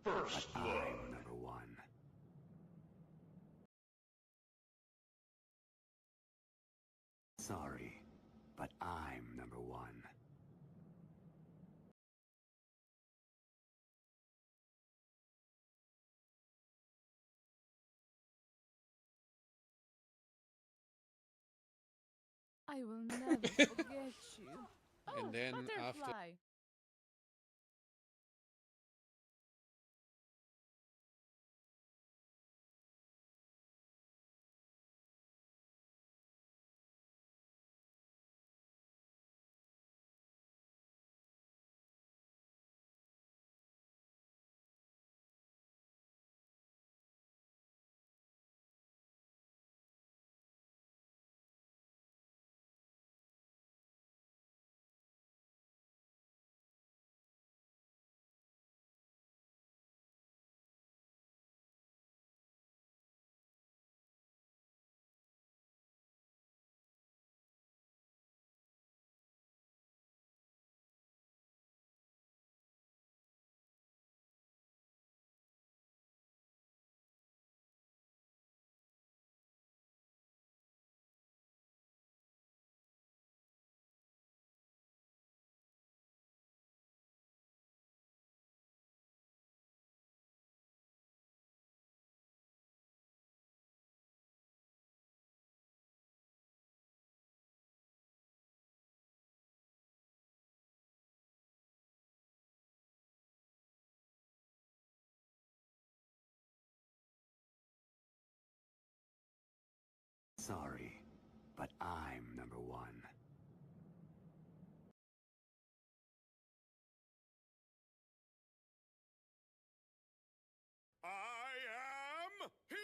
First blood. I'm number one. Sorry, but I'm number one. I will never forget you. Oh, And then after butterfly. Sorry, but I'm number one. I am here!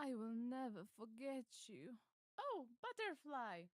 I will never forget you. Oh, butterfly!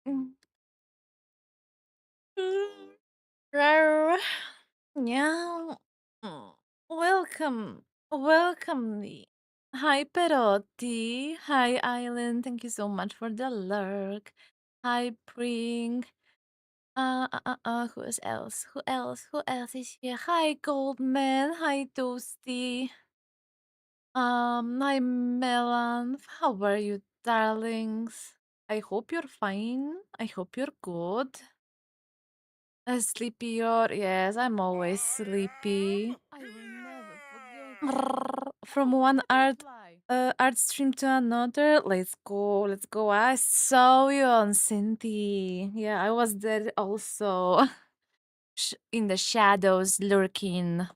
Mm. Rar. Yeah. Mm. Welcome. Welcome, Lee. Hi, Perotti. Hi, Island. Thank you so much for the lurk. Hi, Pring. Who is else? Who else? Who else is here? Hi, Goldman. Hi, Toasty. Hi, Melon. How are you, darlings? I hope you're fine. I hope you're good. Sleepy or yes, I'm always sleepy. I will never forget you. From Oh, one butterfly! art stream to another. Let's go. I saw you on Cinti. Yeah, I was there also. In the shadows lurking.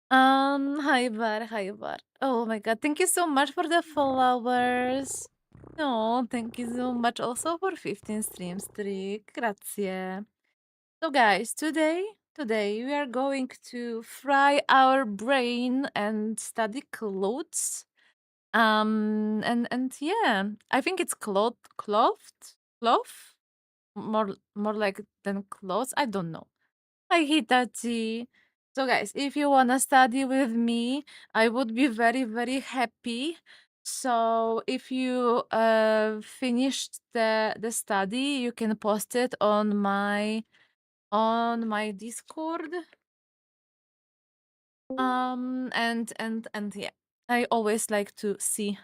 Hi Bar. Oh my god, thank you so much for the followers. No, thank you so much also for 15 stream streak. Grazie. So guys, today we are going to fry our brain and study clothes. And yeah, I think it's cloth, more like than clothes. I don't know. Hi Hitachi. So guys, if you wanna study with me, I would be very happy. So if you finished the study, you can post it on my Discord. And yeah, I always like to see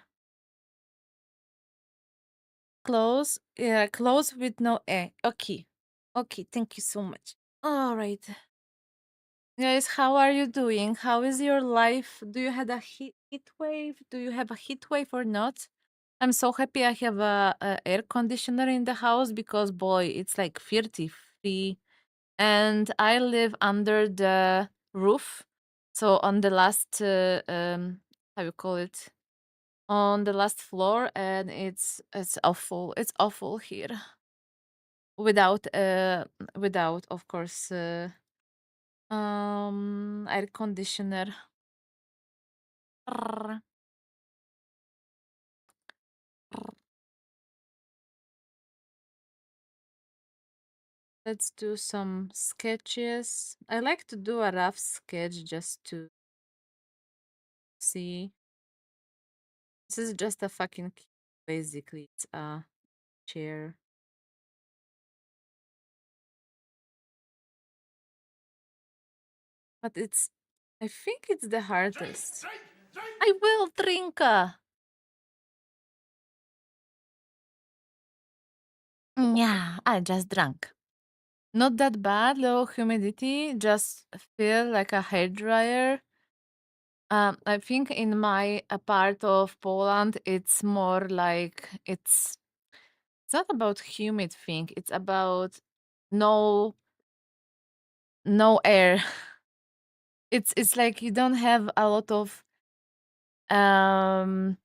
clothes. Yeah, clothes with no e. Okay. Okay, thank you so much. All right. Guys, how are you doing? How is your life? Do you had a heat wave? Do you have a heat wave or not? I'm so happy I have a air conditioner in the house because boy, it's like 33 and I live under the roof. So on the last how you call it? On the last floor and it's awful. It's awful here. Without without of course air conditioner. Brr, brr. Let's do some sketches. I like to do a rough sketch just to see. This is just a fucking basically. It's a chair. But it's I think it's the hardest. I will drink. Yeah, I just drank. Not that bad, low humidity, just feel like a hair dryer. I think in my part of Poland, it's more like it's It's not about humid thing. It's about no no air. It's like you don't have a lot of um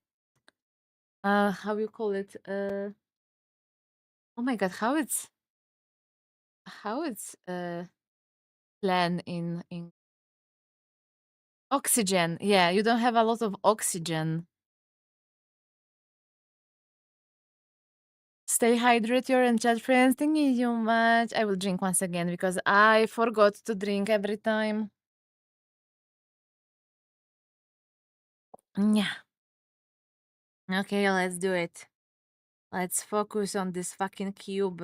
how you call it oh my god, how it's plan in oxygen. Yeah, you don't have a lot of oxygen. Stay hydrated and chat friends. Thank you so much. I will drink once again because I forgot to drink every time. Yeah. Okay, let's do it. Let's focus on this fucking cube.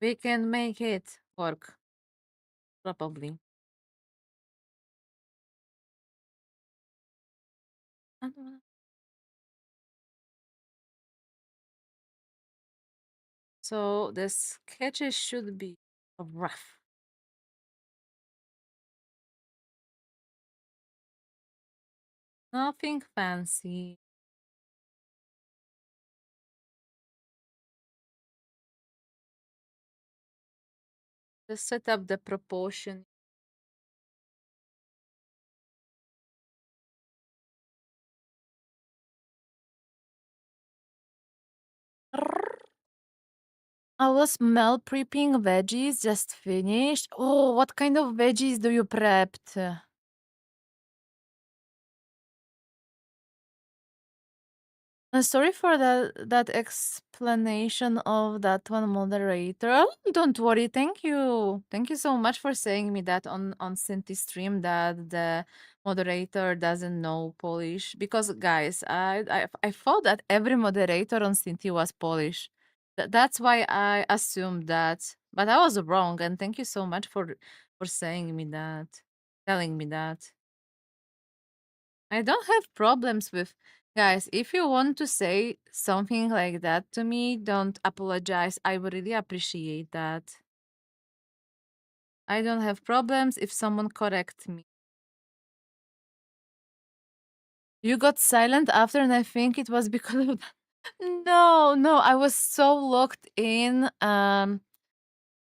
We can make it work. Probably. I don't know. So the sketches should be rough. Nothing fancy. Just set up the proportion. I was meal prepping veggies, just finished. Oh, what kind of veggies do you prepped? Sorry for that explanation of that one moderator. Oh, don't worry. Thank you. Thank you so much for saying me that on Cinti stream that the moderator doesn't know Polish. Because guys, I thought that every moderator on Cinti was Polish. That's why I assumed that. But I was wrong, and thank you so much for saying me that, telling me that. I don't have problems with guys. If you want to say something like that to me, don't apologize. I would really appreciate that. I don't have problems if someone corrects me. You got silent after, and I think it was because of that. No, I was so locked in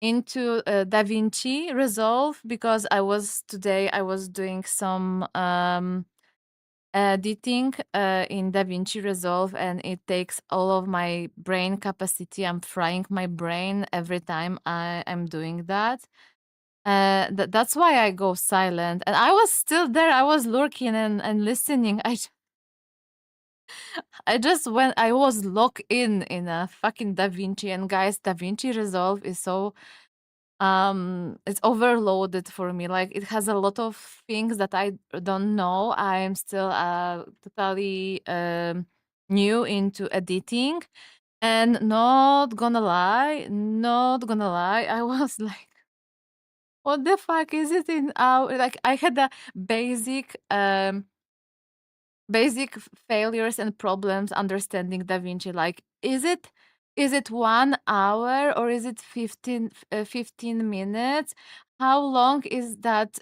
into DaVinci Resolve because I was doing some editing in DaVinci Resolve, and it takes all of my brain capacity. I'm frying my brain every time I'm doing that. That's why I go silent. And I was still there. I was lurking and listening. I just went. I was locked in a fucking DaVinci. And guys, DaVinci Resolve is so it's overloaded for me. Like it has a lot of things that I don't know. I'm still totally new into editing, and not gonna lie, I was like, what the fuck is it in our, like I had a basic failures and problems understanding DaVinci. Like, is it 1 hour or is it 15 minutes? How long is that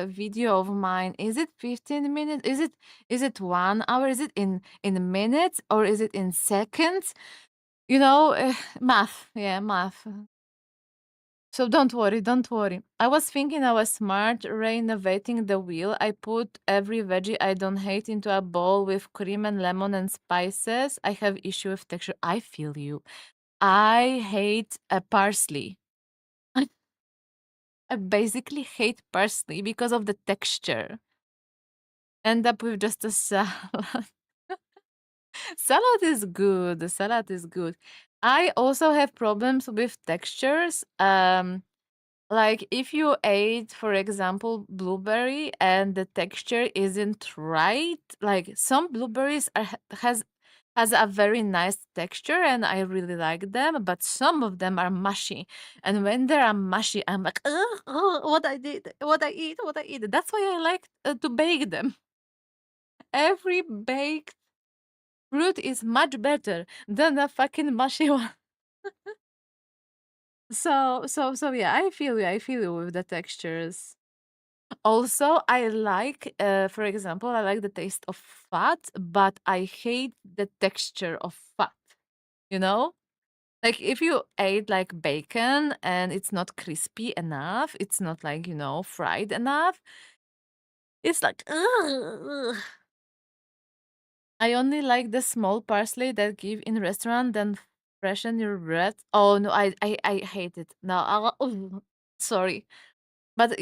video of mine? Is it 15 minutes? Is it 1 hour? Is it in minutes or is it in seconds? Math. Yeah, math. So don't worry. I was thinking I was smart renovating the wheel. I put every veggie I don't hate into a bowl with cream and lemon and spices. I have issue with texture. I feel you. I hate parsley. I basically hate parsley because of the texture. End up with just a salad. Salad is good. The salad is good. I also have problems with textures. Like if you ate, for example, blueberry and the texture isn't right, like some blueberries has a very nice texture and I really like them, but some of them are mushy. And when they are mushy, I'm like, ugh, what I did, what I eat, what I eat. That's why I like to bake them. Every baked fruit is much better than a fucking mushy one. So yeah, I feel you with the textures. Also, I like, for example, I like the taste of fat, but I hate the texture of fat. You know? Like if you ate like bacon and it's not crispy enough, it's not like, fried enough, it's like, ugh. I only like the small parsley that give in restaurant, then freshen your bread. Oh no, I hate it. No, sorry. But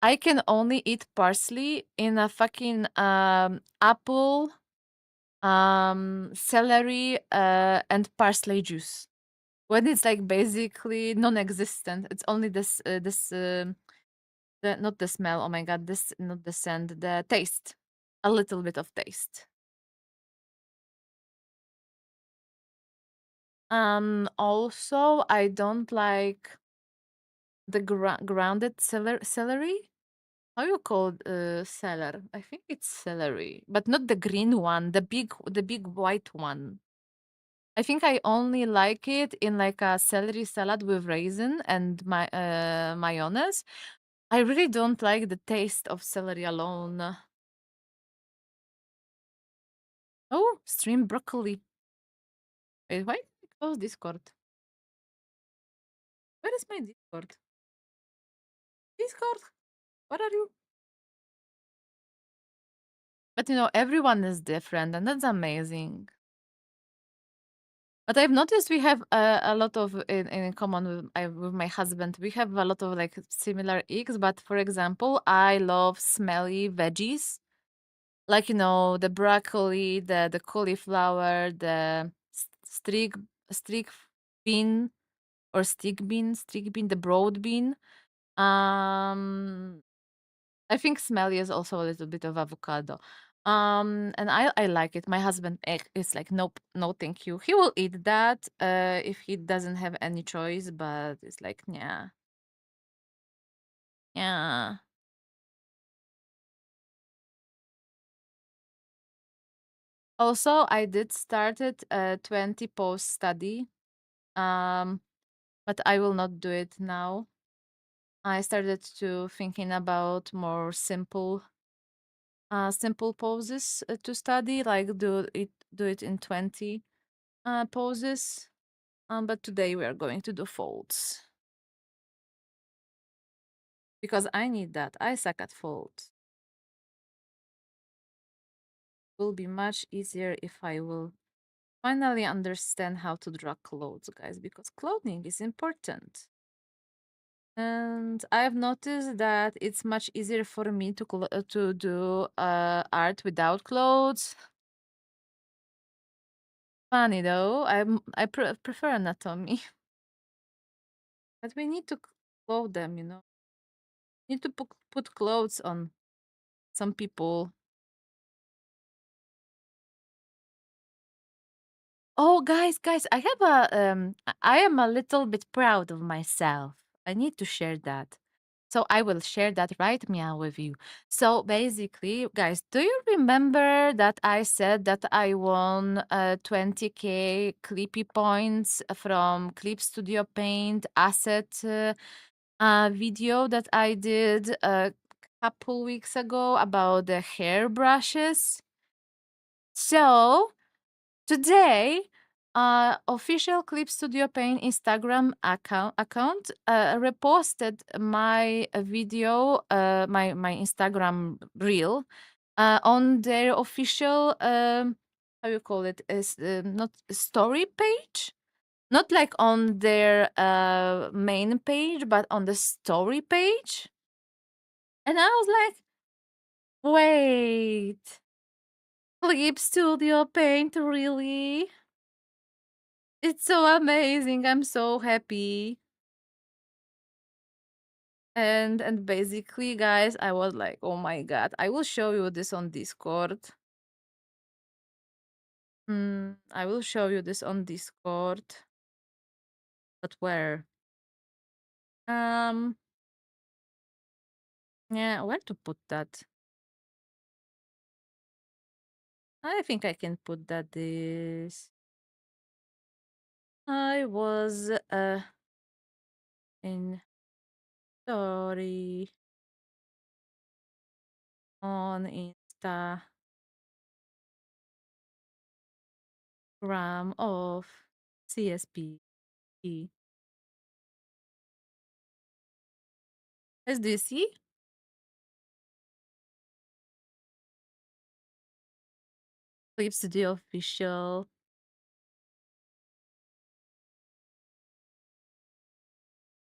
I can only eat parsley in a fucking apple, celery, and parsley juice. When it's like basically non-existent, it's only not the smell. Oh my god, this not the scent, the taste, a little bit of taste. Also, I don't like the grounded celery. How you call celery? I think it's celery, but not the green one, the big white one. I think I only like it in like a celery salad with raisin and my mayonnaise. I really don't like the taste of celery alone. Oh, stream broccoli. Wait, why did I close Discord? Where is my Discord? Discord, where are you? But everyone is different, and that's amazing. But I've noticed we have a lot of in common with my husband. We have a lot of like similar icks. But for example, I love smelly veggies, like the broccoli, the cauliflower, the streak bean or stick bean, the broad bean. Um, I think smelly is also a little bit of avocado. And I like it. My husband is like, nope, no, thank you. He will eat that if he doesn't have any choice, but it's like, yeah, yeah. Also, I did started a 20 post study, um, but I will not do it now. I started to thinking about more simple poses to study, like do it in 20 poses. But today we are going to do folds because I need that. I suck at folds. Will be much easier if I will finally understand how to draw clothes, guys, because clothing is important. And I've noticed that it's much easier for me to do art without clothes. Funny though, I prefer anatomy, but we need to clothe them. Need to put clothes on some people. Oh, guys, I have I am a little bit proud of myself. I need to share that. So I will share that right now with you. So basically, guys, do you remember that I said that I won 20K Clippy points from Clip Studio Paint asset video that I did a couple weeks ago about the hair brushes? So today, official Clip Studio Paint Instagram account reposted my video, my Instagram reel, on their official how you call it, is not story page, not like on their main page, but on the story page, and I was like, wait, Clip Studio Paint, really? It's so amazing. I'm so happy. And basically, guys, I was like, oh my god, I will show you this on Discord. I will show you this on Discord. But where? Um, yeah, where to put that? I think I can put that this. I was in story. on Instagram of CSP. As do you see? Clip Studio official.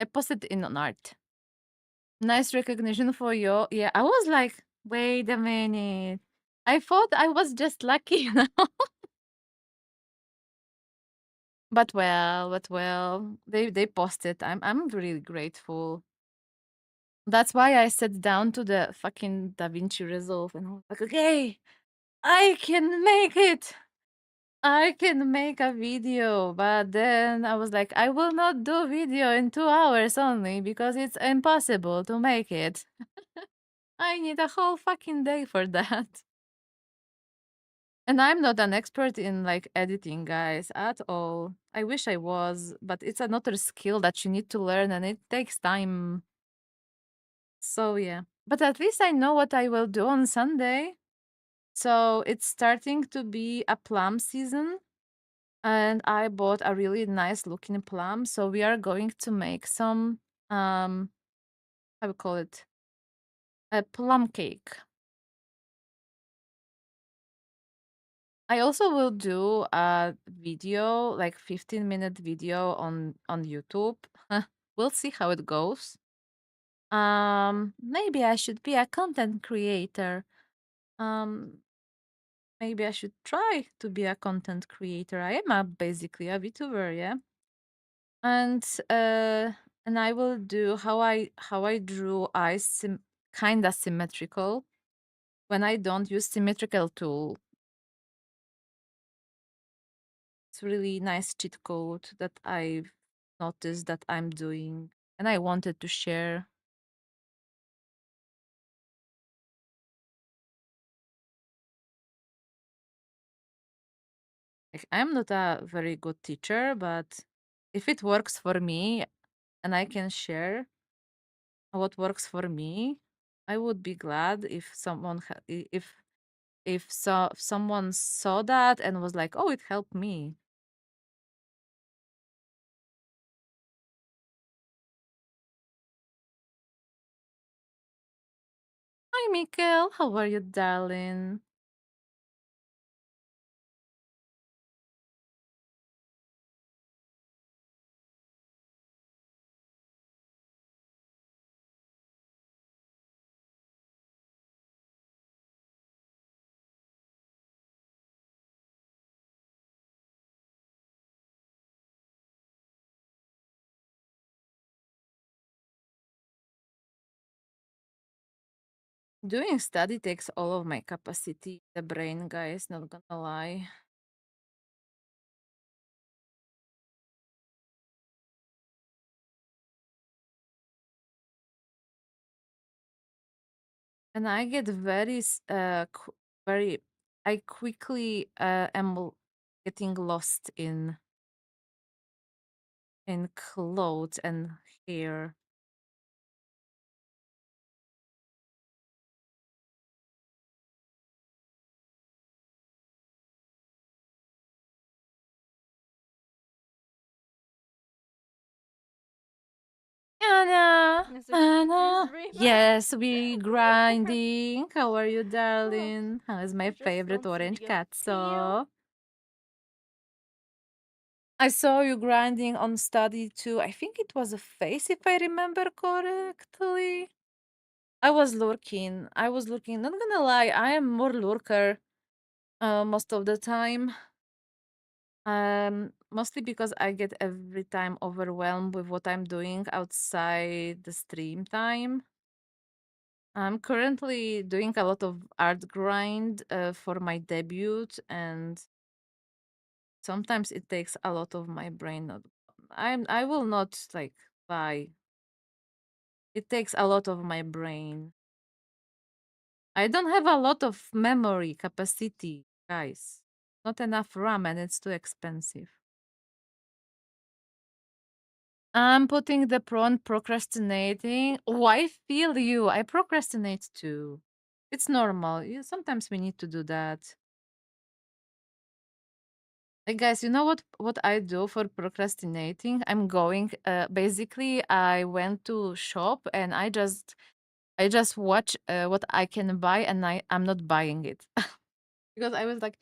I posted in on art. Nice recognition for you. Yeah, I was like, wait a minute. I thought I was just lucky, you know. But well, they posted. I'm really grateful. That's why I sat down to the fucking DaVinci Resolve and I was like, okay, I can make it. I can make a video. But then I was like, I will not do video in 2 hours only because it's impossible to make it. I need a whole fucking day for that. And I'm not an expert in like editing, guys, at all. I wish I was, but it's another skill that you need to learn and it takes time. So yeah. But at least I know what I will do on Sunday. So it's starting to be a plum season. And I bought a really nice looking plum. So we are going to make some how we call it? A plum cake. I also will do a video, like 15-minute video on YouTube. We'll see how it goes. Maybe I should be a content creator. Um, maybe I should try to be a content creator. I am basically a VTuber, yeah. And I will do how I drew eyes kind of symmetrical when I don't use symmetrical tool. It's really nice cheat code that I've noticed that I'm doing and I wanted to share. Like, I'm not a very good teacher, but if it works for me and I can share what works for me, I would be glad if if someone saw that and was like, "Oh, it helped me." Hi, Mikkel. How are you, darling? Doing study takes all of my capacity, the brain, guys, not gonna lie. And I get very, I quickly am getting lost in clothes and hair. Anna, Is Anna. Rima? Yes, we grinding. How are you, darling? How is my I just favorite want to orange get cat? feel. So I saw you grinding on study too. I think it was a face, if I remember correctly. I was lurking. I was looking. Not gonna lie, I am more lurker most of the time. Mostly because I get every time overwhelmed with what I'm doing outside the stream time. I'm currently doing a lot of art grind for my debut, and sometimes it takes a lot of my brain. I will not like lie. It takes a lot of my brain. I don't have a lot of memory capacity, guys. Not enough RAM, and it's too expensive. I'm putting the pro on procrastinating. Oh, I feel you. I procrastinate too. It's normal. Sometimes we need to do that. Hey guys, you know what I do for procrastinating? I'm going basically I went to shop and I just watch what I can buy and I'm not buying it. Because I was like,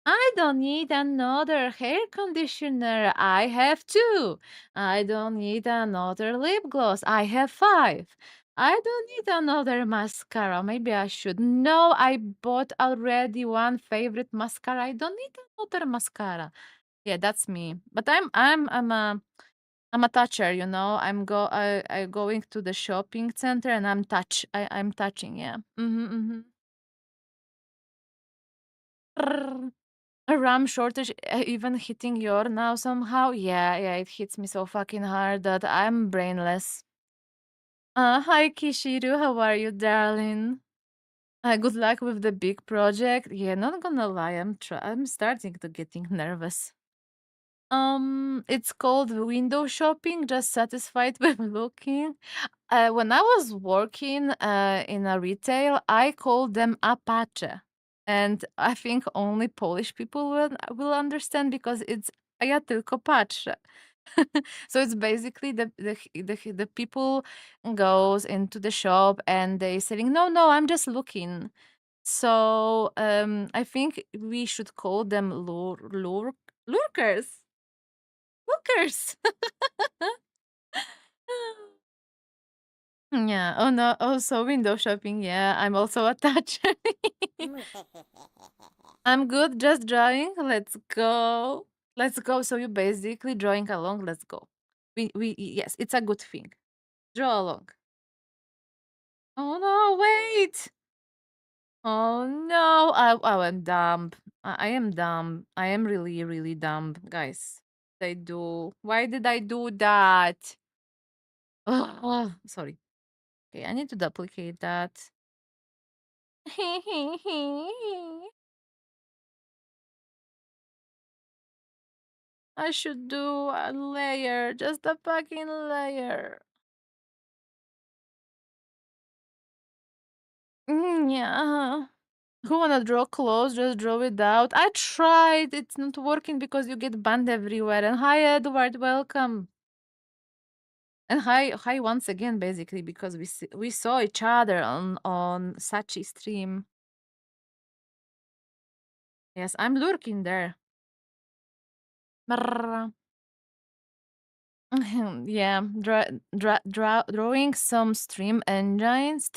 I don't need another hair conditioner. I have two. I don't need another lip gloss. I have five. I don't need another mascara. Maybe I should. No, I bought already one favorite mascara. I don't need another mascara. Yeah, that's me. But I'm a toucher, you know. I going to the shopping center and I'm touching, yeah. Mm-hmm, mm-hmm. A RAM shortage even hitting your now somehow? Yeah, yeah, it hits me so fucking hard that I'm brainless. Hi Kishiru, how are you, darling? Good luck with the big project. Yeah, not gonna lie, I'm starting to getting nervous. It's called window shopping, just satisfied with looking. When I was working in a retail, I called them Apache. And I think only Polish people will understand because it's a ja tylko patrzę. So it's basically the people goes into the shop and they saying, no, no, I'm just looking. So I think we should call them lurkers. Lookers. Yeah. Oh no. Also window shopping. Yeah. I'm also attached. I'm good. Just drawing. Let's go. Let's go. So you basically drawing along. Let's go. We yes. It's a good thing. Draw along. Oh no! Wait. Oh no! I'm dumb. I am dumb. I am really really dumb, guys. I do. Why did I do that? Oh, sorry. Okay, I need to duplicate that. I should do a layer, just a fucking layer. Yeah. Who wanna draw close? Just draw it out. I tried. It's not working because you get banned everywhere. And hi, Edward. Welcome. And hi once again, basically because we saw each other on Sachi stream. Yes, I'm lurking there. Brrr. Yeah, drawing some Steam engines.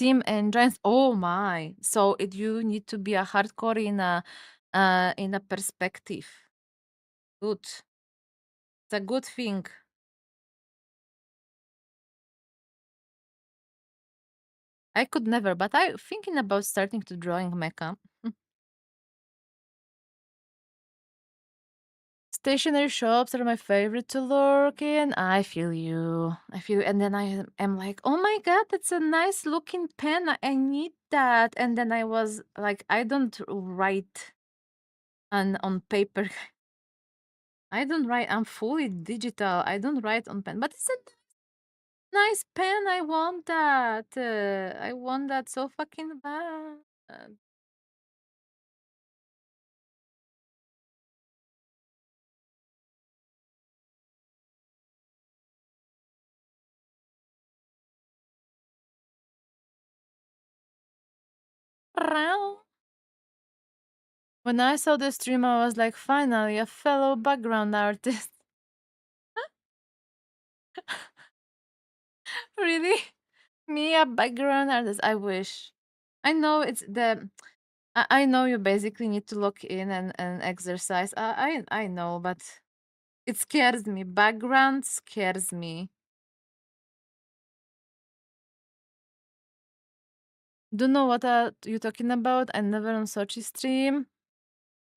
Oh my! So you need to be a hardcore in a perspective. Good, it's a good thing. I could never, but I thinking about starting to drawing mecha. Stationery shops are my favorite to lurk in. I feel you. I feel, and then I am like, oh my god, that's a nice looking pen. I need that. And then I was like, I don't write on paper. I don't write. I'm fully digital. I don't write on pen, but it's a nice pen. I want that. I want that so fucking bad. When I saw the stream, I was like, finally, a fellow background artist. Really? Me, a background artist? I wish. I know it's the. I know you basically need to look in and exercise. I know, but it scares me. Background scares me. Don't know what are you talking about. I never on Sochi stream.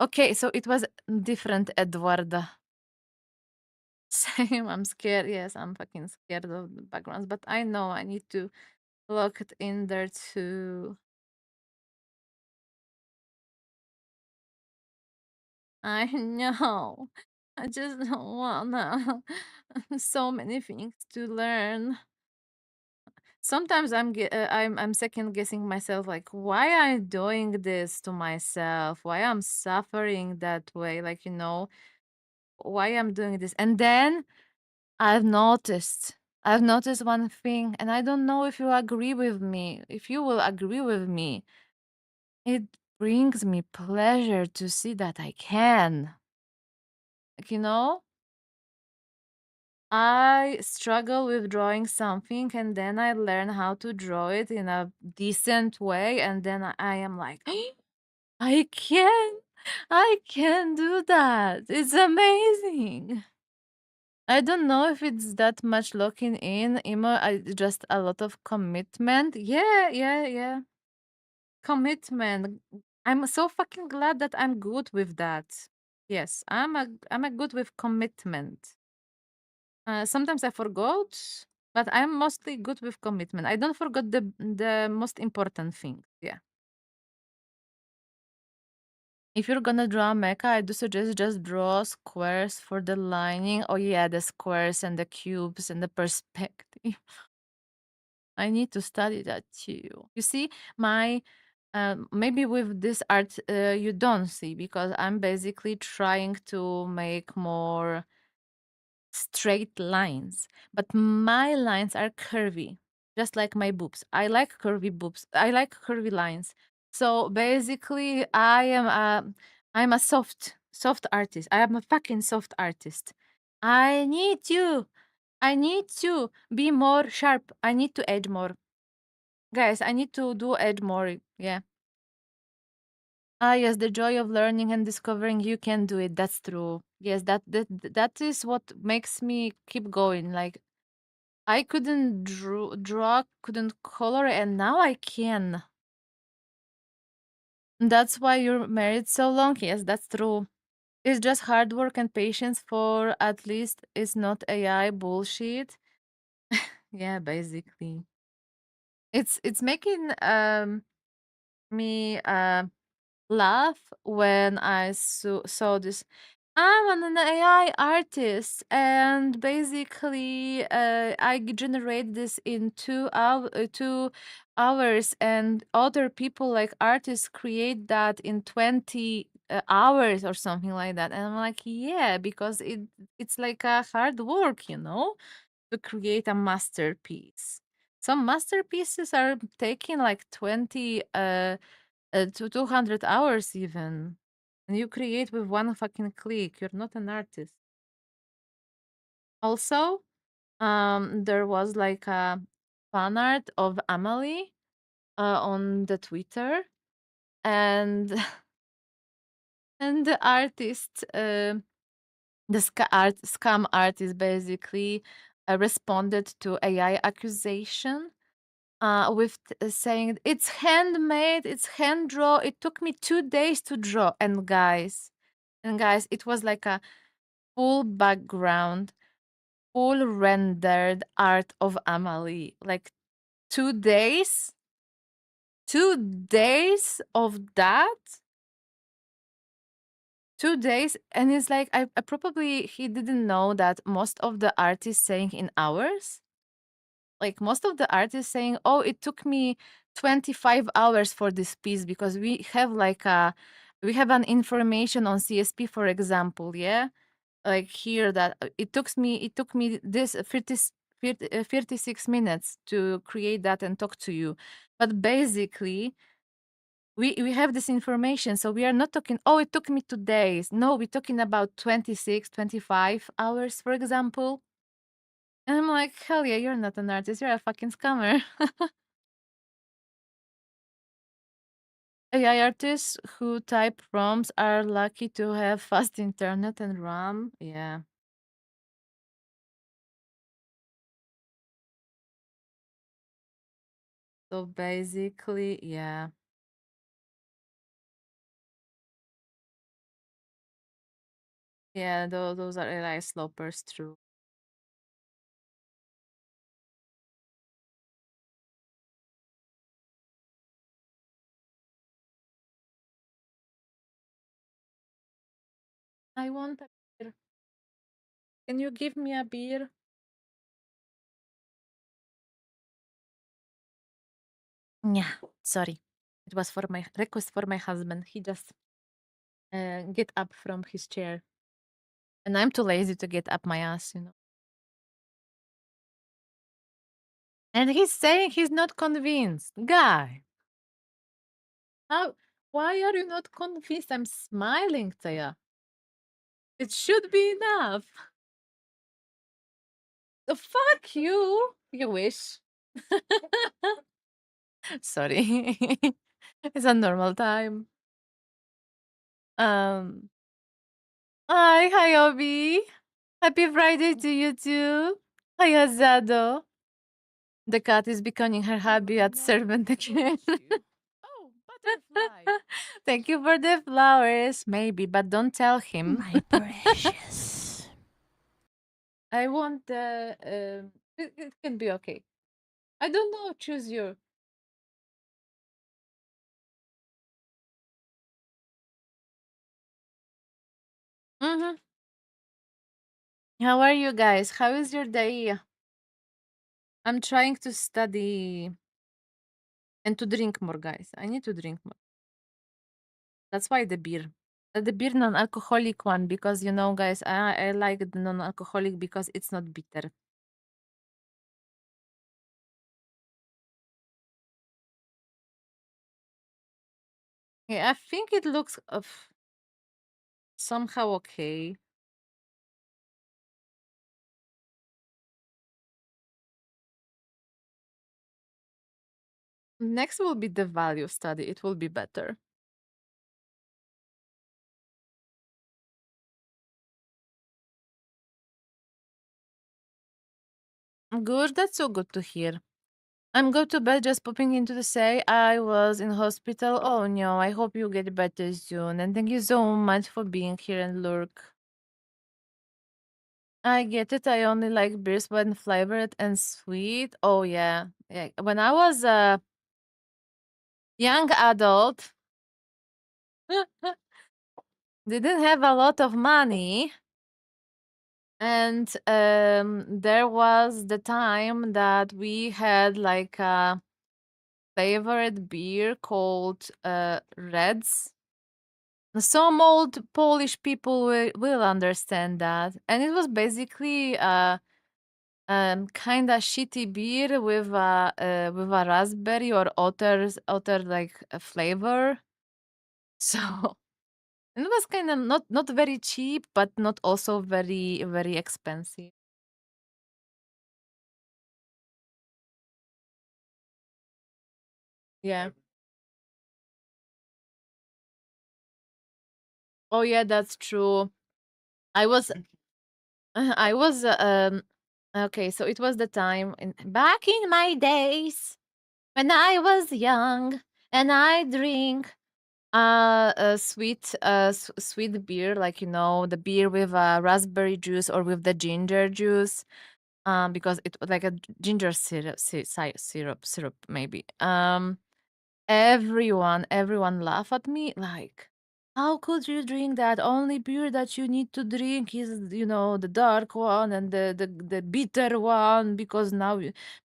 Okay, so it was different, Edward. Same. I'm scared. Yes, I'm fucking scared of the backgrounds, but I know I need to look it in there too. I know. I just don't wanna. So many things to learn. sometimes I'm second guessing myself, like why I'm doing this to myself, why I'm suffering that way, like why I'm doing this. And then I've noticed. I've noticed one thing, and I don't know if you agree with me. If you will agree with me, it brings me pleasure to see that I can. Like, I struggle with drawing something, and then I learn how to draw it in a decent way, and then I am like, I can, I can do that. It's amazing. I don't know if it's that much locking in, just a lot of commitment. Yeah, yeah, yeah. Commitment. I'm so fucking glad that I'm good with that. Yes, I'm a good with commitment. Sometimes I forgot, but I'm mostly good with commitment. I don't forget the most important thing. Yeah. If you're gonna draw a mecha, I do suggest just draw squares for the lining. Oh yeah, the squares and the cubes and the perspective. I need to study that too. You see, my maybe with this art you don't see because I'm basically trying to make more straight lines, but my lines are curvy, just like my boobs. I like curvy boobs. I like curvy lines. So basically, I'm a soft artist. I am a fucking soft artist. I need to. I need to be more sharp. I need to edge more. Guys, I need to do edge more. Yeah. Ah, yes, the joy of learning and discovering you can do it. That's true. Yes, that is what makes me keep going. Like I couldn't draw, couldn't color, and now I can. That's why you're married so long. Yes, that's true. It's just hard work and patience for at least it's not AI bullshit. Yeah, basically. It's making me laugh when I saw this. I'm an AI artist, and basically, I generate this in 2 hours, and other people like artists create that in 20 hours or something like that. And I'm like, yeah, because it's like a hard work, to create a masterpiece. Some masterpieces are taking like 200 hours even. And you create with one fucking click. You're not an artist. Also, there was like a fan art of Amelie on the Twitter, and and the artist, scam artist, basically responded to AI accusation with saying it's handmade, it's hand draw. It took me 2 days to draw, and guys, it was like a full background, full rendered art of Amelie. Like 2 days, 2 days of that, 2 days, and it's like I probably he didn't know that most of the artists saying in hours. Like most of the artists saying, "Oh, it took me 25 hours for this piece because we have an information on CSP, for example, yeah, like here that it took me this 36 minutes to create that and talk to you." But basically, we have this information, so we are not talking, "Oh, it took me 2 days." No, we're talking about 26, 25 hours, for example. And I'm like, hell yeah, you're not an artist, you're a fucking scammer. AI artists who type prompts are lucky to have fast internet and RAM. Yeah. So basically, yeah. Yeah, those are AI slopers, true. I want a beer. Can you give me a beer? Yeah, sorry. It was for my request for my husband. He just get up from his chair. And I'm too lazy to get up my ass, you know. And he's saying he's not convinced. Guy, how why are you not convinced? I'm smiling, Taya. It should be enough. Fuck you. You wish. Sorry. It's a normal time. Um hi Obi. Happy Friday to you too. Hi Azado. The cat is becoming her hobby at servant again. Oh, butterfly. Thank you for the flowers. Maybe, but don't tell him. My precious. I want the. It can be okay. I don't know. Choose your. Mm-hmm. How are you guys? How is your day? I'm trying to study and to drink more, guys. I need to drink more. That's why the beer. The beer non-alcoholic one, because you know, guys, I like the non-alcoholic because it's not bitter. Yeah, I think it looks somehow okay. Next will be the value study. It will be better. Good. That's so good to hear. I'm going to bed just popping into to say I was in hospital. Oh no, I hope you get better soon. And thank you so much for being here and lurk. I get it. I only like beers when flavored and sweet. Oh yeah. Yeah. When I was a young adult, didn't have a lot of money. And there was the time that we had like a favorite beer called Reds. Some old Polish people will understand that. And it was basically kind of shitty beer with a raspberry or otter like a flavor. So it was kind of not very cheap, but not also very expensive. Yeah. Oh yeah, that's true. I was I was okay, so it was the time back in my days when I was young and I drink a sweet beer, like you know the beer with raspberry juice or with the ginger juice, because it was like a ginger syrup maybe. Everyone laugh at me like, how could you drink that? Only beer that you need to drink is, you know, the dark one and the bitter one because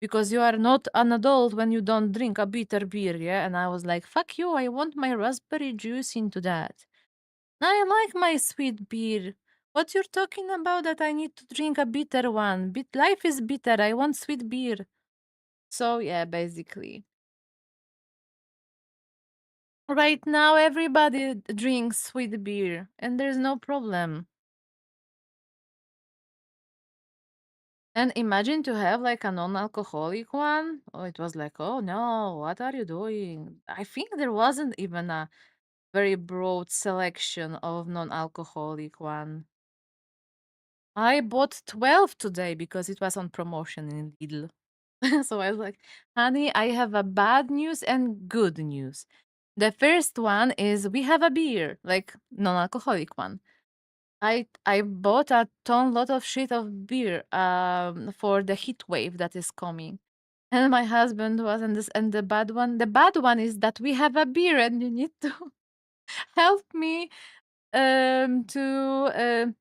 because you are not an adult when you don't drink a bitter beer, yeah? And I was like, fuck you, I want my raspberry juice into that. I like my sweet beer. What you're talking about that I need to drink a bitter one? Life is bitter. I want sweet beer. So yeah, basically. Right now, everybody drinks sweet beer, and there's no problem. And imagine to have like a non-alcoholic one. Oh, it was like, oh no, what are you doing? I think there wasn't even a very broad selection of non-alcoholic one. I bought 12 today because it was on promotion in Lidl. So I was like, honey, I have a bad news and good news. The first one is we have a beer, like non-alcoholic one. I bought a lot of shit of beer for the heat wave that is coming. And my husband was in this, and the bad one is that we have a beer and you need to help me to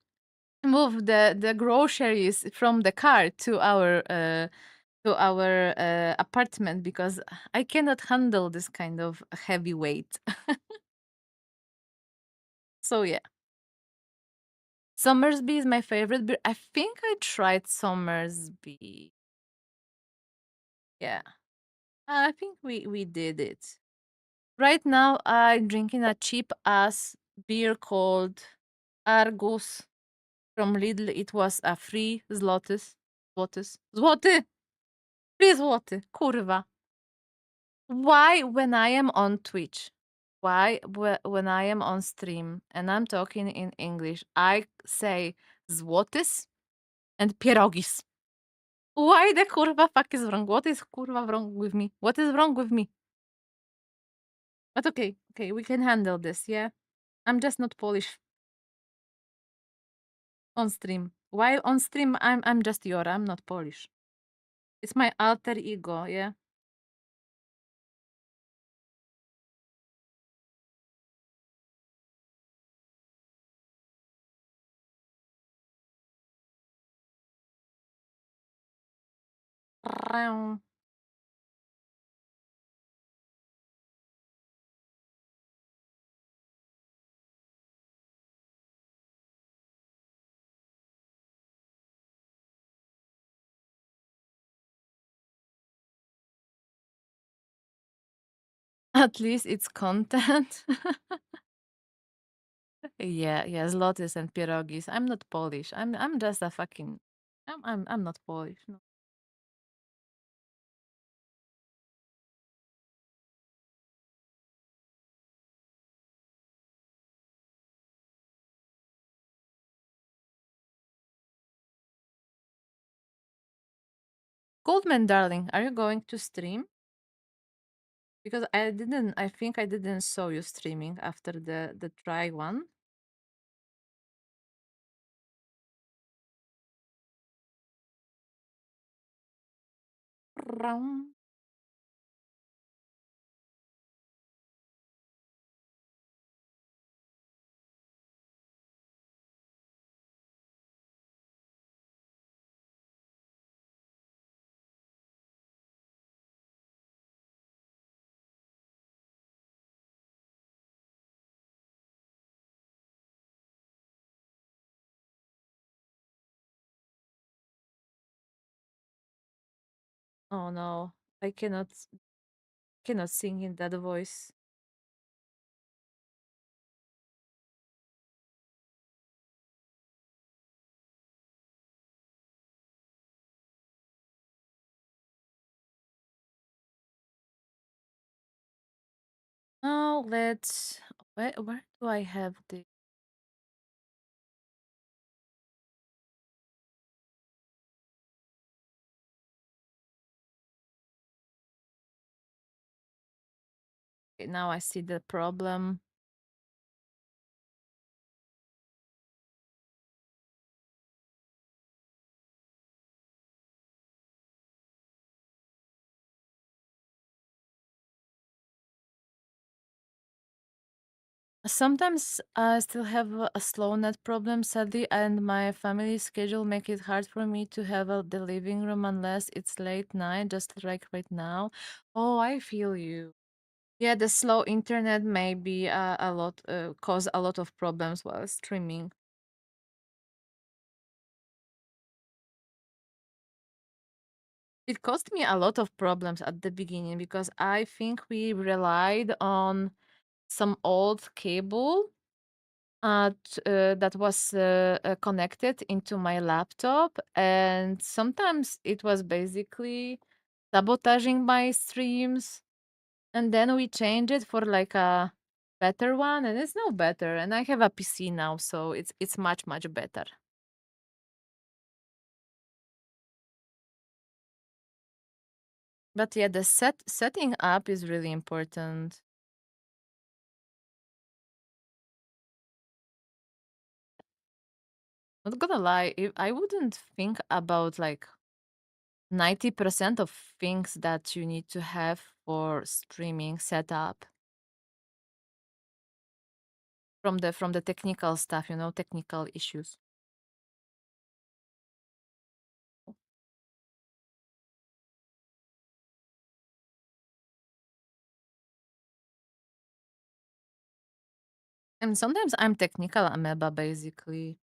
move the groceries from the car to our to our apartment because I cannot handle this kind of heavy weight. So yeah, Somersby is my favorite beer. I think I tried Somersby. Yeah, I think we did it. Right now, I'm drinking a cheap ass beer called Argus from Lidl. It was a free zlotys. Zlotys. Złoty! Free złoty. Kurwa. Why, when I am on Twitch, when I am on stream and I'm talking in English, I say złotys and pierogis? Why the kurwa fuck is wrong? What is kurwa wrong with me? What is wrong with me? But okay, we can handle this, yeah? I'm just not Polish on stream. While on stream, I'm just Yora, I'm not Polish. It's my alter ego, yeah? At least it's content. Yeah, zlotys and pierogis. I'm not Polish. I'm just a fucking. I'm not Polish. No. Goldman, darling, are you going to stream? Because I didn't. I think I didn't saw you streaming after the try one. Oh no, I cannot sing in that voice. Oh, let's. Where do I have the? Okay, now I see the problem. Sometimes I still have a slow net problem, sadly, and my family schedule make it hard for me to have the living room unless it's late night, just like right now. Oh, I feel you. Yeah, the slow internet may be a lot cause a lot of problems while streaming. It caused me a lot of problems at the beginning because I think we relied on some old cable that was connected into my laptop, and sometimes it was basically sabotaging my streams. And then we changed it for like a better one, and it's now better. And I have a PC now, so it's much better. But yeah, the setting up is really important. Not gonna lie, if I wouldn't think about like 90% of things that you need to have for streaming setup from the technical stuff, technical issues. And sometimes I'm technical amoeba, basically.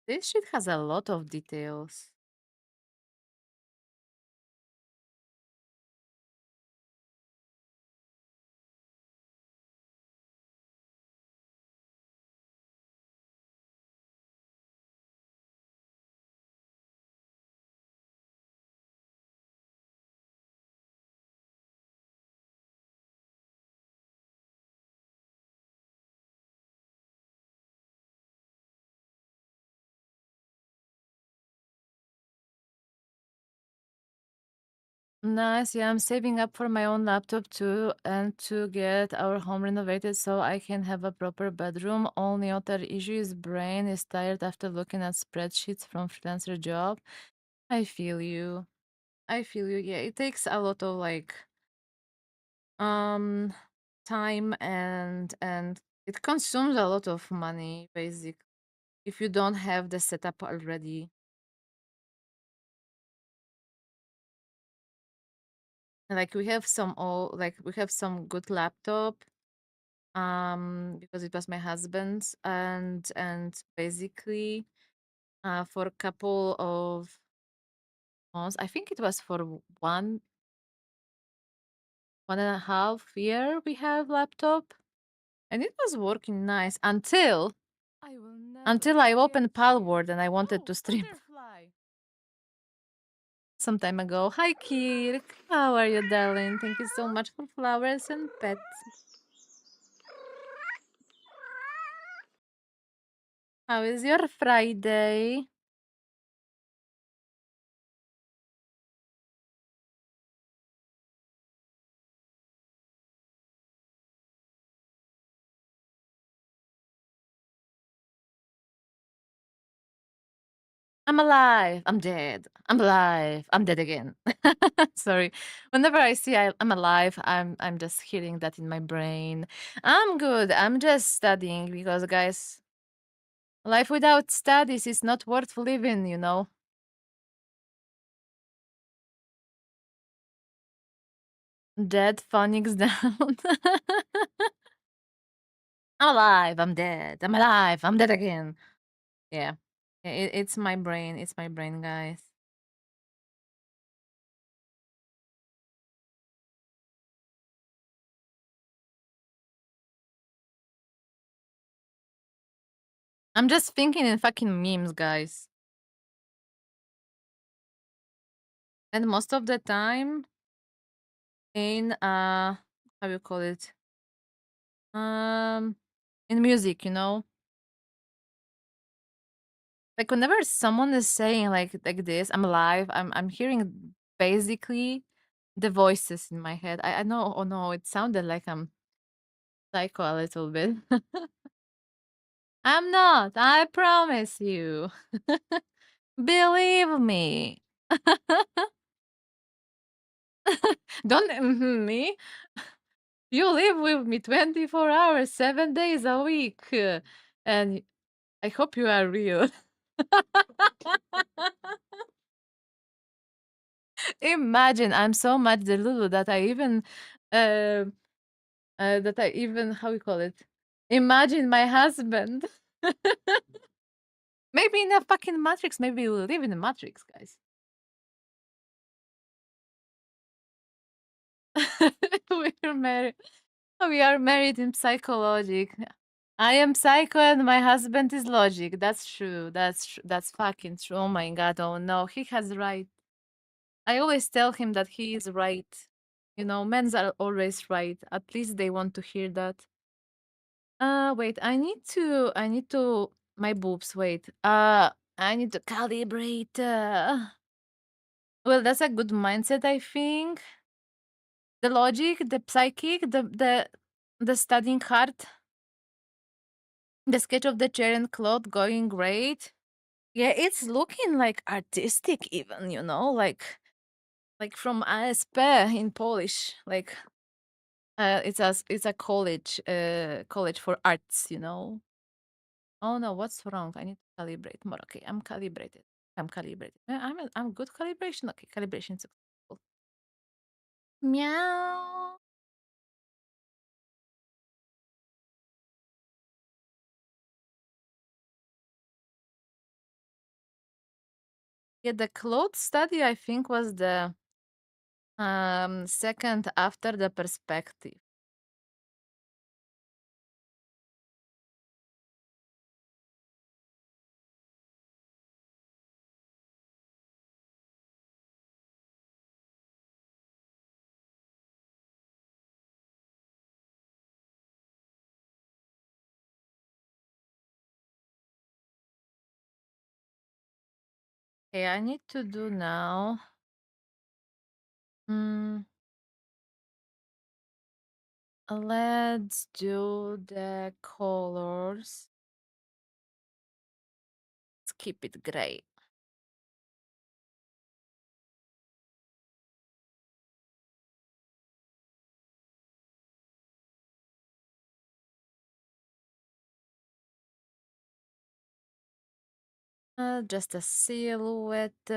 This shit has a lot of details. Nice. Yeah, I'm saving up for my own laptop too, and to get our home renovated so I can have a proper bedroom. Only other issue is brain is tired after looking at spreadsheets from freelancer job. I feel you. I feel you. Yeah, it takes a lot of like um time and it consumes a lot of money, basic, if you don't have the setup already. Like we have some all like we have some good laptop because it was my husband's, and basically for a couple of months, I think it was for 1.5 year we have laptop, and it was working nice until I will never I forget opened you. Palworld and I wanted Oh, to stream butterfly. some time ago. Hi Kirk, how are you, darling? Thank you so much for flowers and pets. How is your Friday? I'm alive. I'm dead. I'm alive. I'm dead again. Sorry. Whenever I see I'm alive, I'm just hearing that in my brain. I'm good. I'm just studying because guys, life without studies is not worth living, you know. Dead phonics down. I'm alive. I'm dead. I'm alive. I'm dead again. Yeah. It's my brain. It's my brain, guys. I'm just thinking in fucking memes, guys. And most of the time in how you call it? Um in music, you know? Like whenever someone is saying like this, I'm alive, I'm hearing basically the voices in my head. I know, oh no, it sounded like I'm psycho a little bit. I'm not, I promise you. Believe me. Don't me. You live with me 24 hours, 7 days a week. And I hope you are real. Imagine I'm so much delulu that I even uh, how you call it? Imagine my husband. Maybe in a fucking matrix. Maybe we live in a matrix, guys. We're married. We are married in psychologic. I am psycho and my husband is logic. That's true. That's fucking true. Oh my god. Oh no, he has right. I always tell him that he is right. You know, men's are always right. At least they want to hear that. Wait. I need to. My boobs. Wait. I need to calibrate. Well, that's a good mindset. I think the logic, the psychic, the studying hard, the sketch of the chair and cloth going great. Yeah, it's looking like artistic even, like from ASP in Polish. Like it's a college for arts. Oh no, what's wrong? I need to calibrate more. Okay, I'm calibrated. I'm calibrated. I'm good calibration. Okay, calibration successful. Meow. Yeah, the cloth study I think was the second after the perspective. Okay, I need to do now. Mm, let's do the colors. Let's keep it gray. Just a silhouette.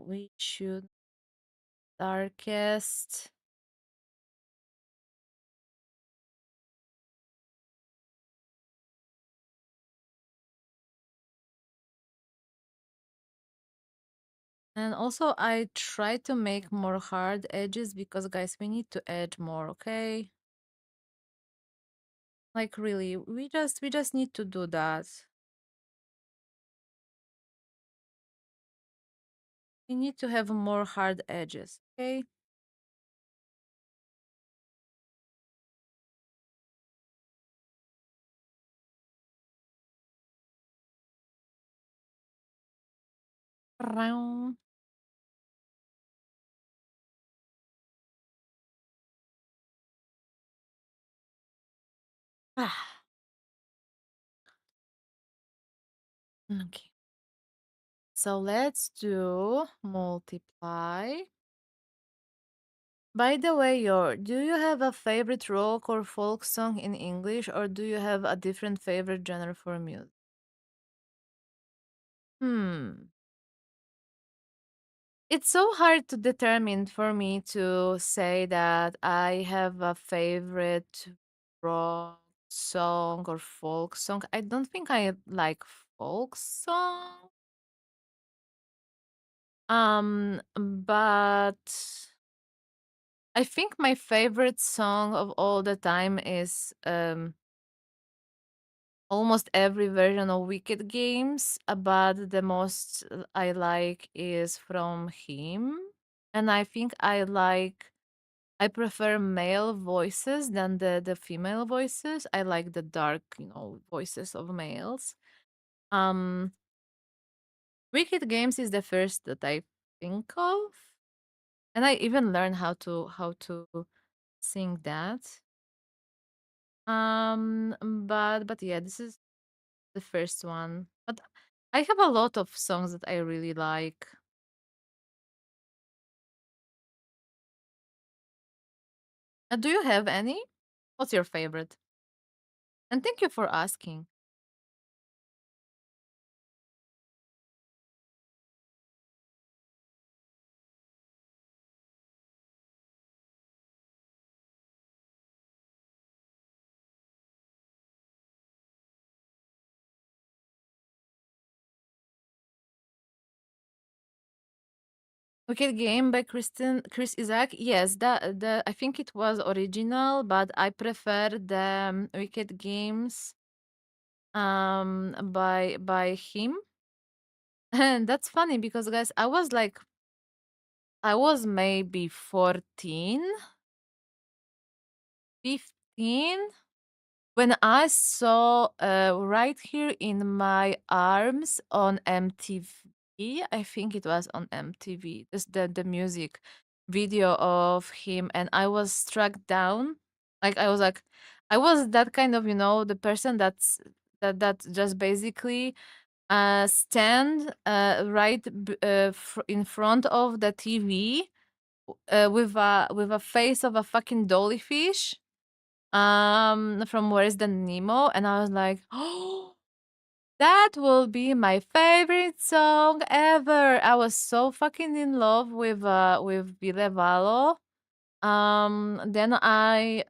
We should darkest. And also, I try to make more hard edges because, guys, we need to edge more, okay? Like really, we just need to do that. We need to have more hard edges, okay? Round. Ah, okay. So let's do multiply. By the way, do you have a favorite rock or folk song in English, or do you have a different favorite genre for music? Hmm. It's so hard to determine for me to say that I have a favorite rock song or folk song. I don't think I like folk song. But I think my favorite song of all the time is almost every version of Wicked Games, but the most I like is from him. And I think I prefer male voices than the female voices. I like the dark, voices of males. Um Wicked Games is the first that I think of. And I even learned how to sing that. But yeah, this is the first one. But I have a lot of songs that I really like. Do you have any? What's your favorite? And thank you for asking. Wicked Game by Chris Isaac. Yes, the I think it was original, but I prefer the Wicked Games by him. And that's funny because guys, I was maybe 14, 15 when I saw Right Here in My Arms on MTV. I think it was on MTV. This the music video of him, and I was struck down. I was that kind of, the person that just basically stand right in front of the TV with a face of a fucking dollyfish from Where's the Nemo, and I was like, oh, that will be my favorite song ever. I was so fucking in love with Ville Valo. Then I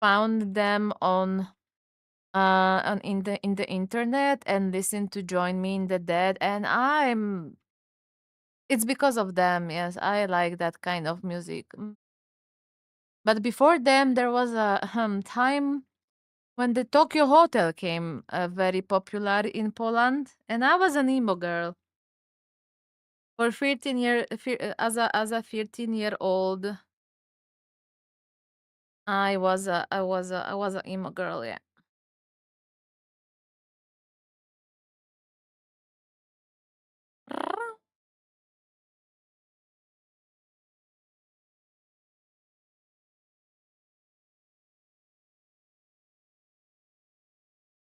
found them on in the internet and listened to Join Me in the Dead, and it's because of them. Yes, I like that kind of music. But before them, there was a time when the Tokyo Hotel came very popular in Poland, and I was an emo girl for 13 year as a 13-year-old. I was a emo girl. Yeah,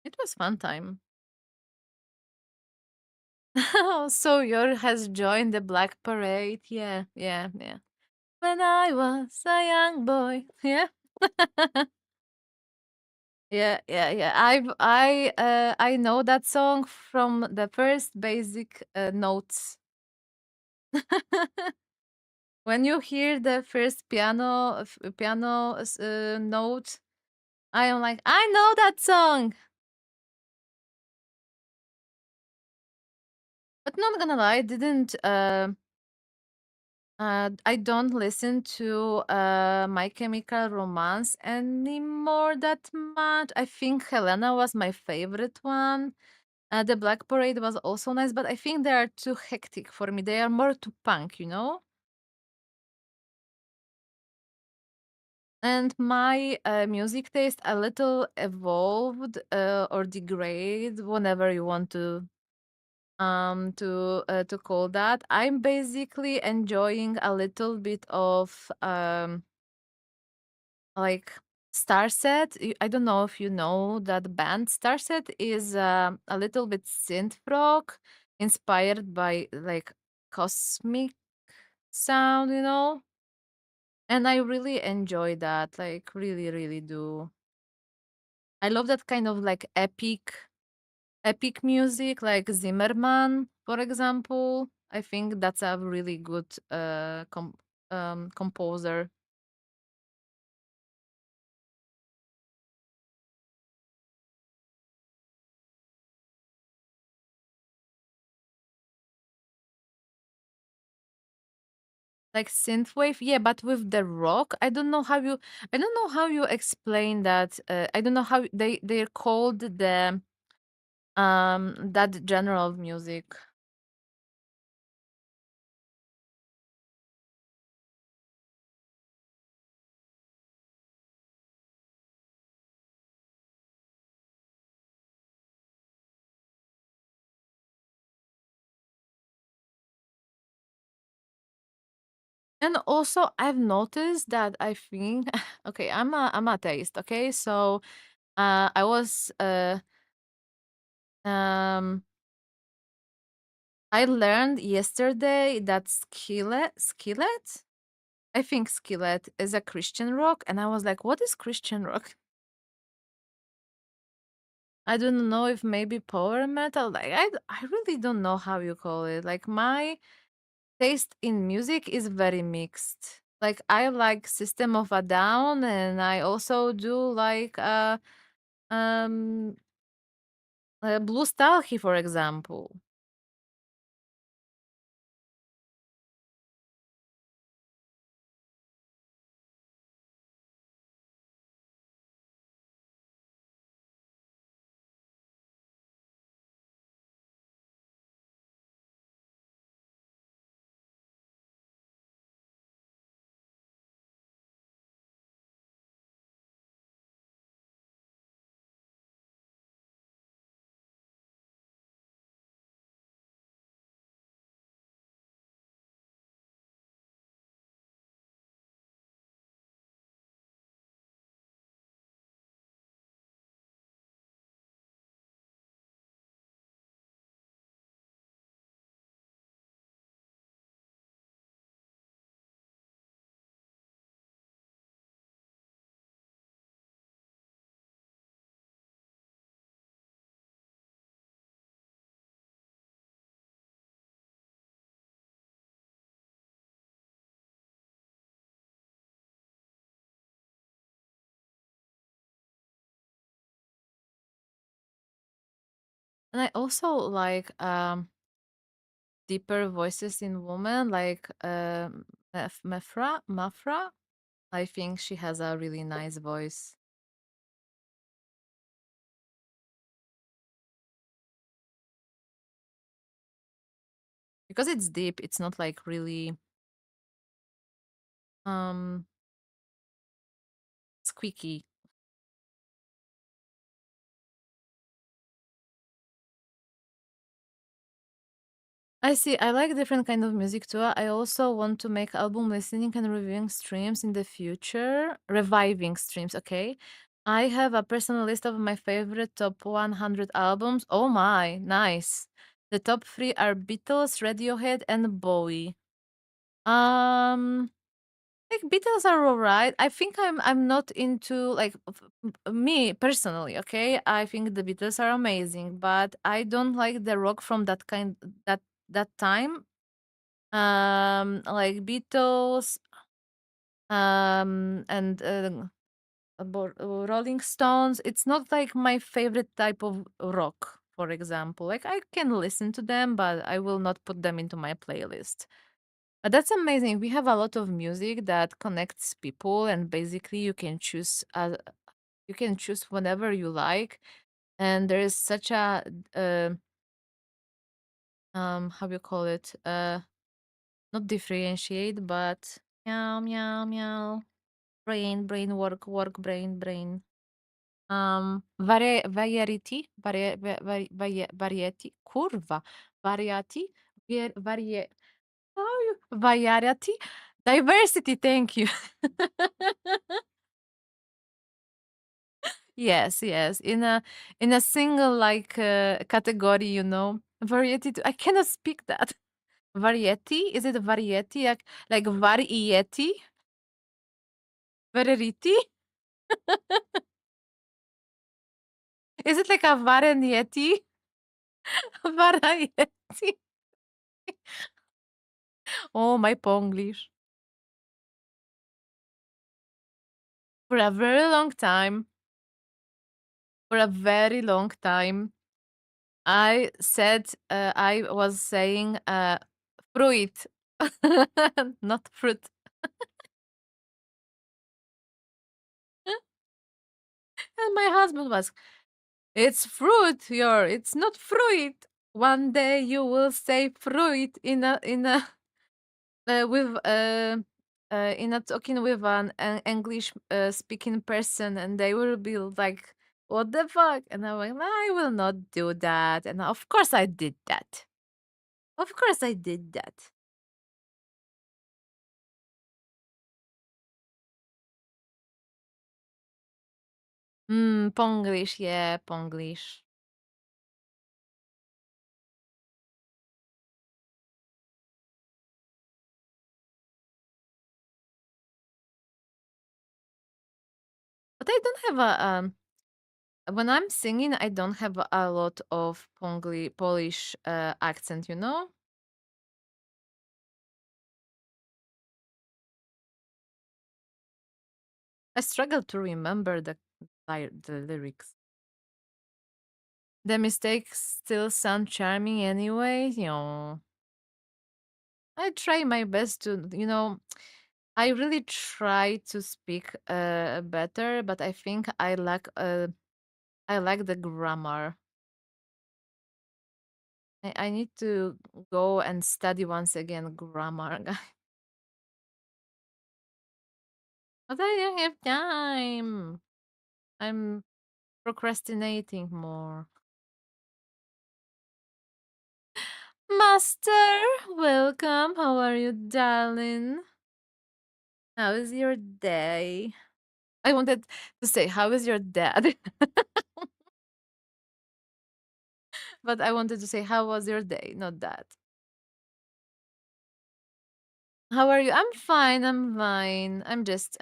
it was fun time. So your has joined the Black Parade. Yeah, yeah, yeah. When I was a young boy. Yeah. Yeah, yeah, yeah. I know that song from the first basic notes. When you hear the first piano note, I am like, I know that song. But not gonna lie, I don't listen to My Chemical Romance anymore that much. I think Helena was my favorite one. The Black Parade was also nice, but I think they are too hectic for me. They are more to punk, you know? And my music taste a little evolved or degrade, whenever you want to call that. I'm basically enjoying a little bit of like Starset. I don't know if you know that band. Starset is a little bit synth rock inspired by like cosmic sound, and I really enjoy that, like really, really do. I love that kind of like epic music, like Zimmerman, for example. I think that's a really good composer. Like synthwave, yeah, but with the rock. I don't know how you explain that. I don't know how they're called that genre of music. And also, I've noticed that I think okay, I'm a taste, okay? So, I was um I learned yesterday that Skillet, I think Skillet is a Christian rock, and I was like, what is Christian rock? I don't know if maybe power metal. Like I really don't know how you call it. Like my taste in music is very mixed. Like I like System of a Down, and I also do like um Blue Stalky, for example. And I also like deeper voices in women, like Mafra. I think she has a really nice voice. Because it's deep, it's not like really um squeaky. I see. I like different kind of music too. I also want to make album listening and reviewing streams in the future. Reviving streams, okay? I have a personal list of my favorite top 100 albums. Oh my, nice. The top 3 are Beatles, Radiohead, and Bowie. Um like Beatles are alright. I think I'm not into like me personally, okay? I think the Beatles are amazing, but I don't like the rock from that that time. Like Beatles, and Rolling Stones. It's not like my favorite type of rock, for example. Like I can listen to them, but I will not put them into my playlist. That's amazing. We have a lot of music that connects people, and basically you can choose whenever you like. And there is such a uh, how you call it, not differentiate, but meow meow meow. Brain, work, brain. Variety, kurwa, variety, how you, variety, diversity. Thank you. Yes, yes. In a single like category, you know, variety. I cannot speak that. Variety? Is it variety? Like variety? Variety? Is it like a variety? Variety. Oh, my Ponglish. For a very long time, for a very long time, I was saying fruit, not fruit. And my husband was, it's fruit, it's not fruit. One day you will say fruit with in a talking with an English speaking person, and they will be like, "What the fuck?" And I'm like, "I will not do that." And of course, I did that. Of course, I did that. Ponglish, yeah, Ponglish. But I don't have a when I'm singing, I don't have a lot of Polish accent, you know? I struggle to remember the lyrics. The mistakes still sound charming anyway, you know. I try my best to, you know, I really try to speak better, but I think I lack the grammar. I need to go and study once again grammar. But I don't have time. I'm procrastinating more. Master, welcome. How are you, darling? How is your day? I wanted to say, how is your dad? But I wanted to say, how was your day? Not that. How are you? I'm fine. I'm fine. I'm just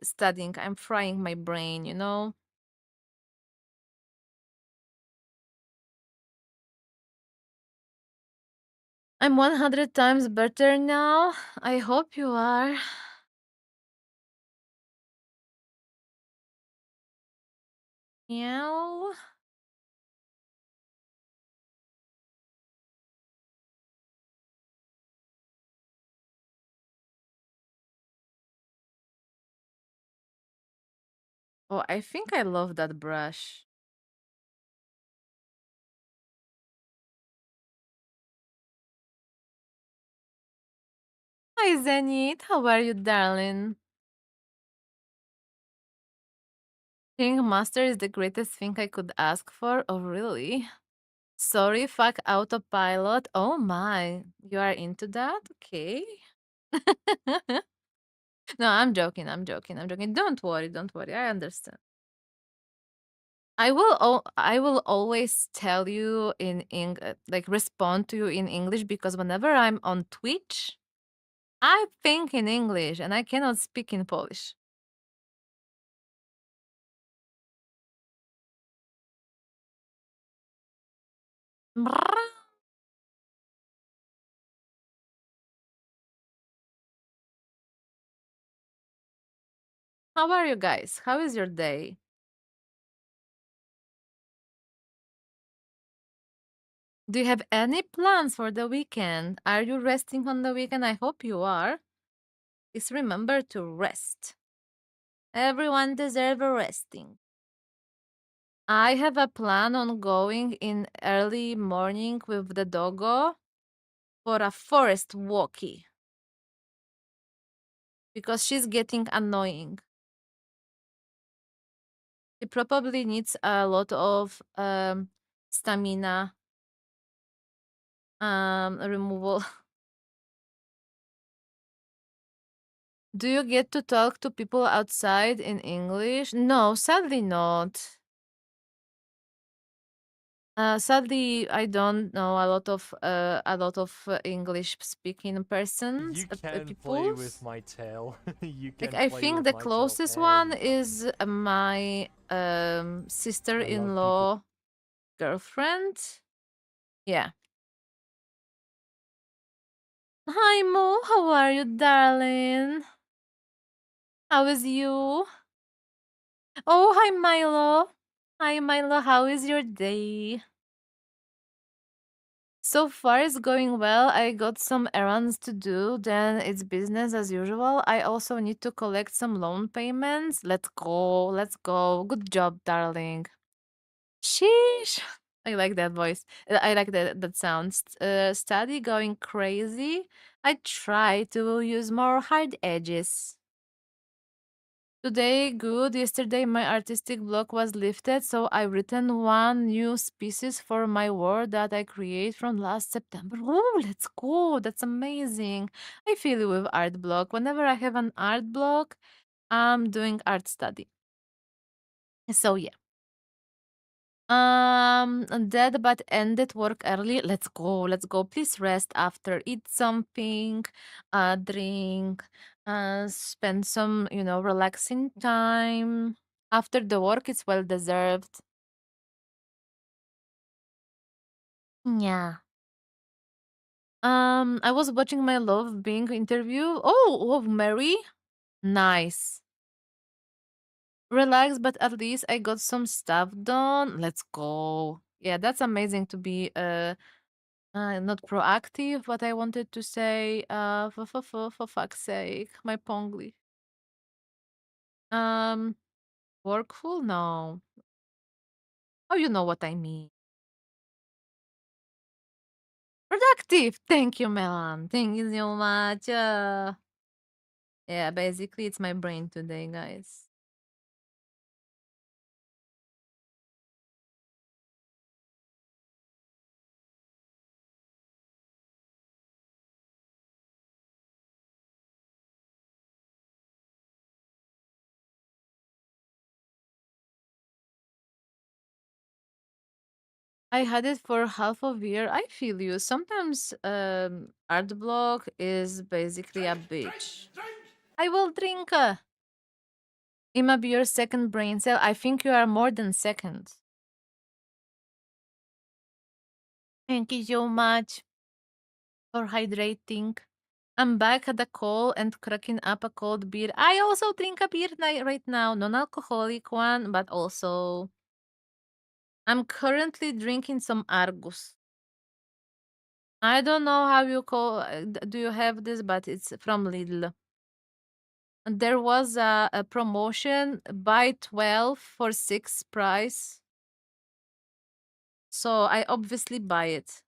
studying. I'm frying my brain, you know? I'm 100 times better now. I hope you are. Meow. Oh, I think I love that brush. Hi, Zenit. How are you, darling? King Master is the greatest thing I could ask for. Oh, really? Sorry, fuck autopilot. Oh my, you are into that? Okay. No, I'm joking. I'm joking. I'm joking. Don't worry. Don't worry. I understand. I will always tell you like respond to you in English because whenever I'm on Twitch, I think in English and I cannot speak in Polish. How are you guys? How is your day? Do you have any plans for the weekend? Are you resting on the weekend? I hope you are. Please remember to rest. Everyone deserves a resting. I have a plan on going in early morning with the doggo for a forest walkie because she's getting annoying. She probably needs a lot of stamina removal. Do you get to talk to people outside in English? No, sadly not. Sadly, I don't know a lot of English speaking persons, You can play with peoples. my tail. You Like can I play think with the my tail closest one anytime. is my I love people. sister-in-law girlfriend. Yeah. Hi Mo, how are you, darling? How is you? Oh, hi Milo. Hi Milo, how is your day? So far, it's going well. I got some errands to do, then it's business as usual. I also need to collect some loan payments. Let's go, let's go. Good job, darling. Sheesh. I like that voice. I like that sounds. Study going crazy. I try to use more hard edges. Today, good. Yesterday, my artistic block was lifted, so I written one new species for my work that I create from last September. Oh, let's go! That's amazing. I feel you with art block. Whenever I have an art block, I'm doing art study. So yeah. Dead but ended work early. Let's go. Let's go. Please rest after. Eat something, drink, spend some, relaxing time. After the work, it's well deserved. Yeah. I was watching my Love Being interview. Oh, Mary. Nice. Relax, but at least I got some stuff done. Let's go. Yeah, that's amazing to be not proactive, what I wanted to say. For fuck's sake, my Pongli. Um, Workful? No. Oh, you know what I mean. Productive. Thank you, Melan. Thank you so much. Yeah, basically, it's my brain today, guys. I had it for half of a year. I feel you. Sometimes art block is basically a bitch. I will drink. It might be your second brain cell. I think you are more than second. Thank you so much for hydrating. I'm back at the call and cracking up a cold beer. I also drink a beer right now, non-alcoholic one, but also I'm currently drinking some Argus. I don't know how you call. Do you have this? But it's from Lidl. There was a promotion, buy 12 for 6 price. So I obviously buy it.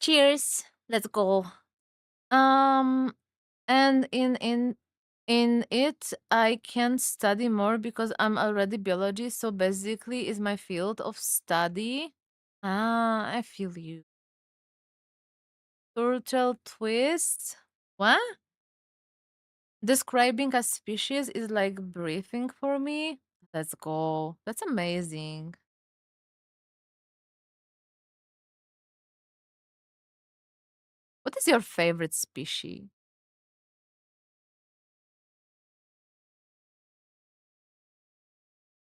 Cheers. Let's go. Um and in it I can study more because I'm already biology, so basically is my field of study. Ah, I feel you. Turtle twist. What? Describing a species is like breathing for me. Let's go. That's amazing. What is your favorite species?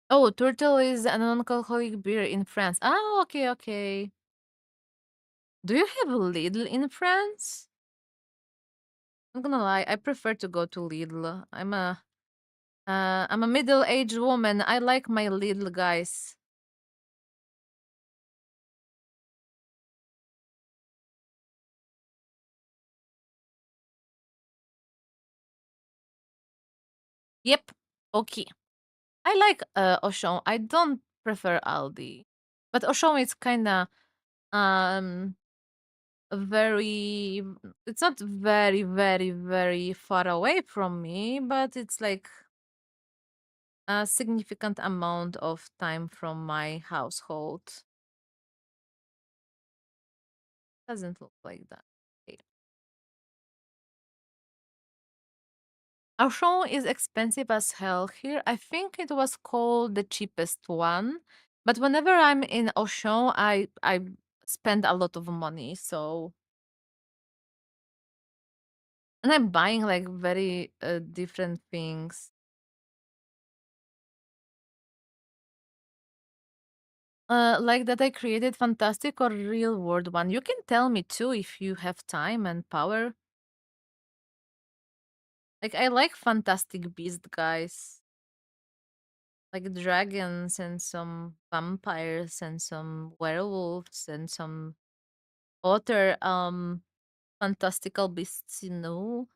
Oh, turtle is an non-alcoholic beer in France. Ah, okay, okay. Do you have Lidl in France? I'm gonna lie, I prefer to go to Lidl. I'm a middle-aged woman. I like my Lidl guys. Yep. Okay. I like Auchan. I don't prefer Aldi. But Auchan is kinda um very it's not very, very, very far away from me, but it's like a significant amount of time from my household. Doesn't look like that. Okay. Auchan is expensive as hell here. I think it was called the cheapest one. But whenever I'm in Auchan, I spend a lot of money. So and I'm buying like very different things. Like that I created fantastic or real world one. You can tell me too if you have time and power. Like I like fantastic beast guys. Like dragons and some vampires and some werewolves and some other fantastical beasts, you know.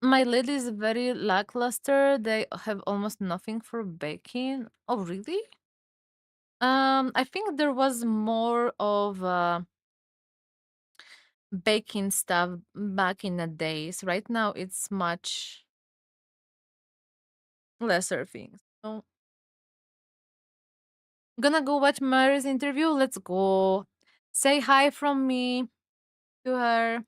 My lid is very lackluster. They have almost nothing for baking. Oh, really? I think there was more of baking stuff back in the days. Right now, it's much lesser things. So, gonna go watch Mary's interview. Let's go. Say hi from me to her.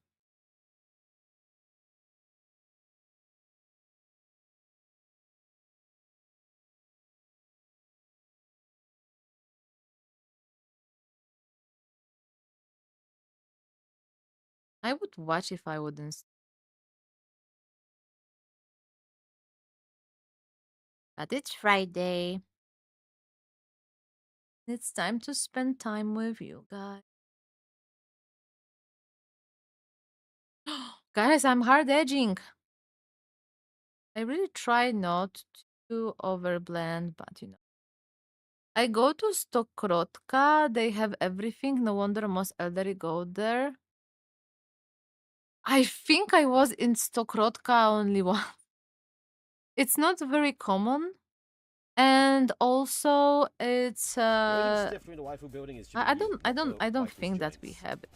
I would watch if I wouldn't. But it's Friday. It's time to spend time with you guys. Guys, I'm hard edging. I really try not to overblend, but you know. I go to Stokrotka. They have everything. No wonder most elderly go there. I think I was in Stokrotka only once. It's not very common. And also it's The only step through the waifu building is I don't think that we have it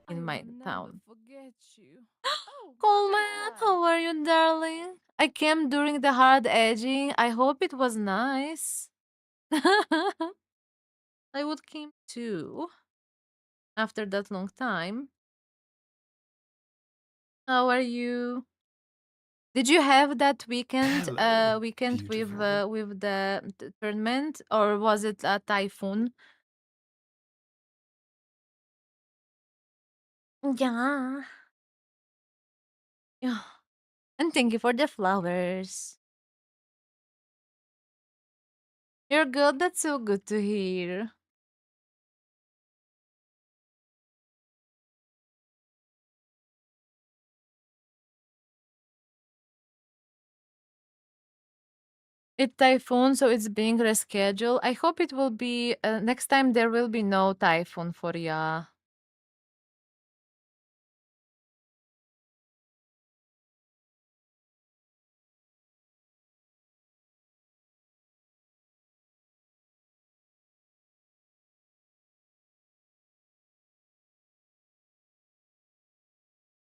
I in will my never town. forget you. Oh, Coleman, God. how are you, darling? I came during the hard edging. I hope it was nice. I would came too after that long time. How are you? Did you have that weekend Hello, weekend beautiful. with the tournament, or was it a typhoon? Yeah. Yeah. And thank you for the flowers. You're good. That's so good to hear. It typhoon, so it's being rescheduled. I hope it will be next time. There will be no typhoon for ya.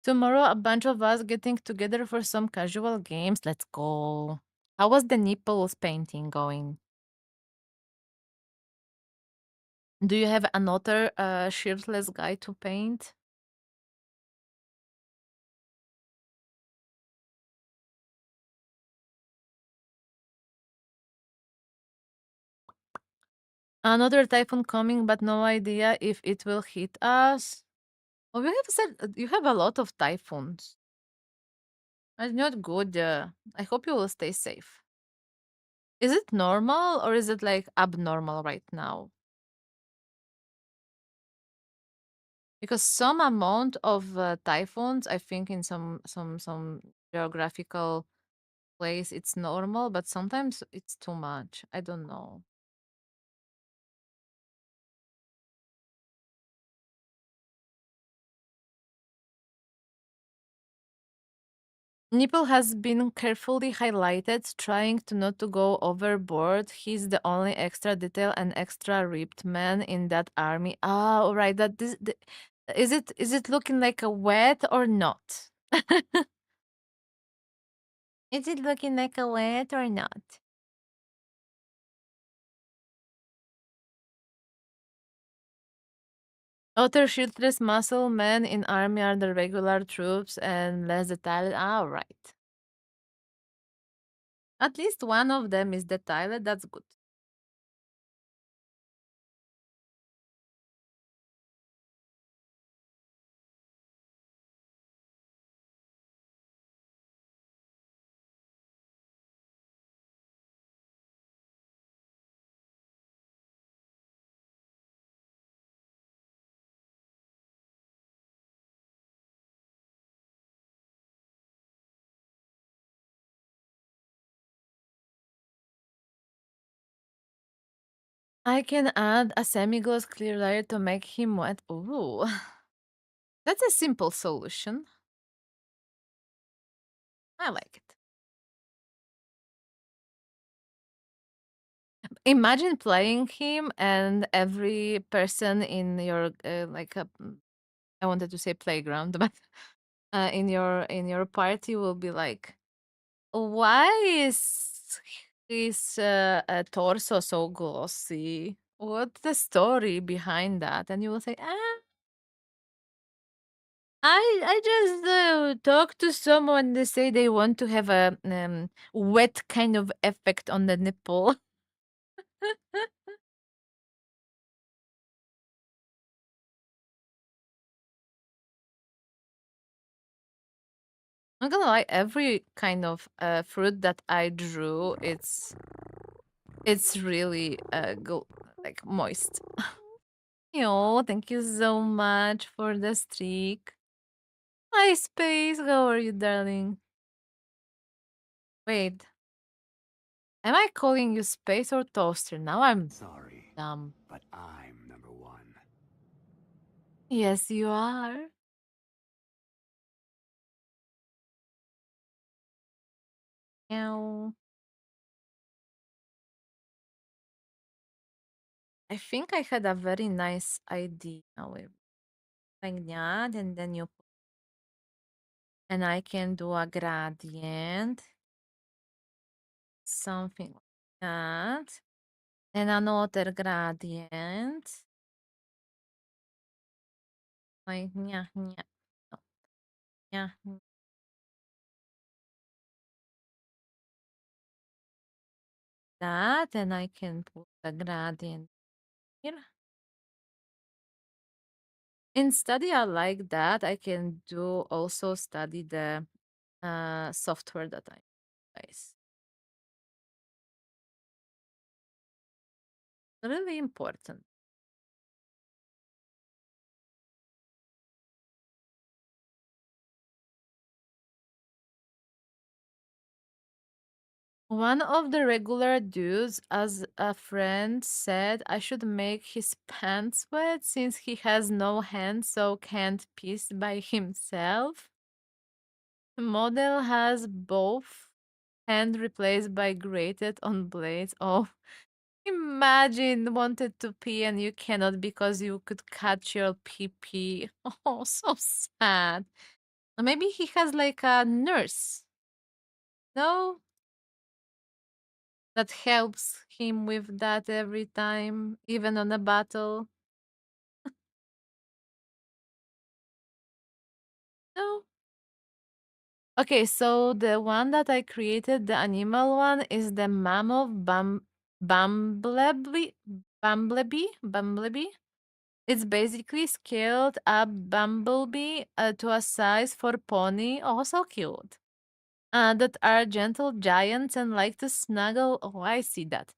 Tomorrow, a bunch of us getting together for some casual games. Let's go. How was the nipples painting going? Do you have another shirtless guy to paint? Another typhoon coming, but no idea if it will hit us. Oh, you have said you have a lot of typhoons. That's not good. I hope you will stay safe. Is it normal or is it like abnormal right now? Because some amount of typhoons, I think in some geographical place it's normal, but sometimes it's too much. I don't know. Nipple has been carefully highlighted, trying to not to go overboard. He's the only extra detail and extra ripped man in that army. Ah, all right. Is it looking like a wet or not? Is it looking like a wet or not? Other shirtless muscle men in army are the regular troops and less detailed. All right. At least one of them is detailed. That's good. I can add a semi-gloss clear layer to make him wet. Ooh. That's a simple solution. I like it. Imagine playing him and every person in your I wanted to say playground, but in your party will be like, why is his torso so glossy? What's the story behind that? And you will say, I just talked to someone. They say they want to have a wet kind of effect on the nipple. I'm not gonna lie, every kind of fruit that I drew, it's really like moist. Oh, thank you so much for the streak. Hi, Space. How are you, darling? Wait, am I calling you Space or Toaster? Now I'm Sorry, dumb. but I'm number one. Yes, you are. Meow. I think I had a very nice idea with like that, and then and I can do a gradient, something like that, and another gradient, like yeah, yeah, no, yeah, that, and I can put a gradient here. In study, I like that. I can do also study the software that I use. really important. One of the regular dudes, as a friend said, I should make his pants wet since he has no hands, so can't piss by himself. The model has both hand replaced by grated on blades. Oh, imagine wanted to pee and you cannot because you could catch your pee pee. Oh, so sad. Maybe he has like a nurse. No? That helps him with that every time, even on a battle. No? Okay, so the one that I created, the animal one, is the mammoth bumblebee. Bumblebee. It's basically scaled up bumblebee to a size for pony. Oh, so cute. That are gentle giants and like to snuggle. Oh, I see that.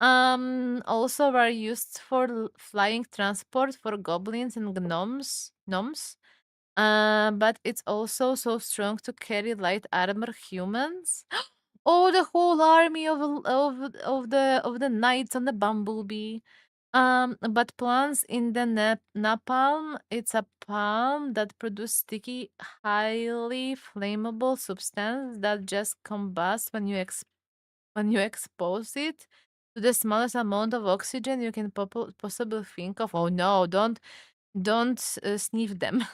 Also are used for flying transport for goblins and gnomes. But it's also so strong to carry light armor humans. Oh, the whole army of the knights on the bumblebee. But plants in the napalm, it's a palm that produces sticky, highly flammable substance that just combusts when you expose it to the smallest amount of oxygen you can possibly think of. Oh no, don't sniff them.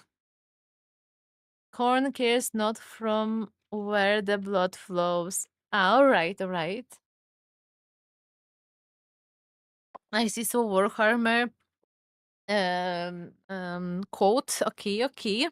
Corn cares not from where the blood flows. All right, all right. I see. So Warhammer quote. Okay, okay.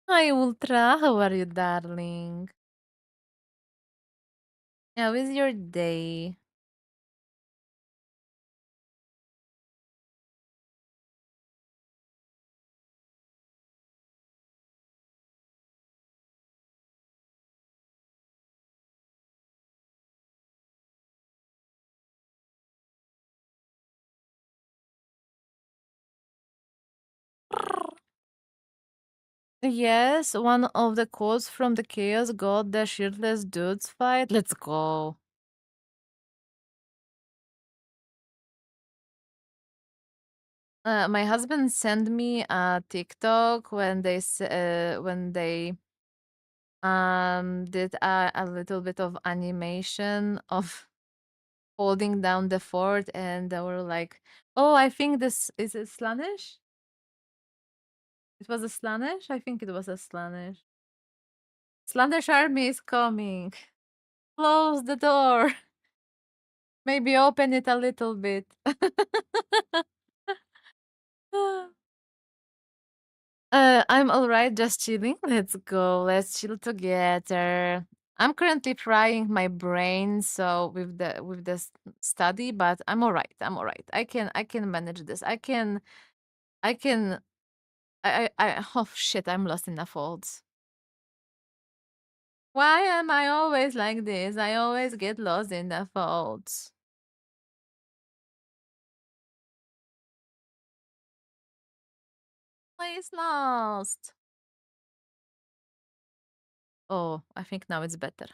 Hi, Ultra. How are you, darling? How is your day? Yes, one of the quotes from the Chaos God, the shirtless dudes fight. Let's go. My husband sent me a TikTok when they did a little bit of animation of holding down the fort, and they were like, "Oh, I think this is it Slaanesh? It was a Slaanesh? I think it was a Slaanesh. Slaanesh army is coming. Close the door. Maybe open it a little bit." I'm all right, just chilling. Let's go. Let's chill together. I'm currently frying my brain so with the study, but I'm all right. I'm all right. I can manage this. I can I oh shit, I'm lost in the folds. Why am I always like this? I always get lost in the folds. Please lost. Oh, I think now it's better.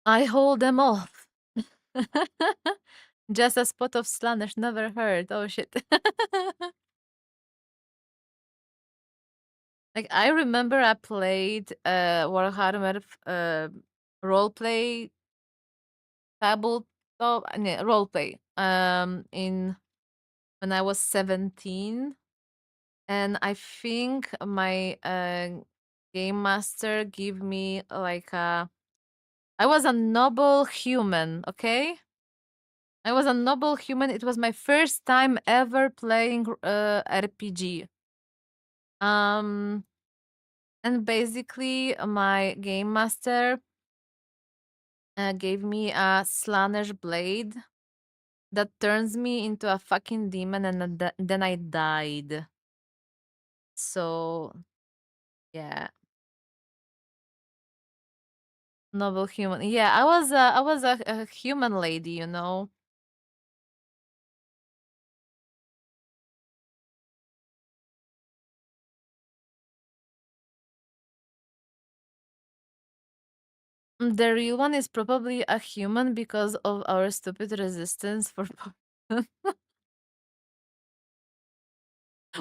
I hold them off. Just a spot of Slaanesh never heard. Oh shit. Like I remember I played Warhammer roleplay tabletop roleplay in when I was 17, and I think my game master gave me like a I was a noble human, okay? I was a noble human. It was my first time ever playing RPG. Um And basically, my game master gave me a Slanesh blade that turns me into a fucking demon, and then I died. So, yeah, noble human. Yeah, I was a human lady, you know. The real one is probably a human because of our stupid resistance for.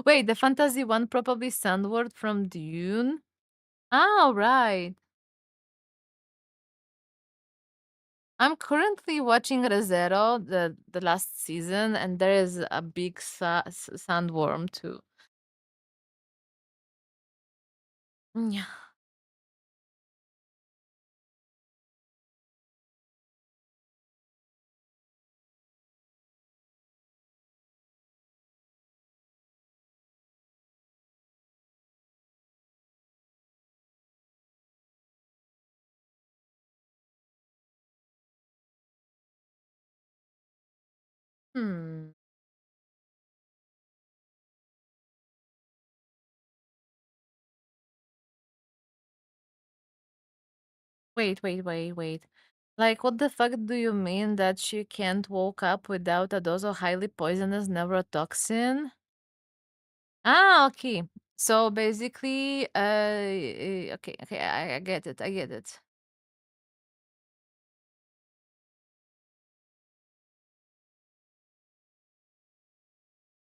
Wait, the fantasy one probably Sandward from Dune. Oh, right. I'm currently watching ReZero, the last season, and there is a big sandworm too. Yeah. Hmm. Wait. Like, what the fuck do you mean that she can't wake up without a dose of highly poisonous neurotoxin? Ah, okay. So basically, okay, I get it, I get it.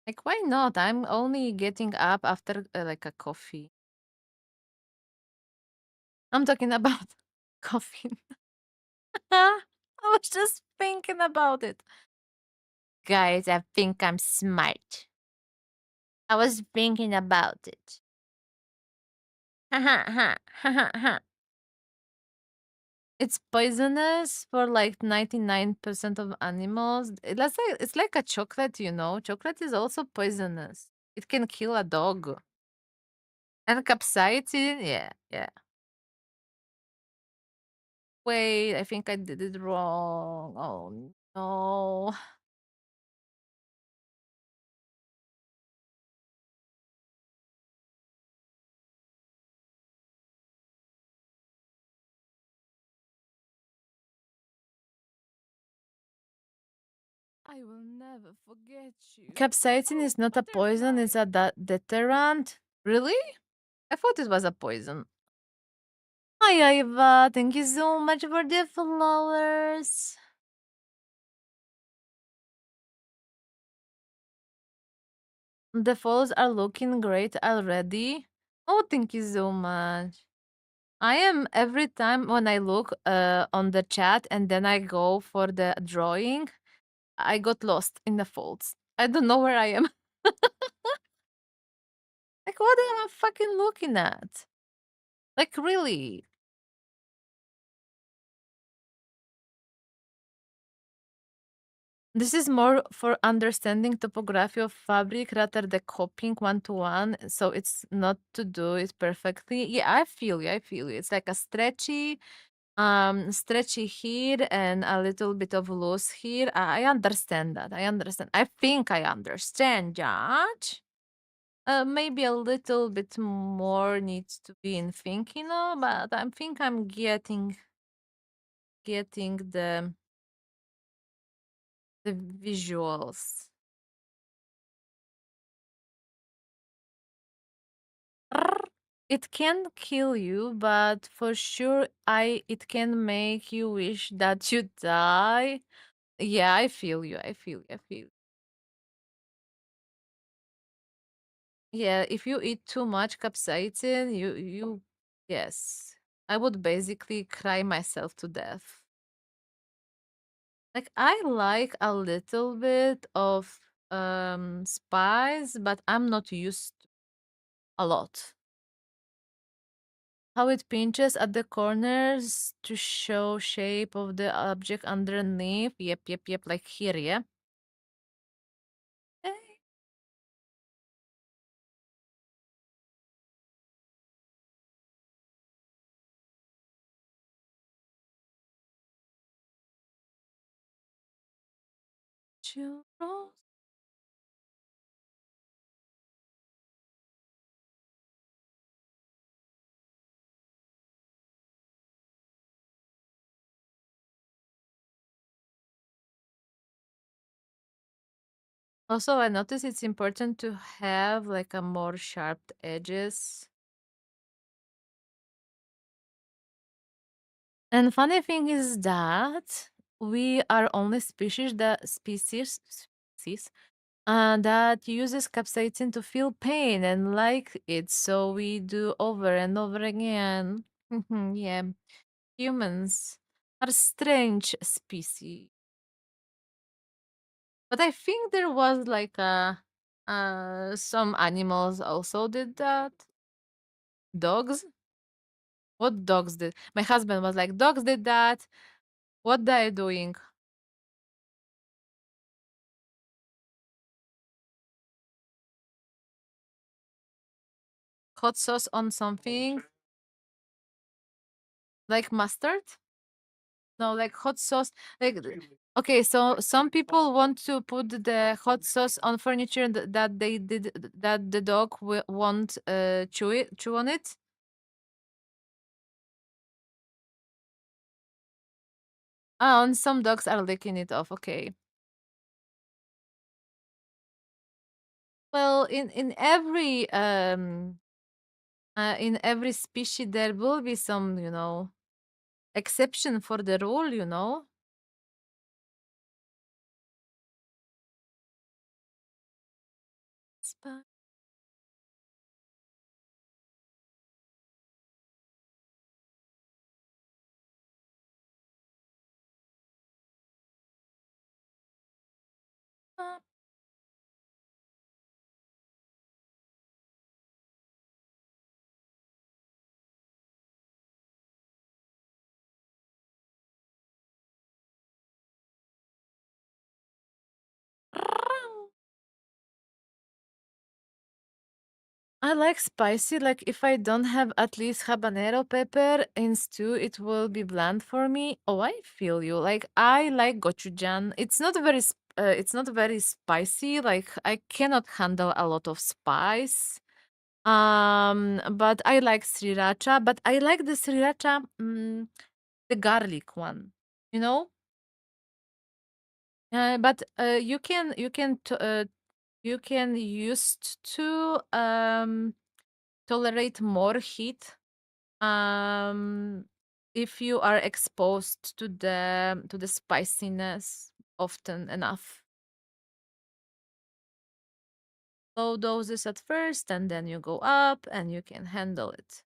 Like, why not? I'm only getting up after like a coffee. I'm talking about coffee. I was just thinking about it. Guys, I think I'm smart. I was thinking about it. Ha ha ha ha ha. It's poisonous for like 99% of animals. It's like a chocolate, you know. Chocolate is also poisonous. It can kill a dog. And capsaicin, yeah. Wait, I think I did it wrong. Oh no. I will never forget you. Capsaicin is not a poison, it's a deterrent. Really? I thought it was a poison. Hi, Iva. Thank you so much for the flowers. The photos are looking great already. Oh, thank you so much. I am every time when I look on the chat and then I go for the drawing, I got lost in the folds. I don't know where I am. Like, what am I fucking looking at? Like, really? This is more for understanding topography of fabric rather than copying one to one. So it's not to do it perfectly. Yeah, I feel you. I feel you. It's like a stretchy here and a little bit of loose here. I understand that. I understand. I think I understand, Judge. Maybe a little bit more needs to be in thinking, but I think I'm getting the visuals. It can kill you, but for sure it can make you wish that you die. Yeah, I feel you. I feel you. I feel. Yeah, if you eat too much capsaicin, you yes. I would basically cry myself to death. Like I like a little bit of spice, but I'm not used to a lot. How it pinches at the corners to show shape of the object underneath. Yep, like here, yeah. Eh, Churros. Also, I notice it's important to have like a more sharp edges. And funny thing is that we are only species that uses capsaicin to feel pain and like it, so we do over and over again. Yeah, humans are strange species. But I think there was like some animals also did that. Dogs? What dogs did? My husband was like, dogs did that. What they doing? Hot sauce on something like mustard? No, like hot sauce. Like okay, so some people want to put the hot sauce on furniture that they did that the dog won't chew on it. Ah, and some dogs are licking it off. Okay. Well, in every species there will be some, exception for the rule. Spa- spa- I like spicy. Like if I don't have at least habanero pepper in stew, it will be bland for me. Oh, I feel you. Like I like gochujang. It's not very spicy. Like I cannot handle a lot of spice. But I like sriracha. But I like the sriracha, the garlic one. You know. But you can used to tolerate more heat um if you are exposed to the spiciness often enough. Low doses at first and then you go up and you can handle it.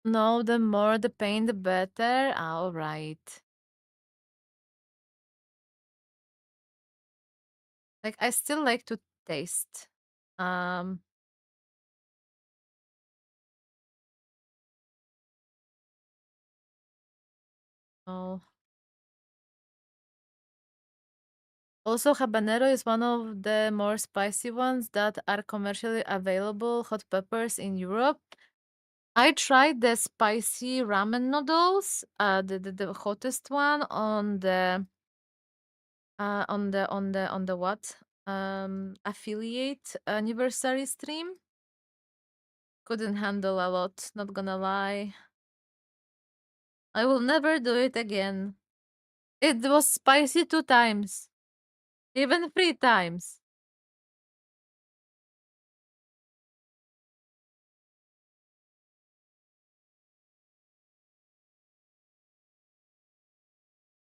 No, the more the pain the better. All right. Like I still like to taste. um oh Also, habanero is one of the more spicy ones that are commercially available hot peppers in Europe. I tried the spicy ramen noodles, the hottest one on the what affiliate anniversary stream. Couldn't handle a lot, not gonna lie. I will never do it again. It was spicy 2 times, even 3 times.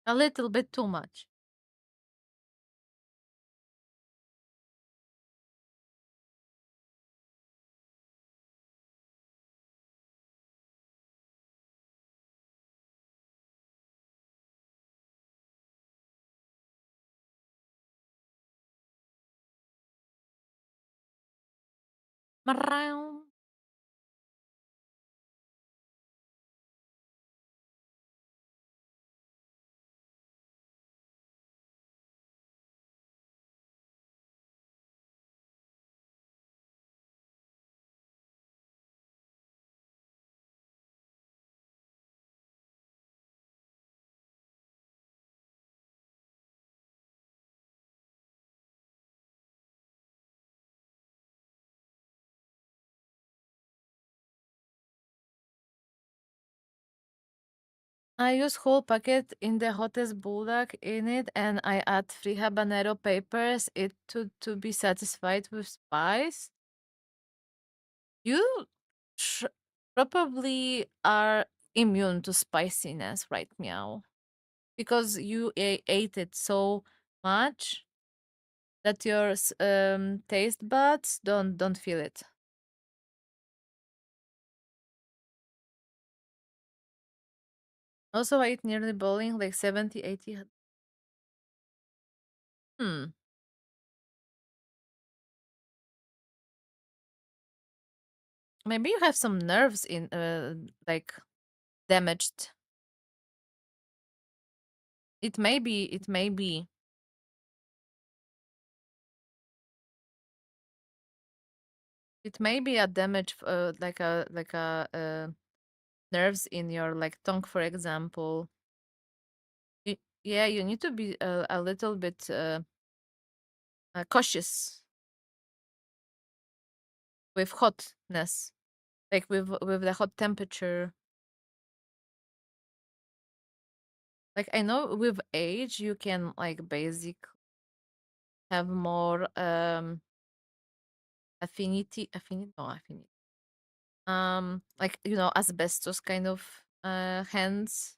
A little bit too much. Meow. I use whole packet in the hottest bulldog in it, and I add 3 habanero peppers it to be satisfied with spice. You probably are immune to spiciness, right, Meow? Because you ate it so much that your taste buds don't feel it. Also, I eat nearly bowling like 70, 80. Hmm. Maybe you have some nerves in like damaged. It may be. It may be. It may be a damage, like a nerves in your like tongue, for example. Yeah, you need to be a little bit cautious with hotness, like with the hot temperature. Like I know with age you can like basic have more affinity no affinity like you know asbestos kind of hands.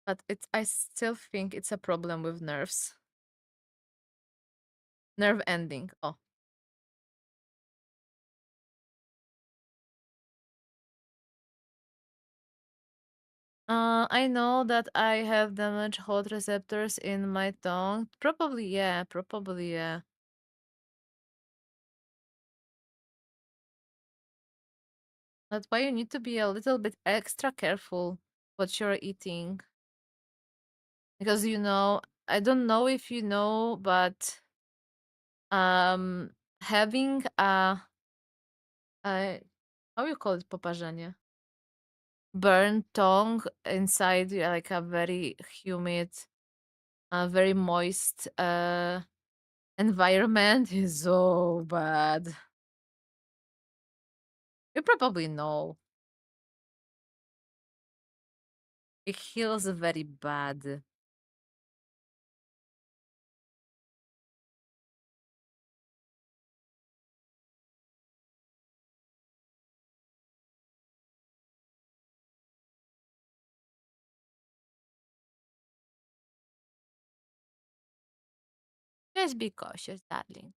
But it's I still think it's a problem with nerves. Nerve ending. Oh. I know that I have damaged hot receptors in my tongue. Probably, yeah. Probably, yeah. That's why you need to be a little bit extra careful what you're eating. Because you know, I don't know if you know, but um having a how you call it poparzenie? Burnt tongue inside like a very humid, very moist environment is so bad. You probably know. It feels very bad. Just be cautious, darling.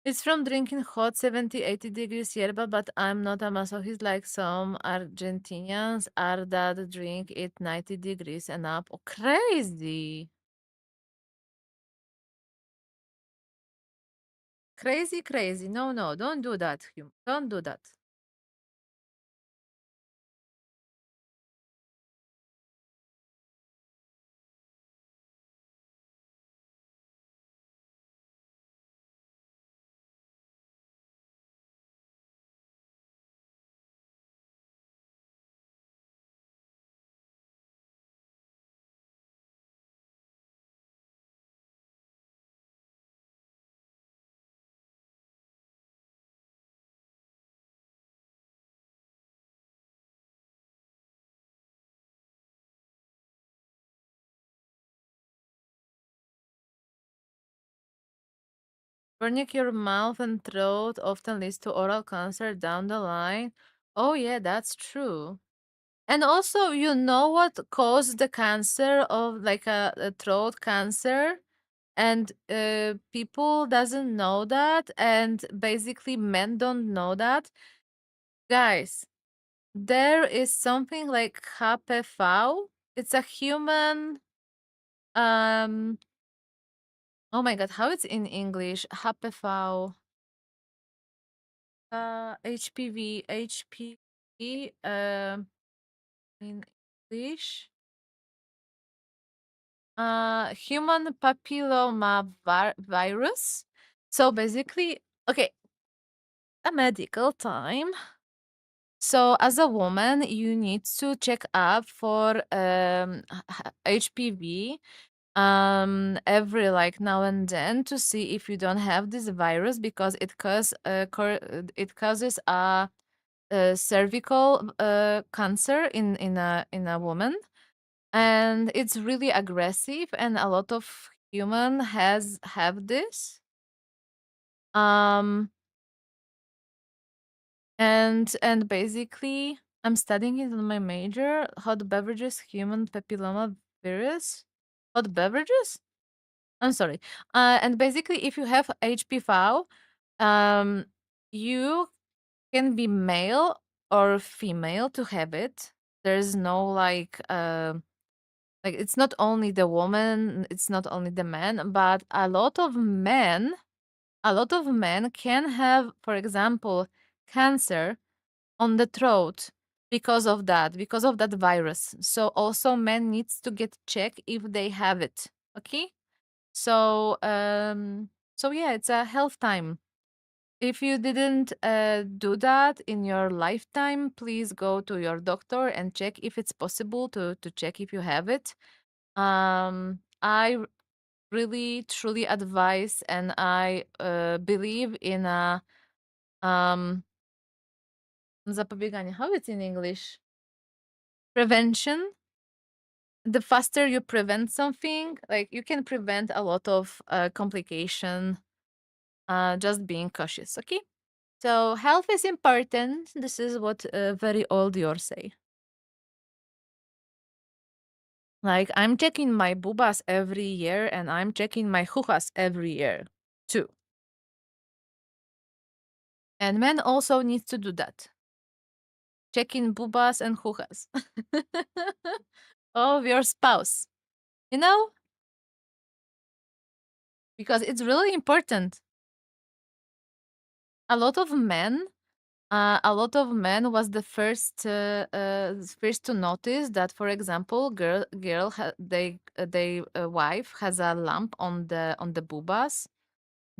It's from drinking hot 70, 80 degrees yerba, but I'm not a masochist like some Argentinians are that drink it 90 degrees and up. Oh, crazy. Crazy, crazy. No, no, don't do that. Don't do that. Burning your mouth and throat often leads to oral cancer down the line. Oh, yeah, that's true. And also, you know what caused the cancer of like a throat cancer? And people doesn't know that, and basically men don't know that. Guys, there is something like HPV. It's a human um oh my god, how it's in English? HPV. HPV in English. Human papilloma virus. So basically, okay, a medical time. So as a woman, you need to check up for HPV every like now and then to see if you don't have this virus because it causes a cervical cancer in a woman, and it's really aggressive, and a lot of human has have this. Um and basically I'm studying it in my major, hot beverages, human papilloma virus. Hot beverages? I'm sorry. And basically if you have HPV, um you can be male or female to have it. There's no like it's not only the woman, it's not only the man, but a lot of men can have, for example, cancer on the throat because of that virus. So also men needs to get checked if they have it. Okay? So yeah, it's a health time. If you didn't do that in your lifetime, please go to your doctor and check if it's possible to check if you have it. I really truly advise, and I believe in a um zapobieganie. How it's in English? Prevention. The faster you prevent something, like you can prevent a lot of complication. Just being cautious, okay? So health is important. This is what very old yours say. Like I'm checking my boobas every year, and I'm checking my jujas every year too. And men also need to do that. Checking boobas and jujas of your spouse. You know, because it's really important. A lot of men was the first to notice that, for example, they wife has a lump on the boobas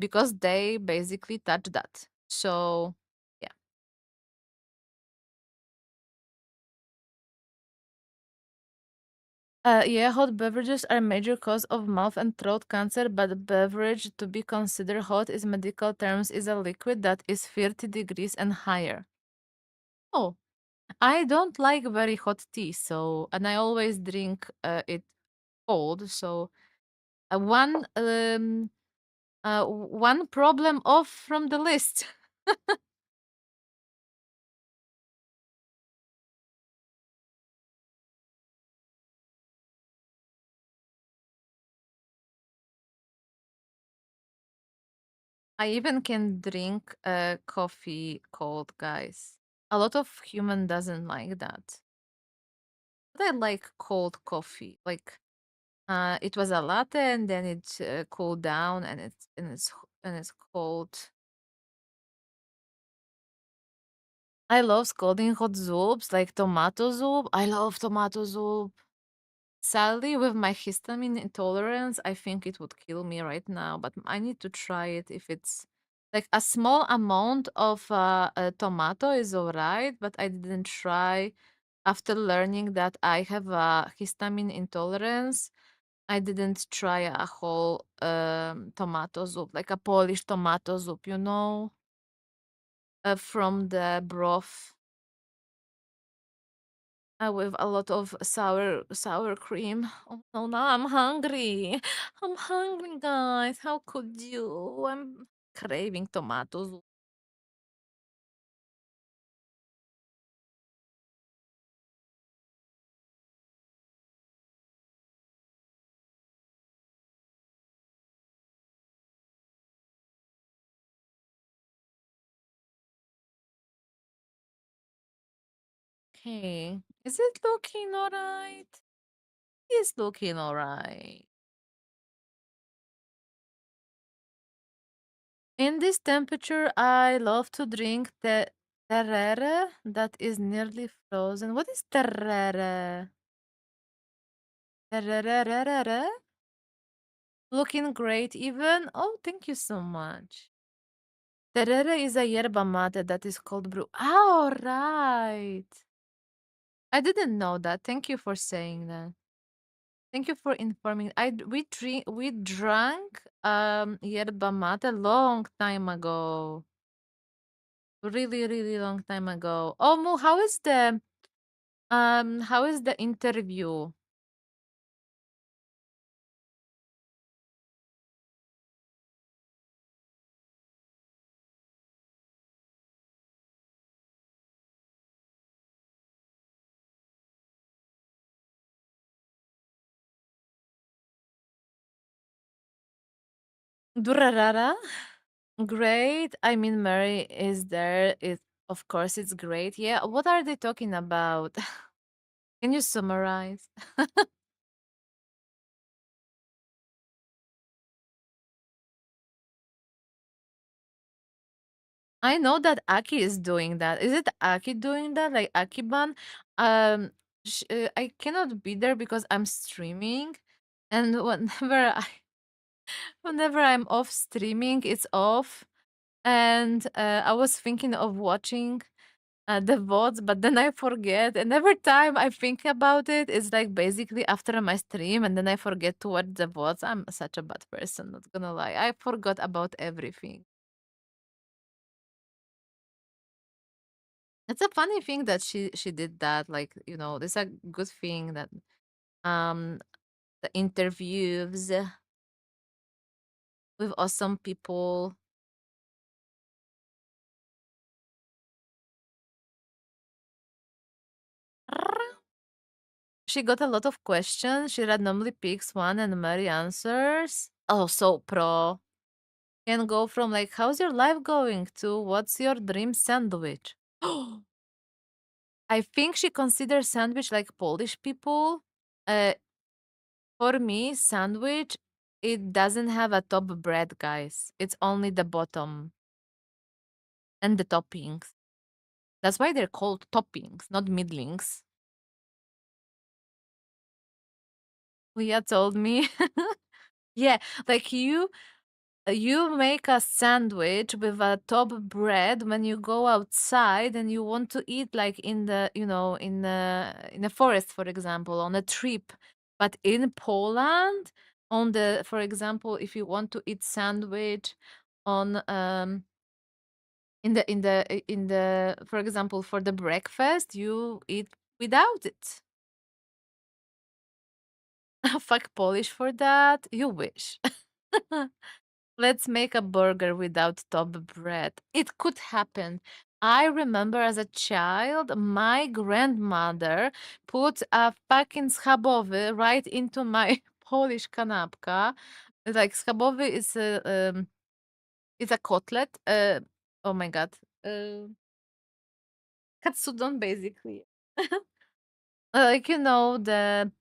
because they basically touch that. So yeah. Yeah, hot beverages are a major cause of mouth and throat cancer, but a beverage to be considered hot in medical terms is a liquid that is 30 degrees and higher. Oh, I don't like very hot tea, so and I always drink it cold. So uh, one um one problem off from the list. I even can drink coffee cold, guys. A lot of human doesn't like that. But I like cold coffee. Like it was a latte and then it cooled down and it's cold. I love scalding hot soups like tomato soup. I love tomato soup. Sadly, with my histamine intolerance, I think it would kill me right now, but I need to try it if it's like a small amount of a tomato is all right, but I didn't try after learning that I have a histamine intolerance. I didn't try a whole tomato soup, like a Polish tomato soup, from the broth with a lot of sour cream. Oh no, now I'm hungry. I'm hungry, guys. How could you? craving tomatoes. Okay. Is it looking alright? It's looking alright. In this temperature, I love to drink the terere that is nearly frozen. What is terere? Terere? Looking great even. Oh, thank you so much. Terere is a yerba mate that is cold brew. All right. I didn't know that. Thank you for saying that. Thank you for informing. We drank yerba mate a long time ago. Really, really long time ago. Oh, Mo, how is the interview? Durarara? Great. I mean, Mary is there. It of course it's great. Yeah. What are they talking about? Can you summarize? I know that Aki is doing that. Is it Aki doing that? Like Akiban? I cannot be there because I'm streaming, and whenever I'm off streaming, it's off. And I was thinking of watching the VODs, but then I forget. And every time I think about it, it's like basically after my stream, and then I forget to watch the VODs. I'm such a bad person, not gonna lie. I forgot about everything. It's a funny thing that she did that. Like, it's a good thing that um the interviews with awesome people. She got a lot of questions. She randomly picks one and Mary answers. Oh, so pro. Can go from like, how's your life going to what's your dream sandwich? I think she considers sandwich like Polish people. Uh, for me, sandwich, it doesn't have a top bread, guys. It's only the bottom and the toppings. That's why they're called toppings, not middlings. Leah told me. Yeah, like you make a sandwich with a top bread when you go outside and you want to eat like in the in a forest, for example, on a trip. But in Poland, on the for example, if you want to eat sandwich on in the for example, for the breakfast, you eat without it. Fuck Polish for that. You wish. Let's make a burger without top bread. It could happen. I remember as a child, my grandmother put a fucking schabowy right into my Polish kanapka. Like schabowy is a cutlet. Oh my god. Katsudon basically. Like the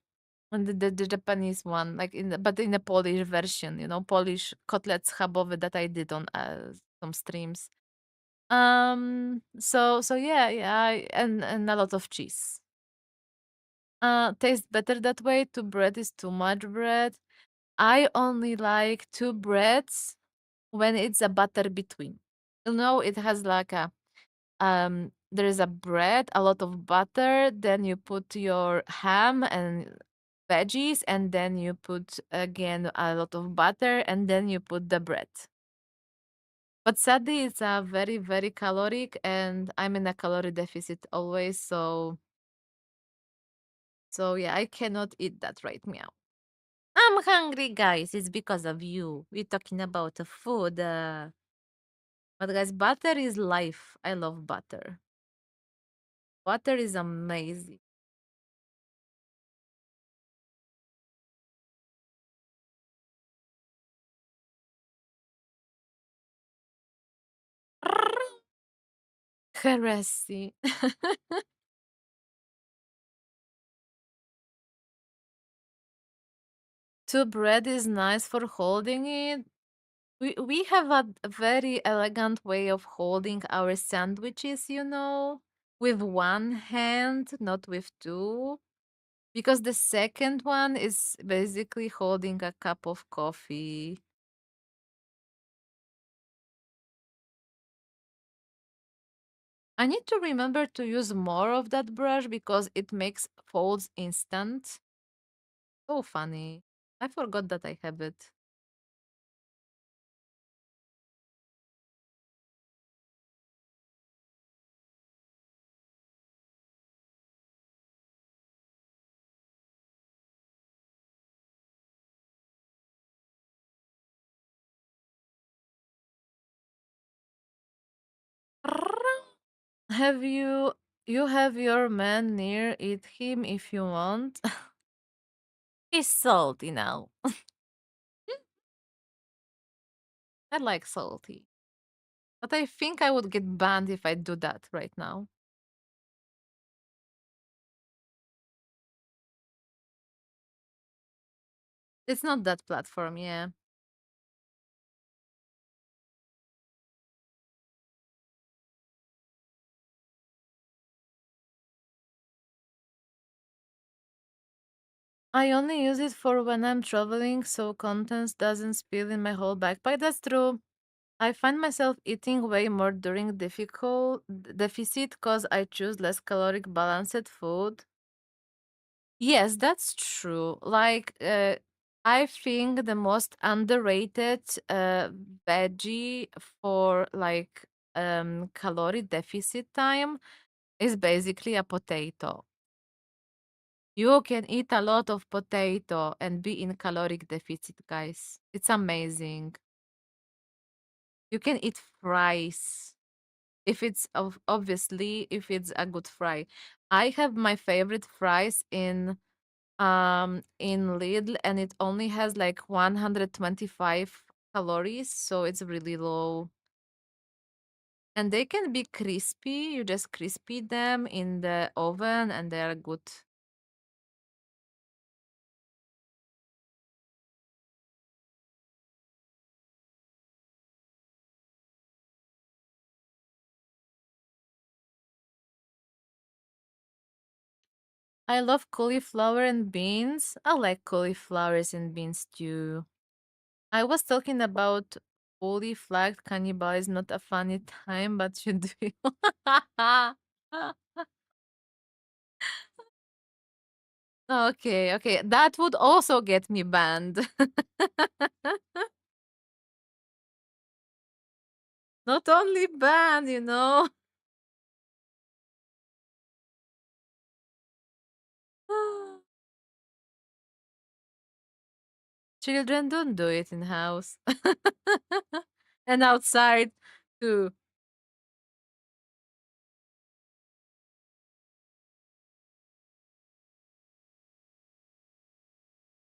Japanese one, like but in the Polish version, Polish kotlets schabowy that I did on some streams. So yeah, and a lot of cheese. Tastes better that way. Two bread is too much bread. I only like two breads when it's a butter between. It has like there is a bread, a lot of butter, then you put your ham and veggies, and then you put again a lot of butter, and then you put the bread. But sadly, it's a very, very caloric, and I'm in a calorie deficit always. So yeah, I cannot eat that right now. I'm hungry, guys. It's because of you. We're talking about the food. But guys, butter is life. I love butter. Butter is amazing. Heresy. Two bread is nice for holding it. We have a very elegant way of holding our sandwiches, you know, with one hand, not with two. Because the second one is basically holding a cup of coffee. I need to remember to use more of that brush because it makes folds instant. So funny. I forgot that I have it. Have you have your man near, eat him if you want. He's salty now. I like salty. But I think I would get banned if I do that right now. It's not that platform, yeah. I only use it for when I'm traveling so contents doesn't spill in my whole backpack. That's true. I find myself eating way more during deficit because I choose less caloric balanced food. Yes, that's true. Like, I think the most underrated veggie for like calorie deficit time is basically a potato. You can eat a lot of potato and be in caloric deficit, guys. It's amazing. You can eat fries if it's obviously if it's a good fry. I have my favorite fries in Lidl and it only has like 125 calories, so it's really low. And they can be crispy. You just crispy them in the oven and they are good. I love cauliflower and beans. I like cauliflowers and beans too. I was talking about fully flagged cannibal is not a funny time, but you do. Okay, okay. That would also get me banned. Not only banned, you know. Children don't do it in house. And outside too.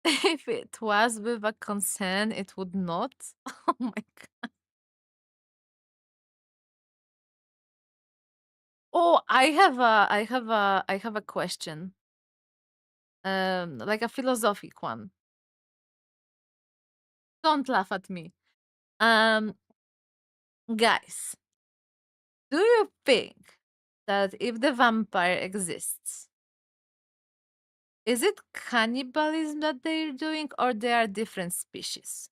If it was with a consent, it would not. Oh my god. Oh, I have a question. Like a philosophic one. Don't laugh at me. Um, guys, do you think that if the vampire exists, is it cannibalism that they're doing or they are different species?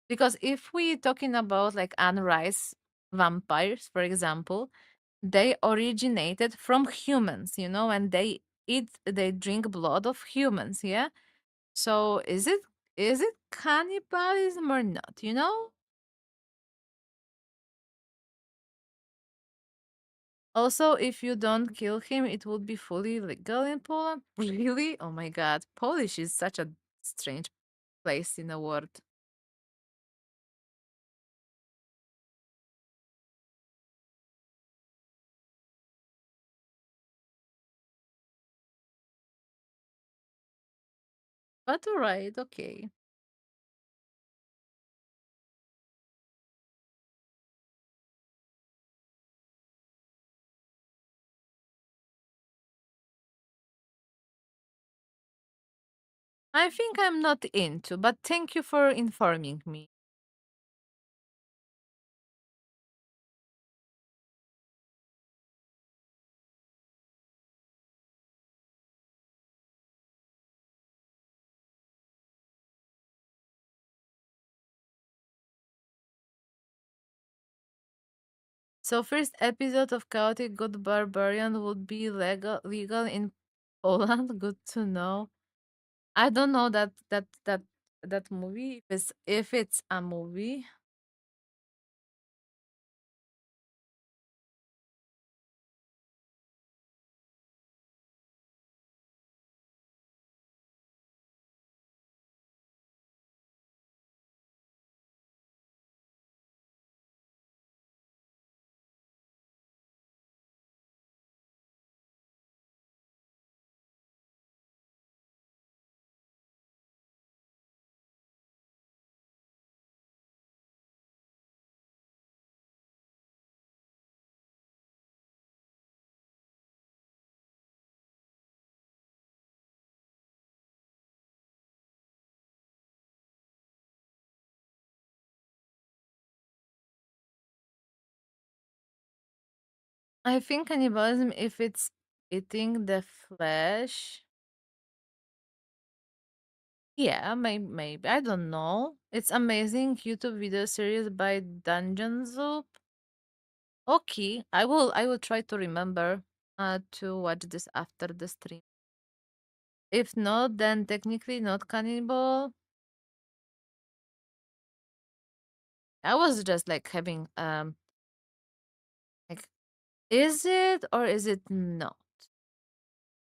Because if we talking about like Anne Rice vampires, for example, they originated from humans, you know, and they drink blood of humans, yeah? So is it cannibalism or not, you know? Also, if you don't kill him, it would be fully legal in Poland. Really? Oh my god. Polish is such a strange place in the world. But alright, okay. I think I'm not into, but thank you for informing me. So first episode of Chaotic Good Barbarian would be legal in Poland. Good to know. I don't know that movie. If it's a movie. I think cannibalism, if it's eating the flesh. Yeah, maybe. I don't know. It's amazing YouTube video series by Dungeon Zoop. Okay, I will try to remember to watch this after the stream. If not, then technically not cannibal. I was just like having like, is it or is it not?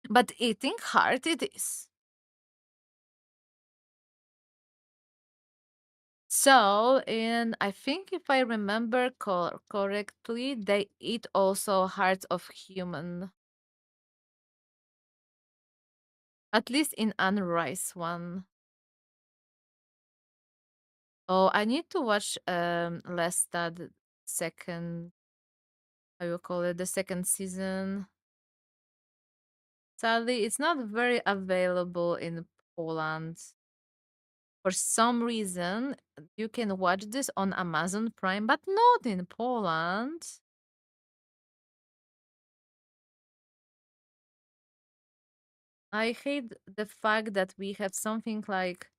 But eating heart it is. So, and I think if I remember correctly, they eat also hearts of human. At least in Unrise one. Oh, I need to watch Lestat second, how you call it, the second season. Sadly, it's not very available in Poland. For some reason, you can watch this on Amazon Prime, but not in Poland. I hate the fact that we have something like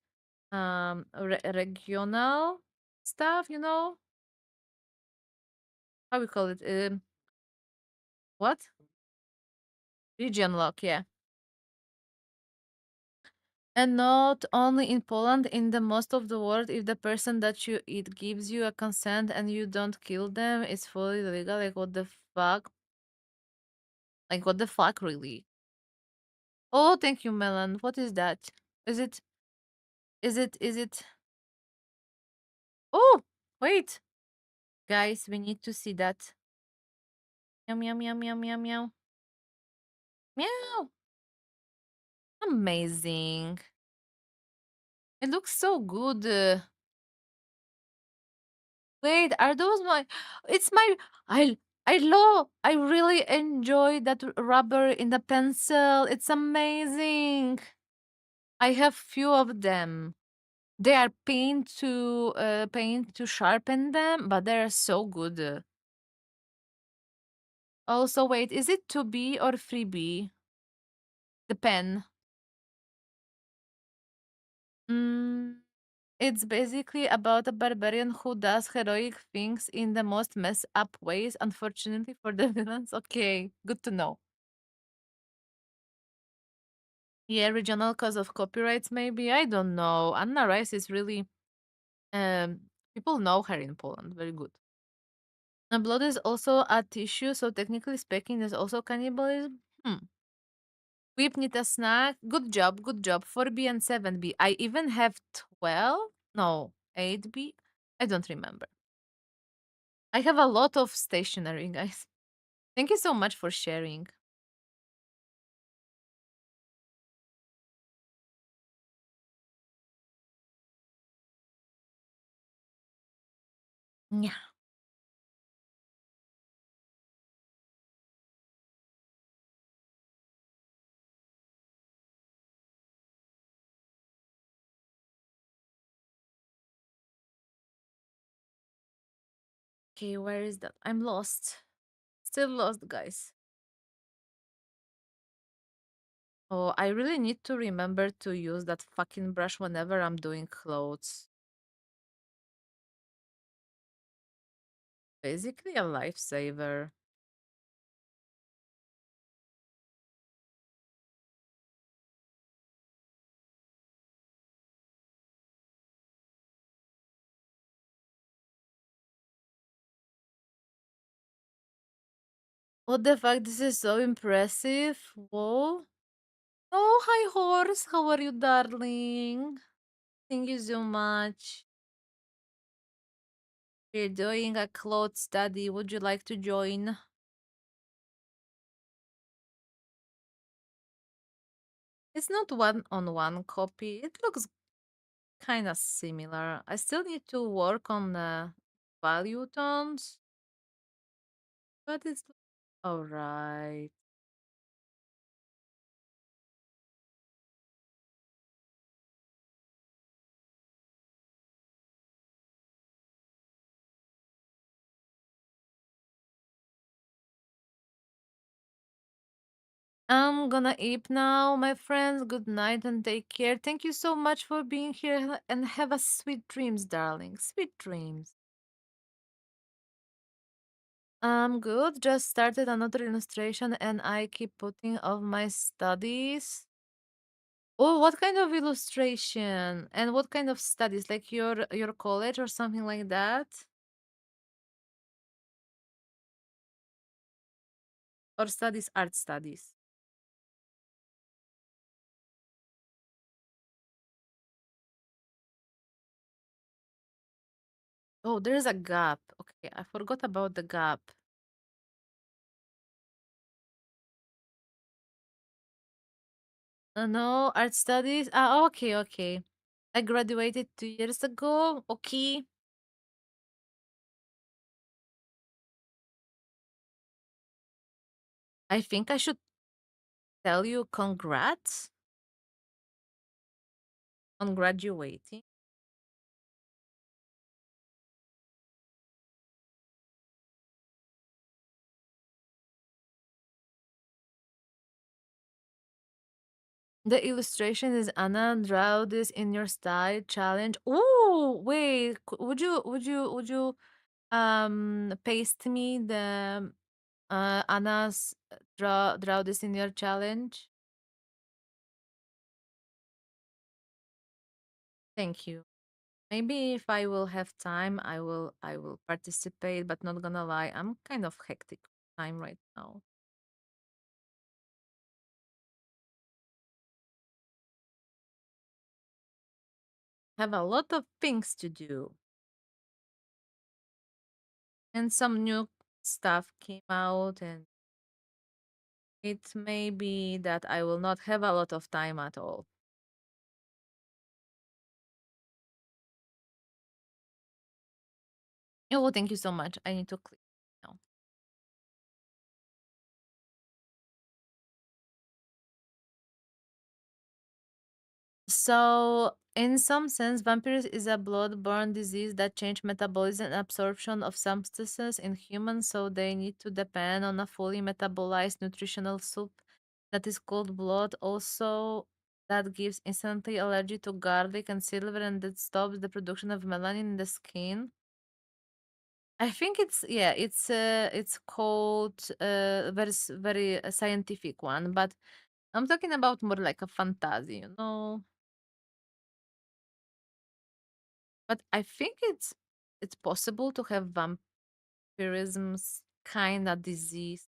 regional stuff, how we call it, what, region lock, yeah. And not only in Poland, in the most of the world, if the person that you eat gives you a consent and you don't kill them, it's fully legal. Like what the fuck? Like what the fuck, really? Oh, thank you, Melon. What is that? Is it? Is it? Is it? Oh, wait, guys, we need to see that. Meow meow meow meow meow meow meow. Amazing. It looks so good. Wait, are those my? It's my. I really enjoy that rubber in the pencil. It's amazing. I have few of them. They are paint to sharpen them, but they are so good. Also, wait, is it 2B or 3B? The pen. Mm, it's basically about a barbarian who does heroic things in the most messed up ways, unfortunately for the villains. Okay, good to know. Yeah, regional cause of copyrights, maybe. I don't know. Anna Rice is really um people know her in Poland. Very good. And blood is also a tissue, so technically speaking, there's also cannibalism. Whip need a snack. Good job, good job. 4B and 7B. I even have 12? No, 8B. I don't remember. I have a lot of stationery, guys. Thank you so much for sharing. Yeah. Okay, where is that? I'm lost. Still lost, guys. Oh, I really need to remember to use that fucking brush whenever I'm doing clothes. Basically a lifesaver. What the fuck? This is so impressive. Whoa. Oh, hi, horse. How are you, darling? Thank you so much. We're doing a cloth study. Would you like to join? It's not one-on-one copy. It looks kind of similar. I still need to work on the value tones, but it's all right. I'm gonna eat now, my friends. Good night and take care. Thank you so much for being here and have a sweet dreams, darling. Sweet dreams. I'm good. Just started another illustration and I keep putting off my studies. Oh, what kind of illustration? And what kind of studies? Like your college or something like that? Or studies, art studies? Oh, there's a gap. Okay, I forgot about the gap. No, art studies. Ah, okay, okay. I graduated 2 years ago. Okay. I think I should tell you congrats on graduating. The illustration is Anna, draw this in your style challenge. Oh, wait. Would you paste me the Anna's draw this in your challenge? Thank you. Maybe if I will have time, I will participate, but not gonna lie, I'm kind of hectic time right now. Have a lot of things to do. And some new stuff came out and it may be that I will not have a lot of time at all. Oh, thank you so much. I need to click now. So, in some sense, vampires is a blood-borne disease that change metabolism and absorption of substances in humans, so they need to depend on a fully metabolized nutritional soup that is called blood. Also, that gives instantly allergy to garlic and silver, and that stops the production of melanin in the skin. I think it's called very scientific one, but I'm talking about more like a fantasy, you know. But I think it's possible to have vampirism's kind of disease.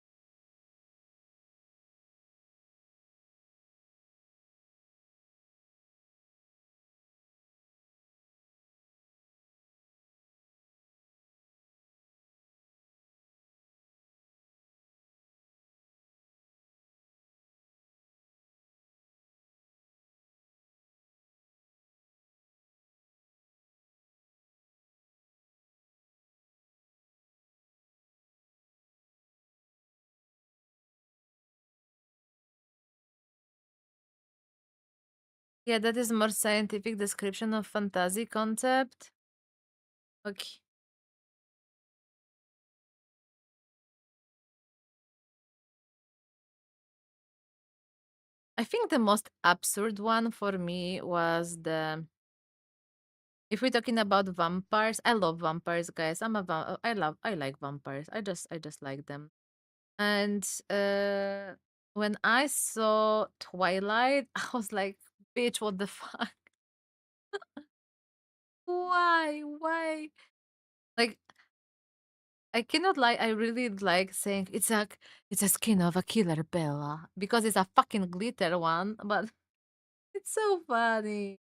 Yeah, that is more scientific description of fantasy concept. Okay. I think the most absurd one for me was the if we're talking about vampires, I love vampires, guys. I like vampires. I just like them. And when I saw Twilight, I was like, bitch, what the fuck? Why? Why? Like I cannot lie, I really like saying it's a skin of a killer Bella because it's a fucking glitter one, but it's so funny.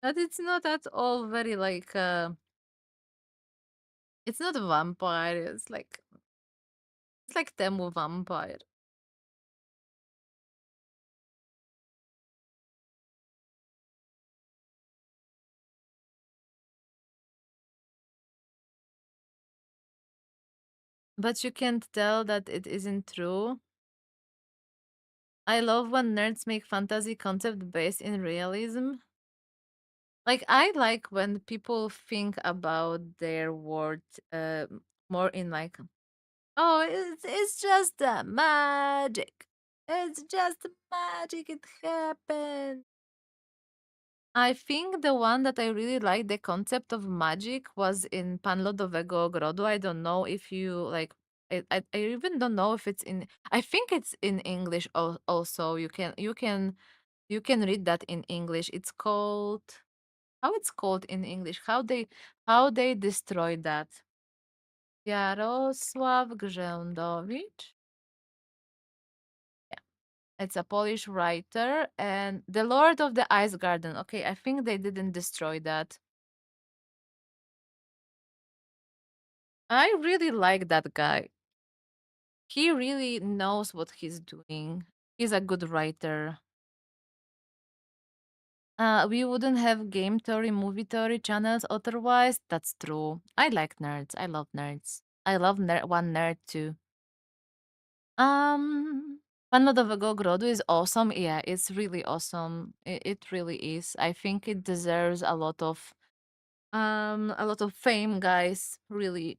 But it's not at all very like it's not a vampire, it's like Temu vampire. But you can't tell that it isn't true. I love when nerds make fantasy concept based in realism. Like I like when people think about their world more in like, oh, it's just magic. It's just magic. It happened. I think the one that I really liked the concept of magic was in Pan Lodowego Ogrodu. I don't know if you like. I even don't know if it's in. I think it's in English also. You can read that in English. It's called how it's called in English. How they destroyed that. Jarosław Grzędowicz. It's a Polish writer and The Lord of the Ice Garden. Okay, I think they didn't destroy that. I really like that guy. He really knows what he's doing. He's a good writer. We wouldn't have game theory, movie theory channels otherwise. That's true. I like nerds. I love nerds. I love one nerd too. Pan Lodowego Ogrodu is awesome. Yeah, it's really awesome. It really is. I think it deserves a lot of fame, guys. Really.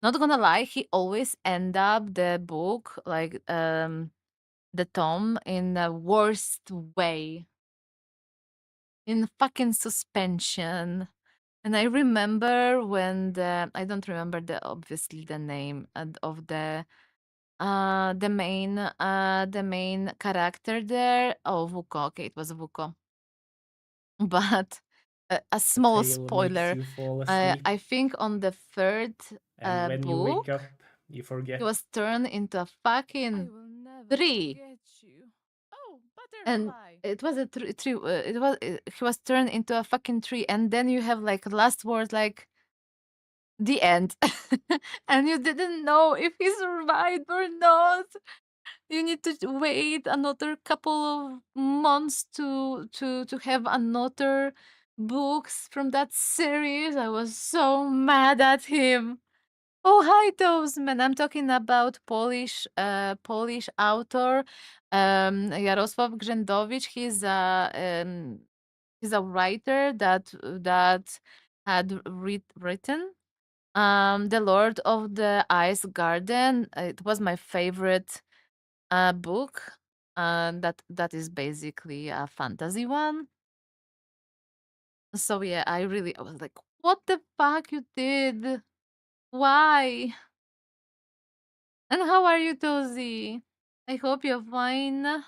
Not gonna lie, he always end up the book like the tome in the worst way. In fucking suspension. And I remember when I don't remember obviously the name of the main character there. Oh, Vuko. Okay, it was Vuko. But a small Tale spoiler. makes you fall asleep, I think on the third and when you book, wake up, you forget. he was turned into a I fucking will never tree. forget you. Oh, And butterfly. it was a tree. He was turned into a fucking tree, and then you have like last words like the end, and you didn't know if he survived or not. You need to wait another couple of months to have another books from that series. I was so mad at him. Oh, hi, Toastman. I'm talking about Polish author, Jarosław Grzędowicz. He's a writer that had written The Lord of the Ice Garden. It was my favorite book. That is basically a fantasy one. So yeah, I was like, what the fuck you did? Why? And how are you, Tozy? I hope you're fine.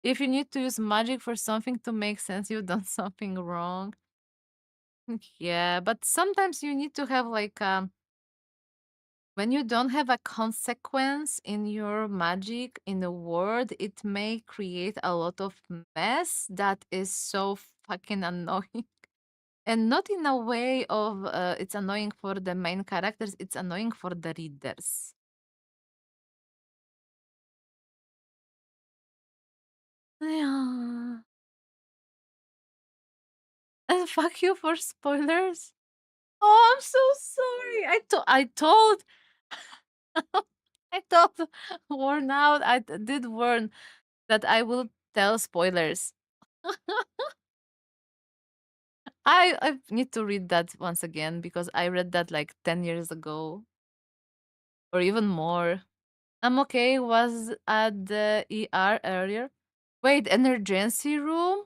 If you need to use magic for something to make sense, you've done something wrong. Yeah, but sometimes you need to have like when you don't have a consequence in your magic in the world, it may create a lot of mess that is so fucking annoying. And not in a way of it's annoying for the main characters, it's annoying for the readers. Yeah. And fuck you for spoilers. Oh, I'm so sorry. I told I thought warn out. I did warn that I will tell spoilers. I need to read that once again because I read that like 10 years ago or even more. I'm okay. Was at the ER earlier. Wait, emergency room?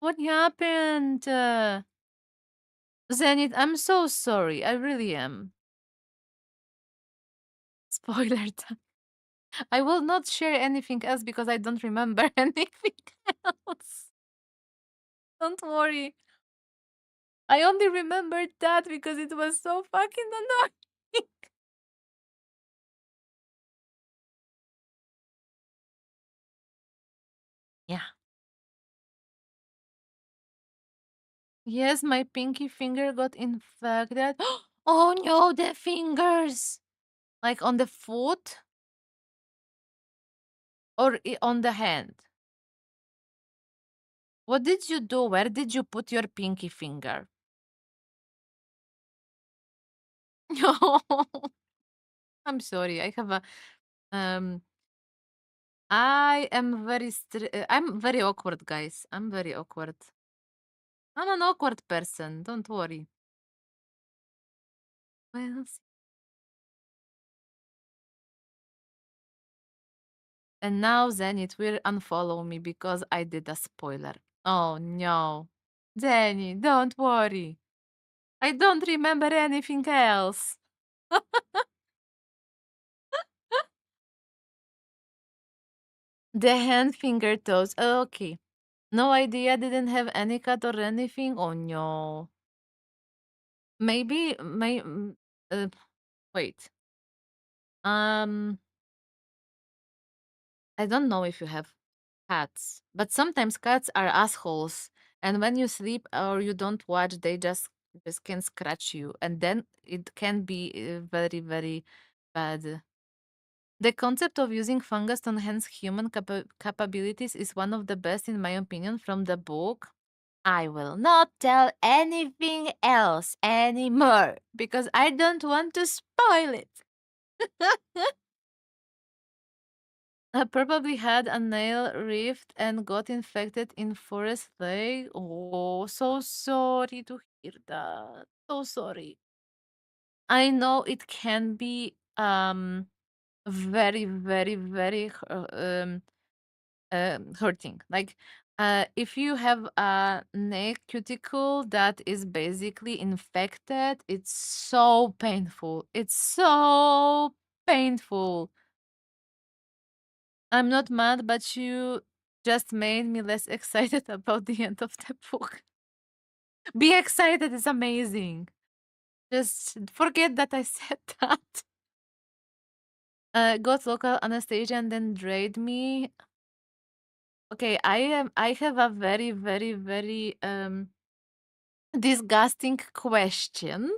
What happened? Zenith, I'm so sorry. I really am. Spoiler time. I will not share anything else because I don't remember anything else. Don't worry. I only remembered that because it was so fucking annoying. Yeah. Yes, my pinky finger got infected. Oh no, the fingers! Like on the foot or on the hand? What did you do? Where did you put your pinky finger? No. I'm sorry. I have a I am I'm very awkward, guys. I'm very awkward. I'm an awkward person. Don't worry. Well, and now Zenith will unfollow me because I did a spoiler. Oh no. Zenith, don't worry. I don't remember anything else. The hand, finger, toes. Okay. No idea. Didn't have any cut or anything. Oh no. Maybe. Wait. I don't know if you have cats, but sometimes cats are assholes, and when you sleep or you don't watch, they just can scratch you, and then it can be very very bad. The concept of using fungus to enhance human capabilities is one of the best, in my opinion, from the book. I will not tell anything else anymore because I don't want to spoil it. I probably had a nail rift and got infected in forest lake. Oh, so sorry to hear that. So sorry. I know it can be very very very hurting. Like if you have a neck cuticle that is basically infected, it's so painful. It's so painful. I'm not mad, but you just made me less excited about the end of the book. Be excited is amazing. Just forget that I said that. Got local anesthesia and then drained me. Okay, I have a very, very, very disgusting question.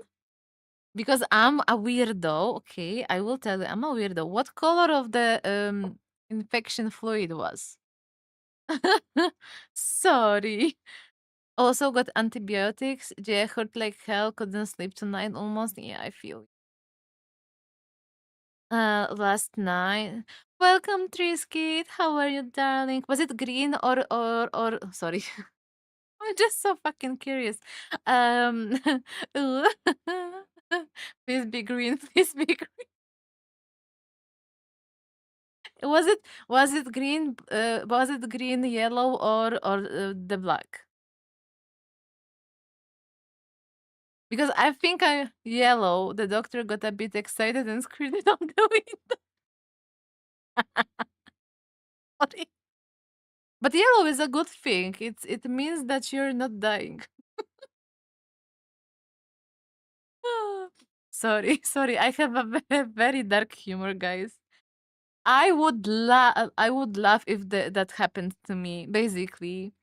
Because I'm a weirdo, okay? I will tell you, I'm a weirdo. What color of the infection fluid was? Sorry. Also got antibiotics. Yeah, hurt like hell. Couldn't sleep tonight almost. Yeah, I feel. Last night. Welcome, Trisket. How are you, darling? Was it green or sorry? I'm just so fucking curious. Um, ooh. Please be green. Please be green. Was it green? Was it green, yellow, or the black? Because I think I'm yellow. The doctor got a bit excited and screamed it on the window. Sorry. But yellow is a good thing. It means that you're not dying. Sorry, sorry. I have a very dark humor, guys. I would laugh if that happened to me. Basically,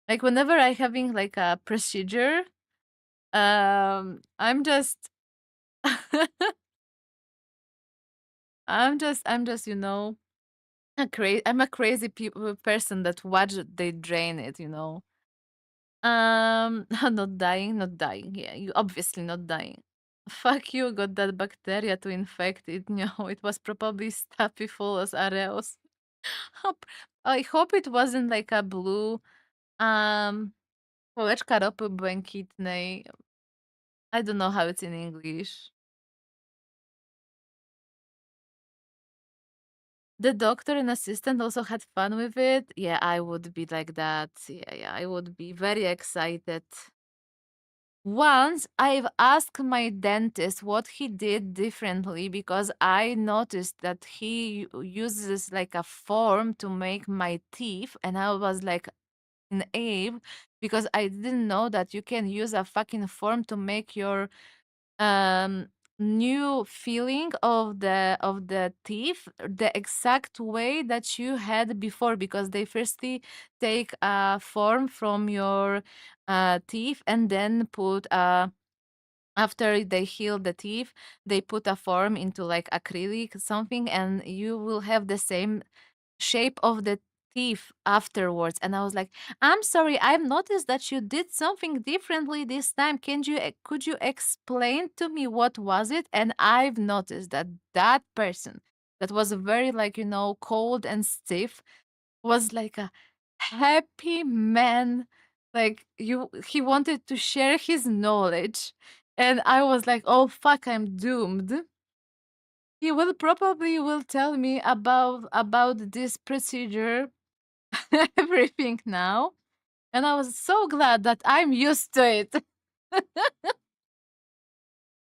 like whenever I having like a procedure, I'm just I'm just I'm a crazy person that watch they drain it. Not dying, not dying. Yeah, you obviously not dying. Fuck you, got that bacteria to infect it. No, it was probably Staphylococcus aureus. I hope it wasn't like a blue pałeczka ropy błękitnej. I don't know how it's in English. The doctor and assistant also had fun with it. Yeah, I would be like that. Yeah, I would be very excited. Once I've asked my dentist what he did differently because I noticed that he uses like a form to make my teeth, and I was like in awe because I didn't know that you can use a fucking form to make your um new feeling of the teeth the exact way that you had before, because they firstly take a form from your teeth and then put after they heal the teeth, they put a form into like acrylic something, and you will have the same shape of the teeth afterwards. And I was like, I'm sorry, I've noticed that you did something differently this time. Could you explain to me what was it? And I've noticed that that person that was very like, cold and stiff was like a happy man. Like he wanted to share his knowledge. And I was like, oh fuck, I'm doomed. He will probably will tell me about this procedure, everything now. And I was so glad that I'm used to it.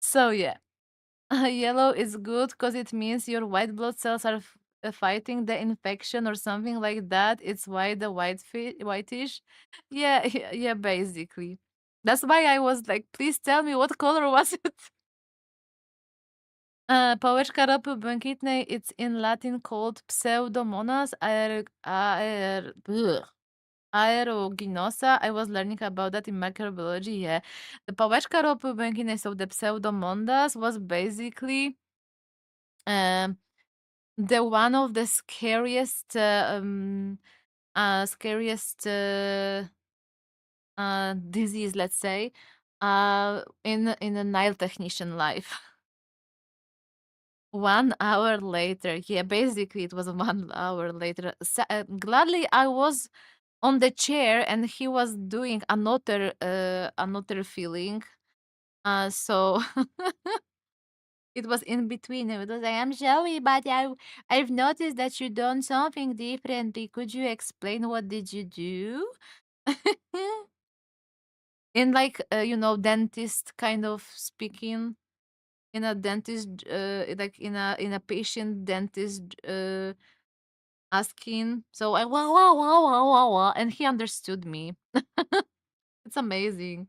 So yeah, yellow is good because it means your white blood cells are fighting the infection or something like that. It's why the whitish. Yeah, yeah, basically. That's why I was like, please tell me what color was it? Pałeczka ropy błękitnej, it's in Latin called Pseudomonas aeruginosa. I was learning about that in microbiology. Yeah, the pałeczka ropy błękitnej, so the Pseudomonas was basically the one of the scariest disease, let's say, in a Nile technician life. 1 hour later, yeah, basically it was 1 hour later. Gladly, I was on the chair and he was doing another feeling. So it was in between. It was like, I'm sorry, but I've noticed that you done something differently. Could you explain what did you do? In like dentist kind of speaking, in a dentist like in a patient dentist asking. So I wow wow wow wow wow wow, and he understood me. It's amazing.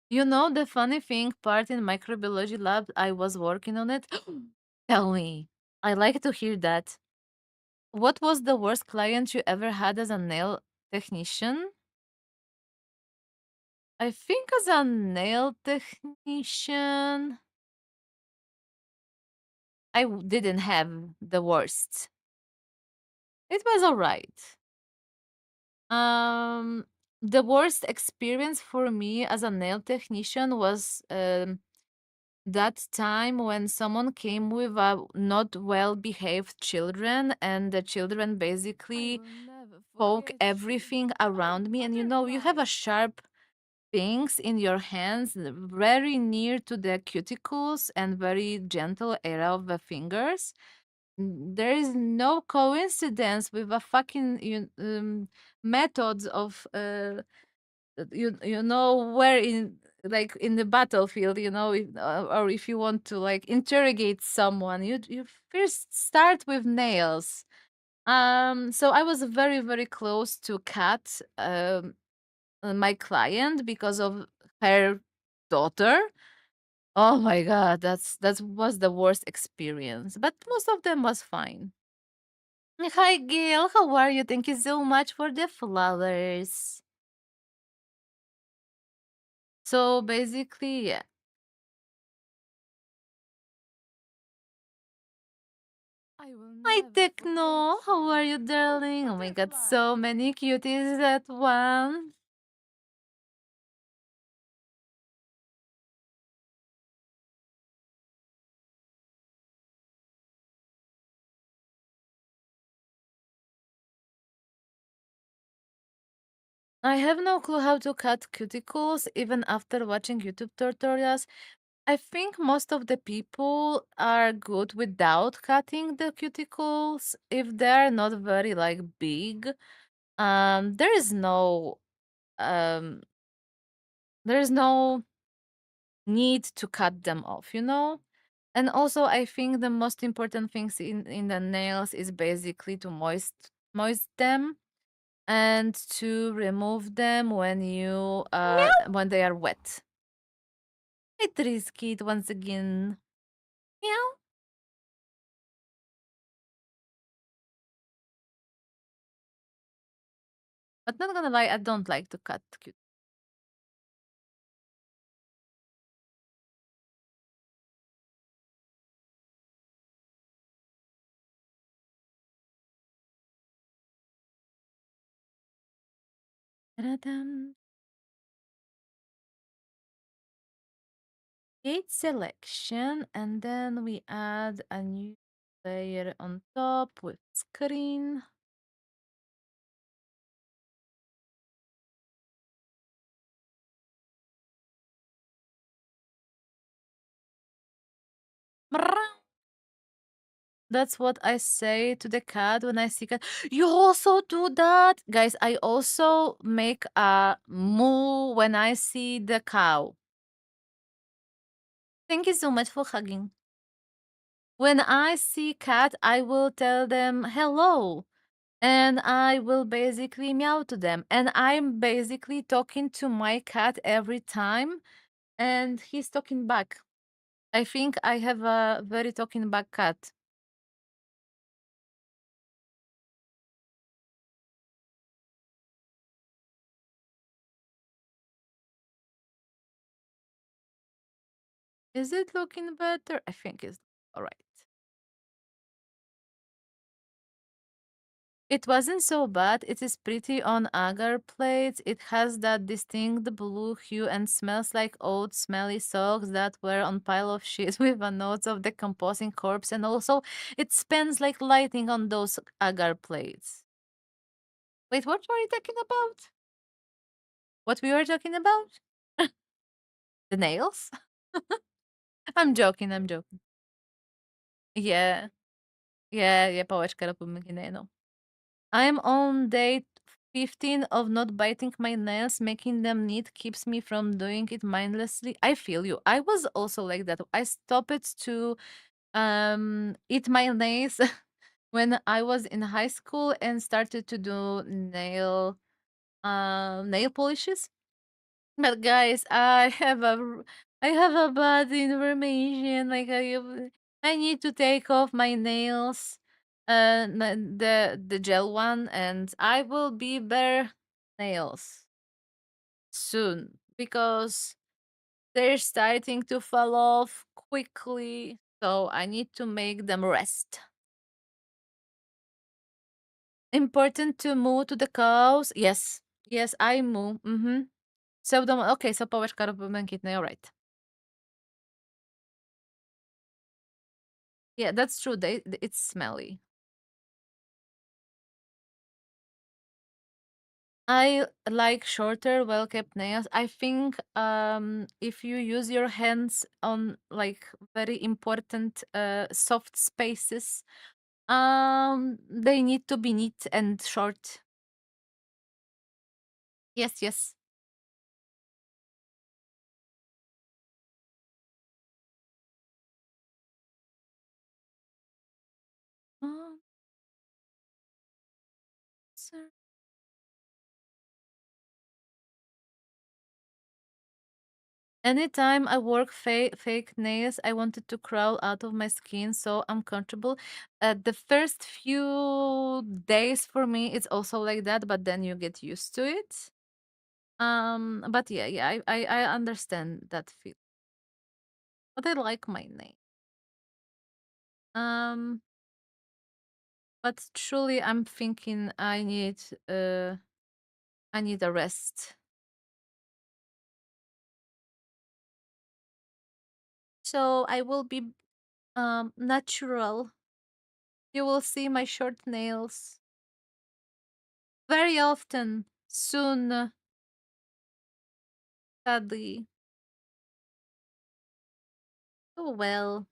You know the funny thing part in microbiology lab, I was working on it. Tell me. I like to hear that. What was the worst client you ever had as a nail technician? I think as a nail technician, didn't have the worst. It was all right. The worst experience for me as a nail technician was that time when someone came with a not well behaved children, and the children I basically will never poke forget you. everything around me. And you have a sharp things in your hands very near to the cuticles and very gentle area of the fingers. There is no coincidence with a fucking methods of you know where in like in the battlefield, or if you want to like interrogate someone, you first start with nails. So I was very very close to Kat, my client, because of her daughter. Oh my god, that was the worst experience, but most of them was fine. Hi Gail, how are you? Thank you so much for the flowers. So basically, yeah. I will Hi never Techno, forget how you. are you, darling? Oh my god, Butterfly. so many cuties at once. I have no clue how to cut cuticles even after watching YouTube tutorials. I think most of the people are good without cutting the cuticles if they're not very like big. There is um there is no need to cut them off, you know? And also I think the most important things in the nails is basically to moist them and to remove them when you when they are wet. It risky it once again. Meow. But not gonna lie, I don't like to cut cute. Ta-da-dum. Gate selection, and then we add a new layer on top with screen. Meow. That's what I say to the cat when I see cat. You also do that? Guys, I also make a moo when I see the cow. Thank you so much for hugging. When I see cat, I will tell them hello. And I will basically meow to them. And I'm basically talking to my cat every time, and he's talking back. I think I have a very talking back cat. Is it looking better? I think it's all right. It wasn't so bad. It is pretty on agar plates. It has that distinct blue hue and smells like old smelly socks that were on pile of shit with a note of decomposing corpse, and also it spins like lightning on those agar plates. Wait, what were you talking about? What we were talking about? The nails? I'm joking, I'm joking. Yeah. Yeah, pałeczka rapumyginę, no. I'm on day 15 of not biting my nails. Making them neat keeps me from doing it mindlessly. I feel you. I was also like that. I stopped to eat my nails when I was in high school and started to do nail polishes. But guys, I have a bad information. Like I need to take off my nails, the gel one, and I will be bare nails soon because they're starting to fall off quickly. So I need to make them rest. Important to move to the cows. Yes, yes, I move. Mm-hmm. So okay, so pałeczka robimy all right. Yeah, that's true. It's smelly. I like shorter, well-kept nails. I think if you use your hands on like very important soft spaces, they need to be neat and short. Yes, yes. Oh, sir. Anytime I work fake nails, I wanted to crawl out of my skin, so uncomfortable. The first few days for me, it's also like that, but then you get used to it. But yeah, I understand that feel. But I like my name. Um, but truly, I'm thinking I need a rest. So I will be natural. You will see my short nails very often. soon, sadly. Oh well.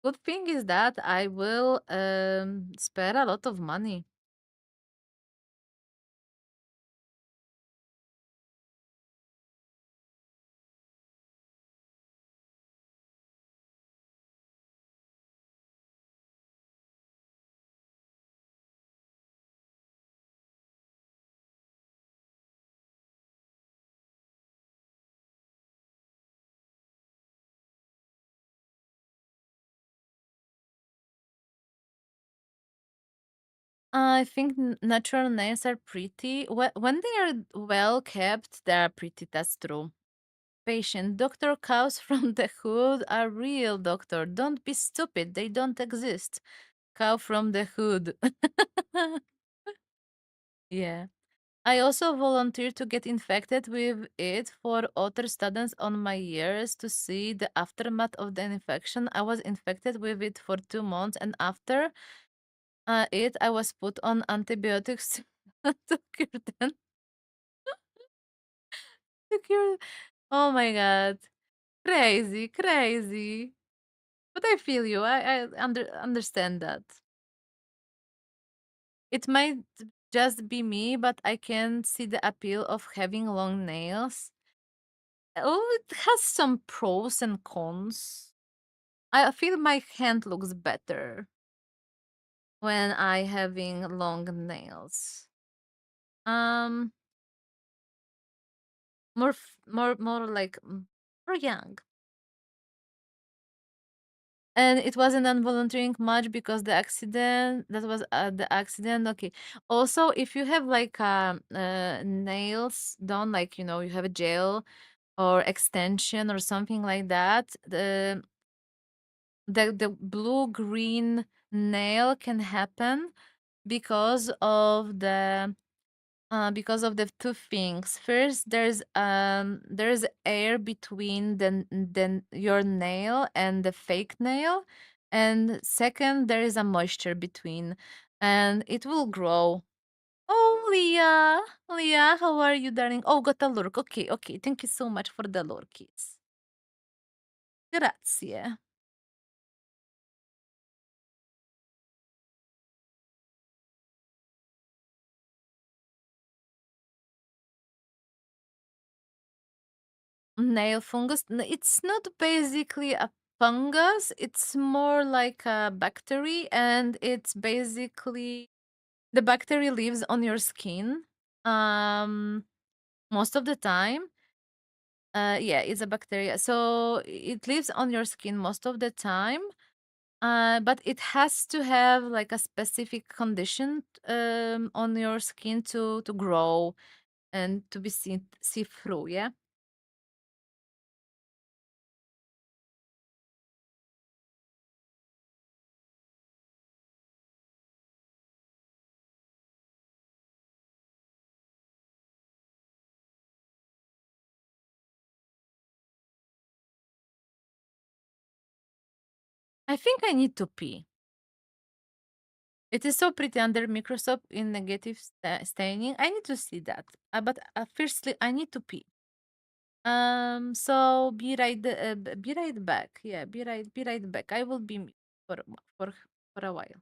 Good thing is that I will spare a lot of money. I think natural nails are pretty. When they are well kept, they are pretty. That's true. Patient, Dr. Cows from the Hood are real, doctor. Don't be stupid. They don't exist. Cow from the Hood. Yeah. I also volunteered to get infected with it for other students on my years to see the aftermath of the infection. I was infected with it for 2 months, and after I was put on antibiotics to cure them. To cure. Oh my god, crazy, crazy. But I feel you. I understand that. It might just be me, but I can see the appeal of having long nails. Oh, it has some pros and cons. I feel my hand looks better when I having long nails. Um, more like more young. And it wasn't involuntary much because the accident that was the accident. Okay. Also, if you have like nails done, like you have a gel or extension or something like that, the blue green nail can happen because of the two things. First, there's air between your nail and the fake nail, and second, there is a moisture between, and it will grow. Oh, Leah, how are you, darling? Oh, got a lurk. Okay, okay. Thank you so much for the lurkies. Grazie. Nail fungus. It's not basically a fungus. It's more like a bacteria, and it's basically the bacteria lives on your skin. Um, Most of the time. Yeah, it's a bacteria. So it lives on your skin most of the time. But it has to have like a specific condition on your skin to grow and to be see through. Yeah. I think I need to pee. It is so pretty under microscope in negative staining. I need to see that. But firstly, I need to pee. So be right back. Yeah, be right back. I will be mute for for a while.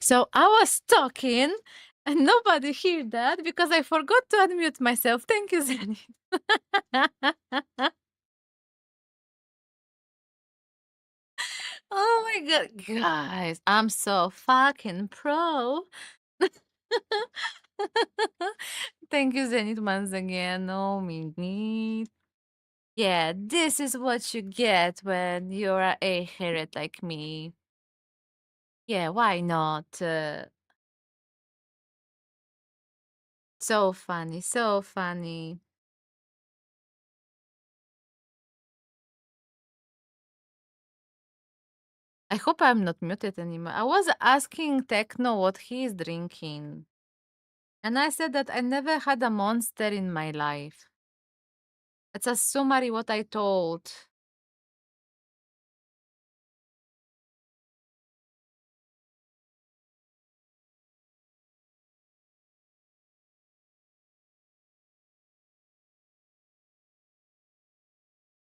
So I was talking and nobody heard that because I forgot to unmute myself. Thank you, Zenith. Oh my god, guys, I'm so fucking pro. Thank you, Zenith, once again. No minute. Yeah, this is what you get when you're a hairhead like me. Yeah, why not? So funny, so funny. I hope I'm not muted anymore. I was asking Techno what he's drinking. And I said that I never had a monster in my life. It's a summary what I told.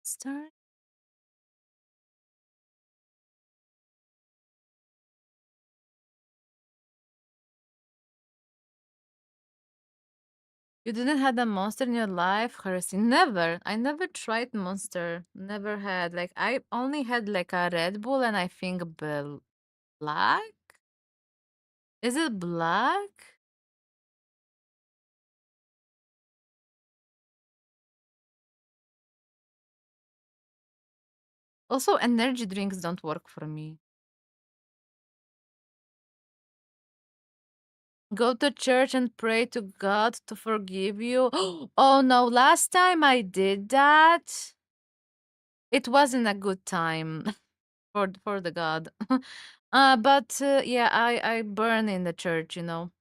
Start. You didn't have a monster in your life, Hersey? Never. I never tried monster. Never had. Like I only had like a Red Bull and I think black. Is it black? Also, energy drinks don't work for me. Go to church and pray to God to forgive you. Oh no, last time I did that, it wasn't a good time for the God. But yeah, I burn in the church, you know.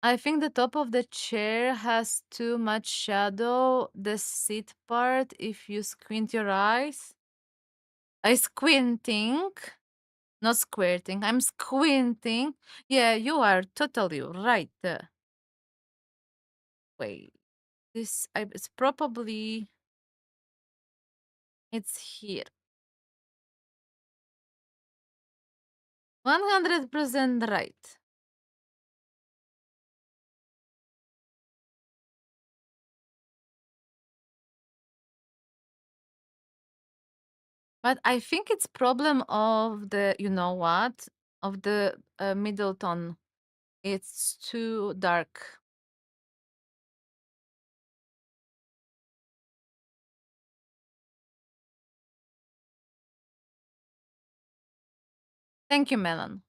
I think the top of the chair has too much shadow, the seat part, if you squint your eyes. I squinting, not squirting. I'm squinting. Yeah, you are totally right. Wait. It's probably it's here. 100% right. But I think it's problem of the, you know what? Of the middle tone. It's too dark. Thank you, Melon.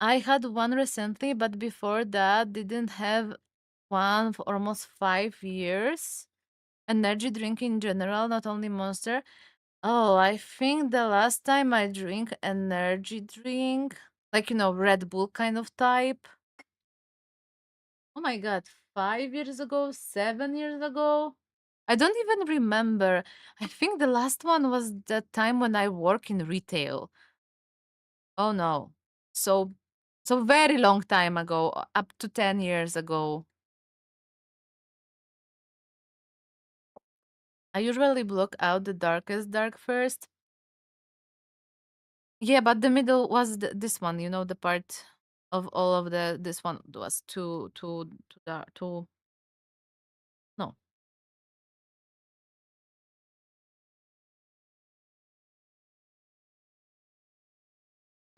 I had one recently, but before that didn't have one for almost 5 years. Energy drink in general, not only Monster. Oh, I think the last time I drink energy drink, like you know, Red Bull kind of type. Oh my god, 5 years ago, 7 years ago? I don't even remember. I think the last one was the time when I work in retail. Oh no. So so very long time ago, up to 10 years ago. I usually block out the darkest dark first. Yeah, but the middle was this one, you know, the part of all of the this one was too dark, too no.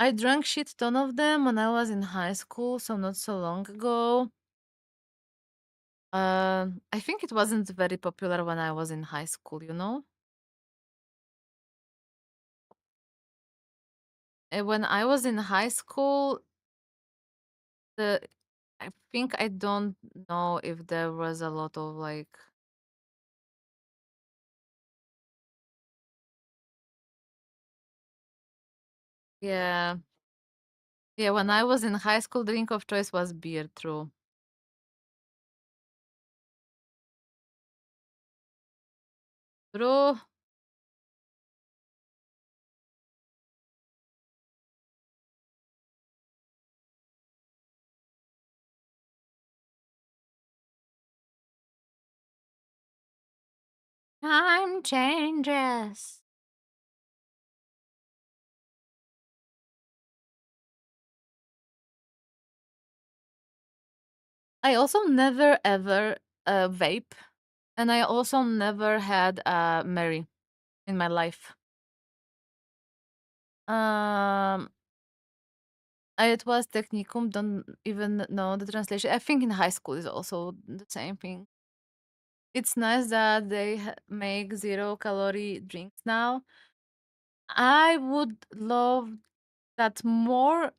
I drank shit ton of them when I was in high school, so not so long ago. I think it wasn't very popular when I was in high school, you know? When I was in high school, the I think I don't know if there was a lot of like yeah. Yeah, when I was in high school, drink of choice was beer, true. True. Time changes. I also never ever vape, and I also never had a Mary in my life. It was technicum. Don't even know the translation. I think in high school is also the same thing. It's nice that they make 0-calorie drinks now. I would love that more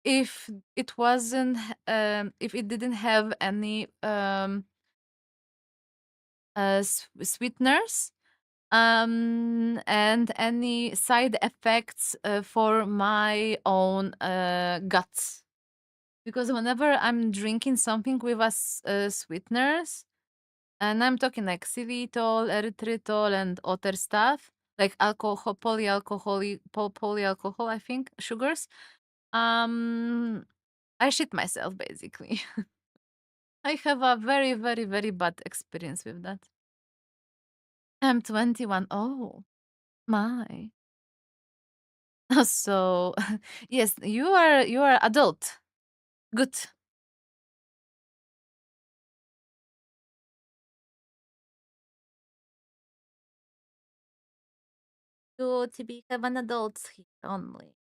if it wasn't if it didn't have any sweeteners and any side effects for my own guts, because whenever I'm drinking something with sweeteners, and I'm talking like xylitol, erythritol, and other stuff like alcohol, polyalcohol, I think, sugars. I shit myself basically. I have a very, very, very bad experience with that. I'm 21. Oh my. So yes, you are adult. Good. Good to become an adult here only.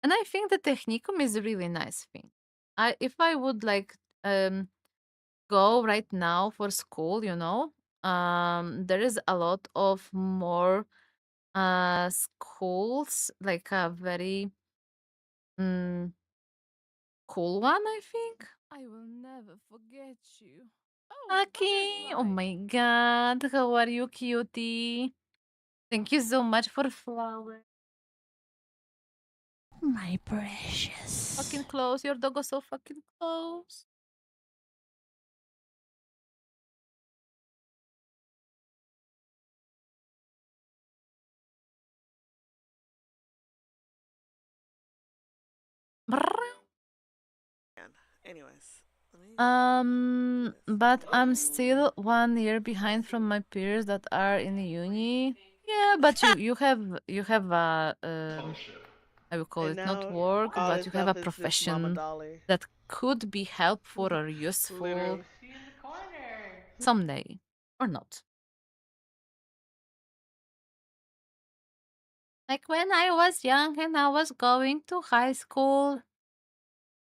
And I think the technicum is a really nice thing. If I would like um go right now for school, there is a lot of more schools, like a very cool one, I think. I will never forget you. Oh, Aki, oh butterfly. my god, how are you, cutie? Thank you so much for flower. My precious. Fucking close, your dog is so fucking close. Brrr. Anyways, let me But I'm still 1 year behind from my peers that are in uni. Yeah, but you have a I will call and it not now work, all but this you have a stuff is just Mama profession Dolly. that could be helpful or useful Literally. someday or not. Like when I was young and I was going to high school,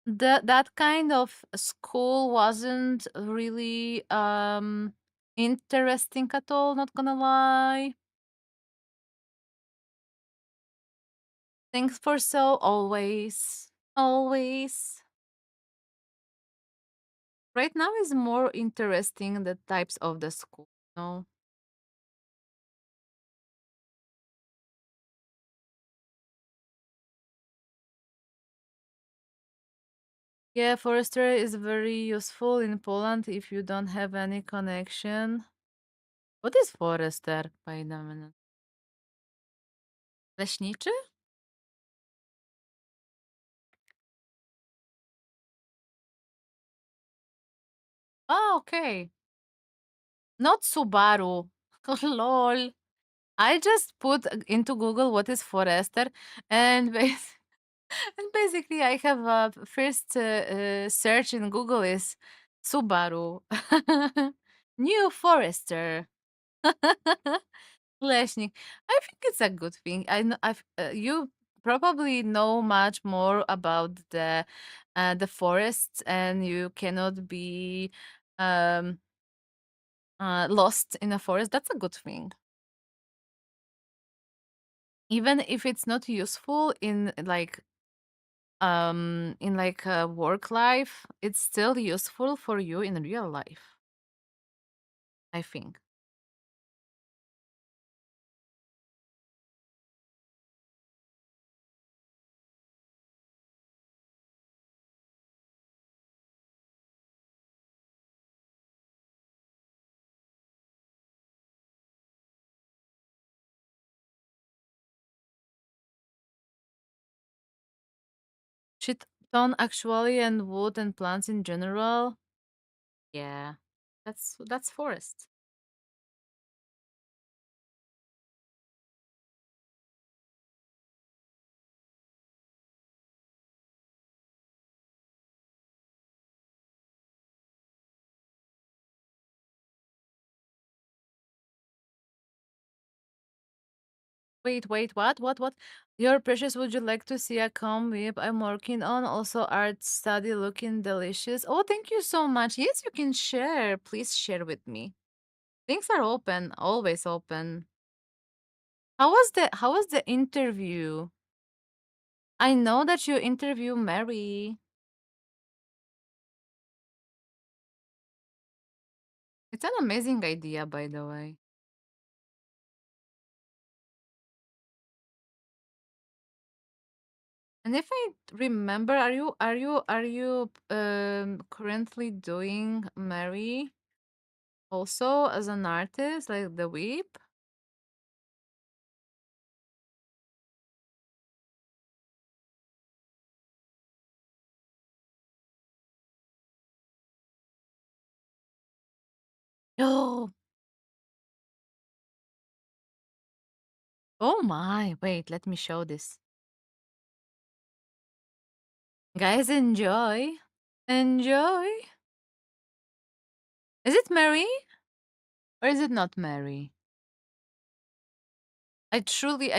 that kind of school wasn't really interesting at all, not gonna lie. Thanks for so always. Always. Right now is more interesting the types of the school, no? Yeah, forester is very useful in Poland if you don't have any connection. What is forester, by the minute? Leśniczy? Oh, okay. Not Subaru. Lol. I just put into Google what is forester, and and basically I have a first search in Google is Subaru. New Forester. Leśnik. I think it's a good thing. You probably know much more about the forests, and you cannot be um lost in a forest. That's a good thing. Even if it's not useful in like a work life, it's still useful for you in real life, I think. Shit ton actually, and wood and plants in general. Yeah. That's forest. Wait, what? What? Your precious, would you like to see a comb whip I'm working on? Also, art study looking delicious. Oh, thank you so much. Yes, you can share. Please share with me. Things are open, always open. How was the interview? I know that you interview Mary. It's an amazing idea, by the way. And if I remember, are you currently doing Mary also as an artist, like the whip? Oh, oh my! Wait, let me show this. Guys, enjoy, enjoy. Is it Mary or is it not Mary? I truly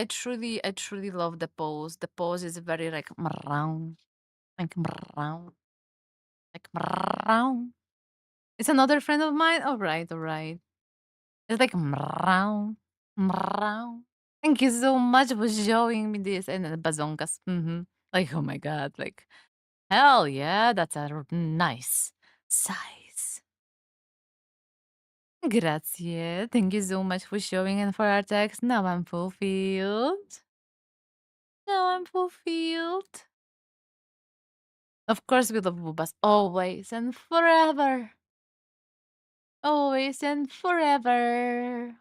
love the pose. The pose is very like meow, like meow, like meow. It's another friend of mine. All right, all right. It's like meow, meow. Thank you so much for showing me this and the bazongas. Like oh my god, like hell yeah, that's a nice size. Grazie. Thank you so much for showing and for our text. Now I'm fulfilled. Now I'm fulfilled. Of course, we love boobas always and forever. Always and forever.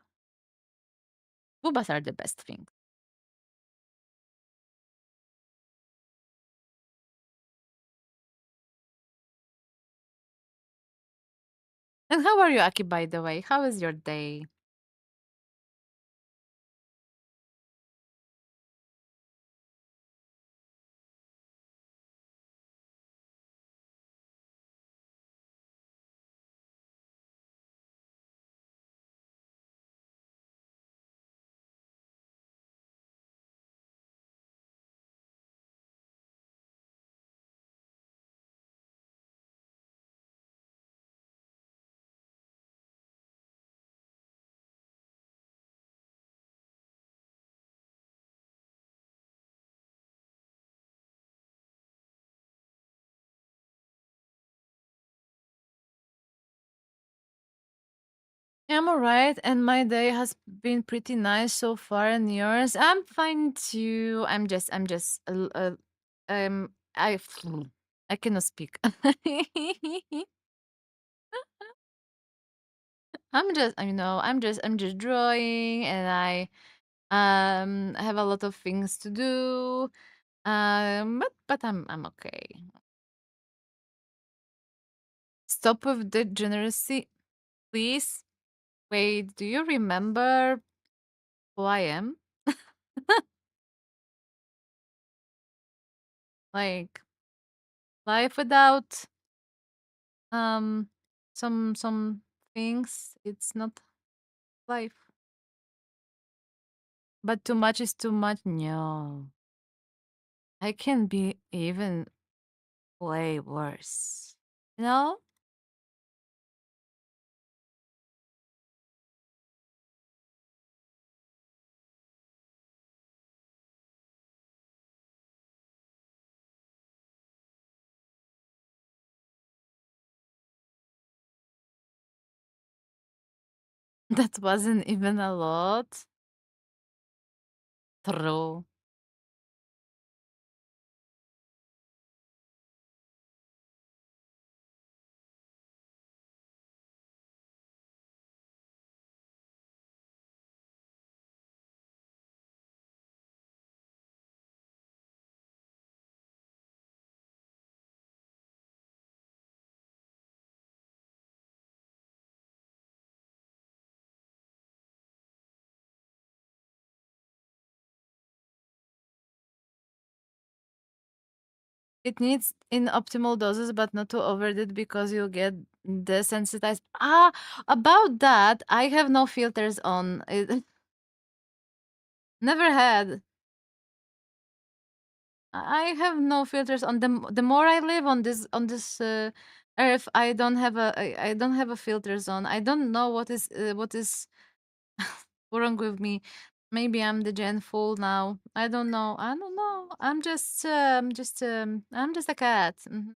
Boobas are the best thing. And how are you, Aki, by the way? How is your day? I'm alright, and my day has been pretty nice so far. And yours? I'm fine too. I, I cannot speak. I'm just drawing, and I have a lot of things to do. But I'm okay. Stop with the generosity, please. Wait, do you remember who I am? Like life without um some things, it's not life. But too much is too much. No. I can be even way worse. No? That wasn't even a lot. True. It needs in optimal doses, but not to overdo it because you'll get desensitized. About that, I have no filters on. Never had. I have no filters on the more I live on this earth, I don't have I don't have a filters on. I don't know what is wrong with me. Maybe I'm the Gen fool now. I don't know. I don't know. I'm just a cat. Mhm.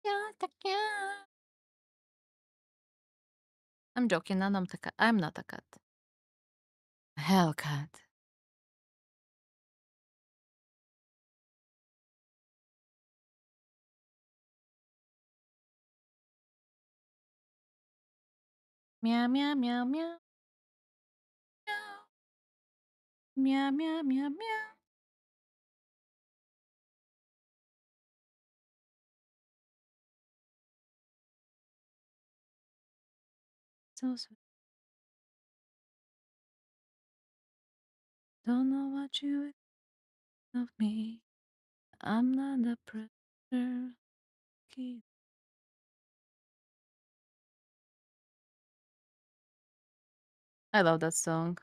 Yeah. I'm joking. I'm not a cat. I'm not a cat. Hell cat. Meow meow meow meow meow meow meow meow. So sweet. Don't know what you of me. I'm not a predator. Keep- I love that song.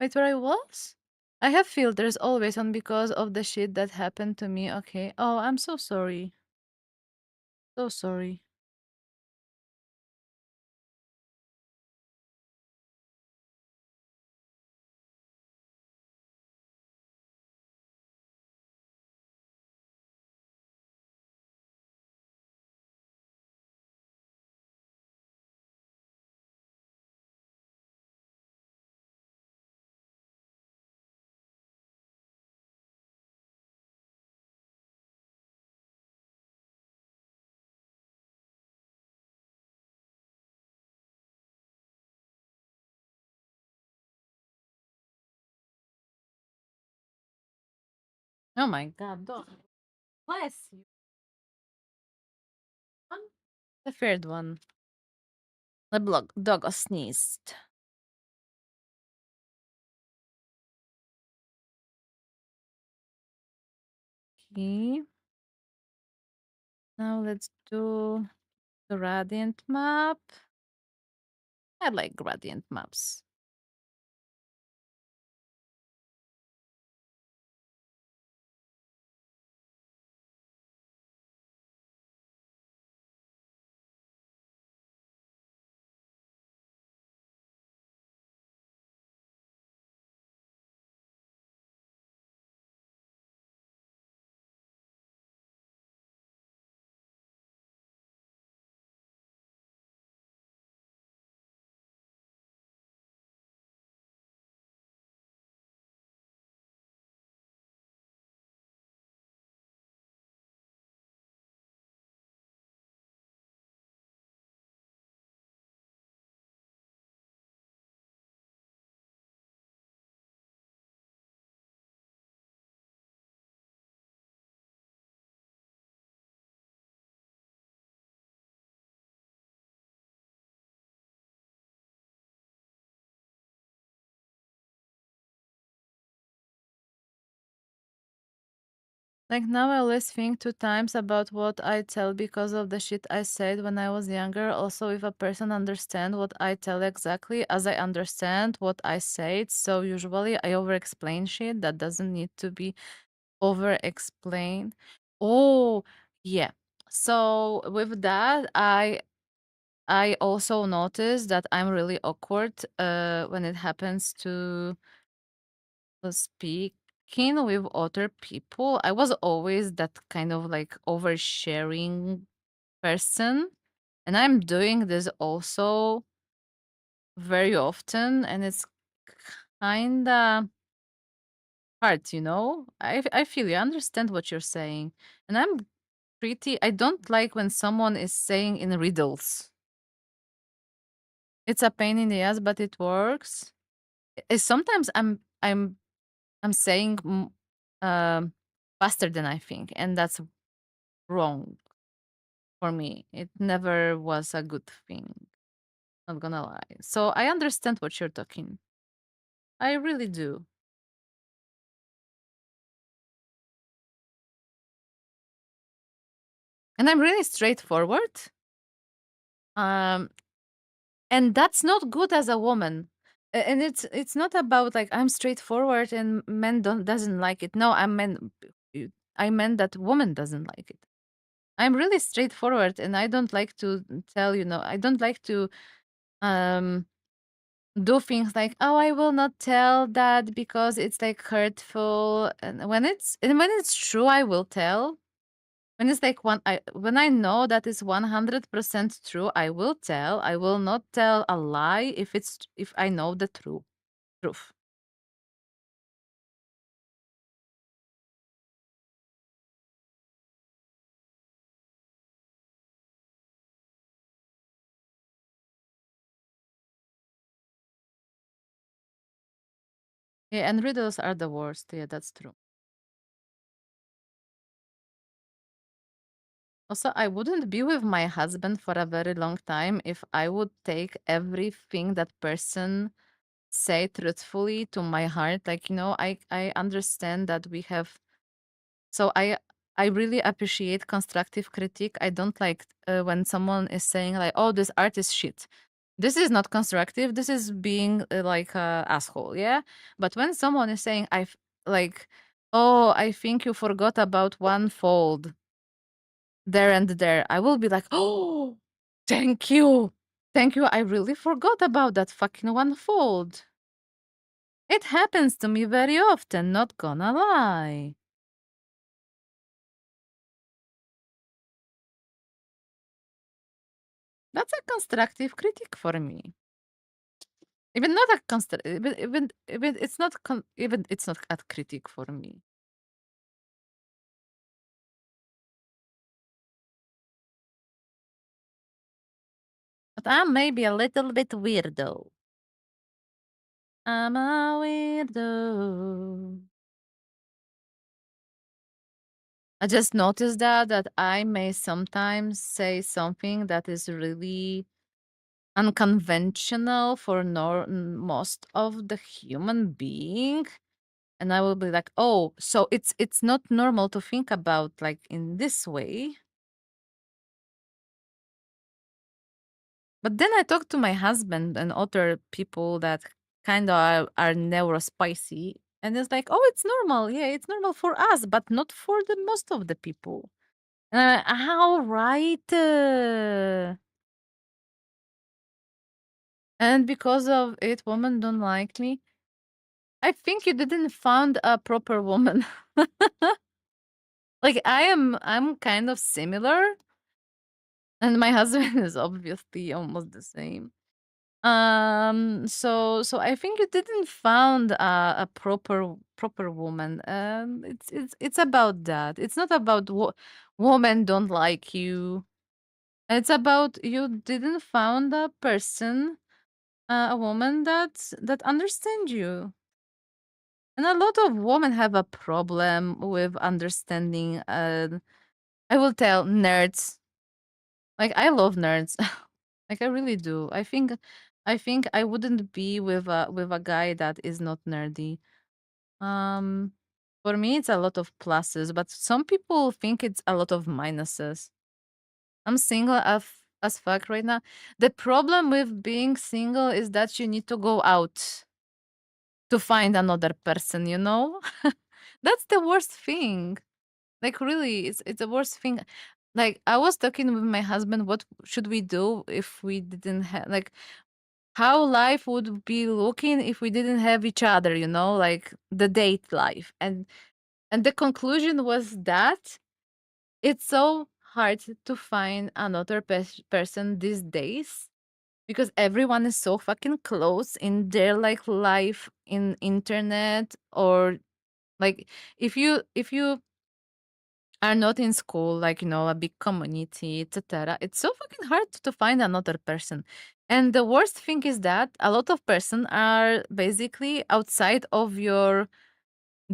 Wait, where I was? I have filters always on because of the shit that happened to me. Okay. Oh, I'm so sorry. So sorry. Oh my god, dog. Bless you. The third one. The dog sneezed. Okay. Now let's do the gradient map. I like gradient maps. Like now I always think 2 times about what I tell because of the shit I said when I was younger. Also, if a person understand what I tell exactly as I understand what I said, so usually I over explain shit that doesn't need to be over explained. Oh, yeah. So with that, I also noticed that I'm really awkward when it happens to speaking with other people. I was always that kind of like oversharing person, and I'm doing this also very often, and it's kinda hard, you know? I feel you, I understand what you're saying, and I don't like when someone is saying in riddles. It's a pain in the ass, but it works. Sometimes I'm saying um faster than I think, and that's wrong. for me. It never was a good thing. Not gonna lie. So I understand what you're talking. I really do. And I'm really straightforward. And that's not good as a woman. And it's not about like I'm straightforward and men doesn't like it. No, I meant that woman doesn't like it. I'm really straightforward and I don't like to tell, I don't like to um do things like, oh, I will not tell that because it's like hurtful. And when it's true, I will tell. When it's like when I know that it's 100% true, I will tell. I will not tell a lie if I know the truth. Yeah, and riddles are the worst. Yeah, that's true. Also, I wouldn't be with my husband for a very long time if I would take everything that person say truthfully to my heart. Like, I understand that we have. So I really appreciate constructive critique. I don't like when someone is saying like, "Oh, this art is shit." This is not constructive. This is being like a asshole, yeah. But when someone is saying, like, "Oh, I think you forgot about one fold there and there," I will be like, "Oh, thank you, thank you. I really forgot about that fucking one fold." It happens to me very often. Not gonna lie. That's a constructive critique for me. Even not a constant, even it's not even it's not a critique for me. But I'm maybe a little bit weirdo. I'm a weirdo. I just noticed that I may sometimes say something that is really unconventional for most of the human being, and I will be like, oh, so it's not normal to think about like in this way. But then I talked to my husband and other people that kind of are neurospicy, and it's like, oh, it's normal. Yeah, it's normal for us, but not for the most of the people. How right? And because of it, women don't like me. I think you didn't found a proper woman. Like I'm kind of similar, and my husband is obviously almost the same. So I think you didn't found a proper woman. It's about that. It's not about women don't like you. It's about you didn't found a person, a woman that understand you. And a lot of women have a problem with understanding. I will tell nerds. Like I love nerds. Like I really do. I think I wouldn't be with a guy that is not nerdy. Um for me it's a lot of pluses, but some people think it's a lot of minuses. I'm single as fuck right now. The problem with being single is that you need to go out to find another person, you know? That's the worst thing. Like really, it's the worst thing. Like I was talking with my husband, what should we do if we didn't have like how life would be looking if we didn't have each other, like the date life. And the conclusion was that it's so hard to find another person these days because everyone is so fucking close in their like life in internet, or like if you are not in school, like a big community, etc. It's so fucking hard to find another person. And the worst thing is that a lot of person are basically outside of your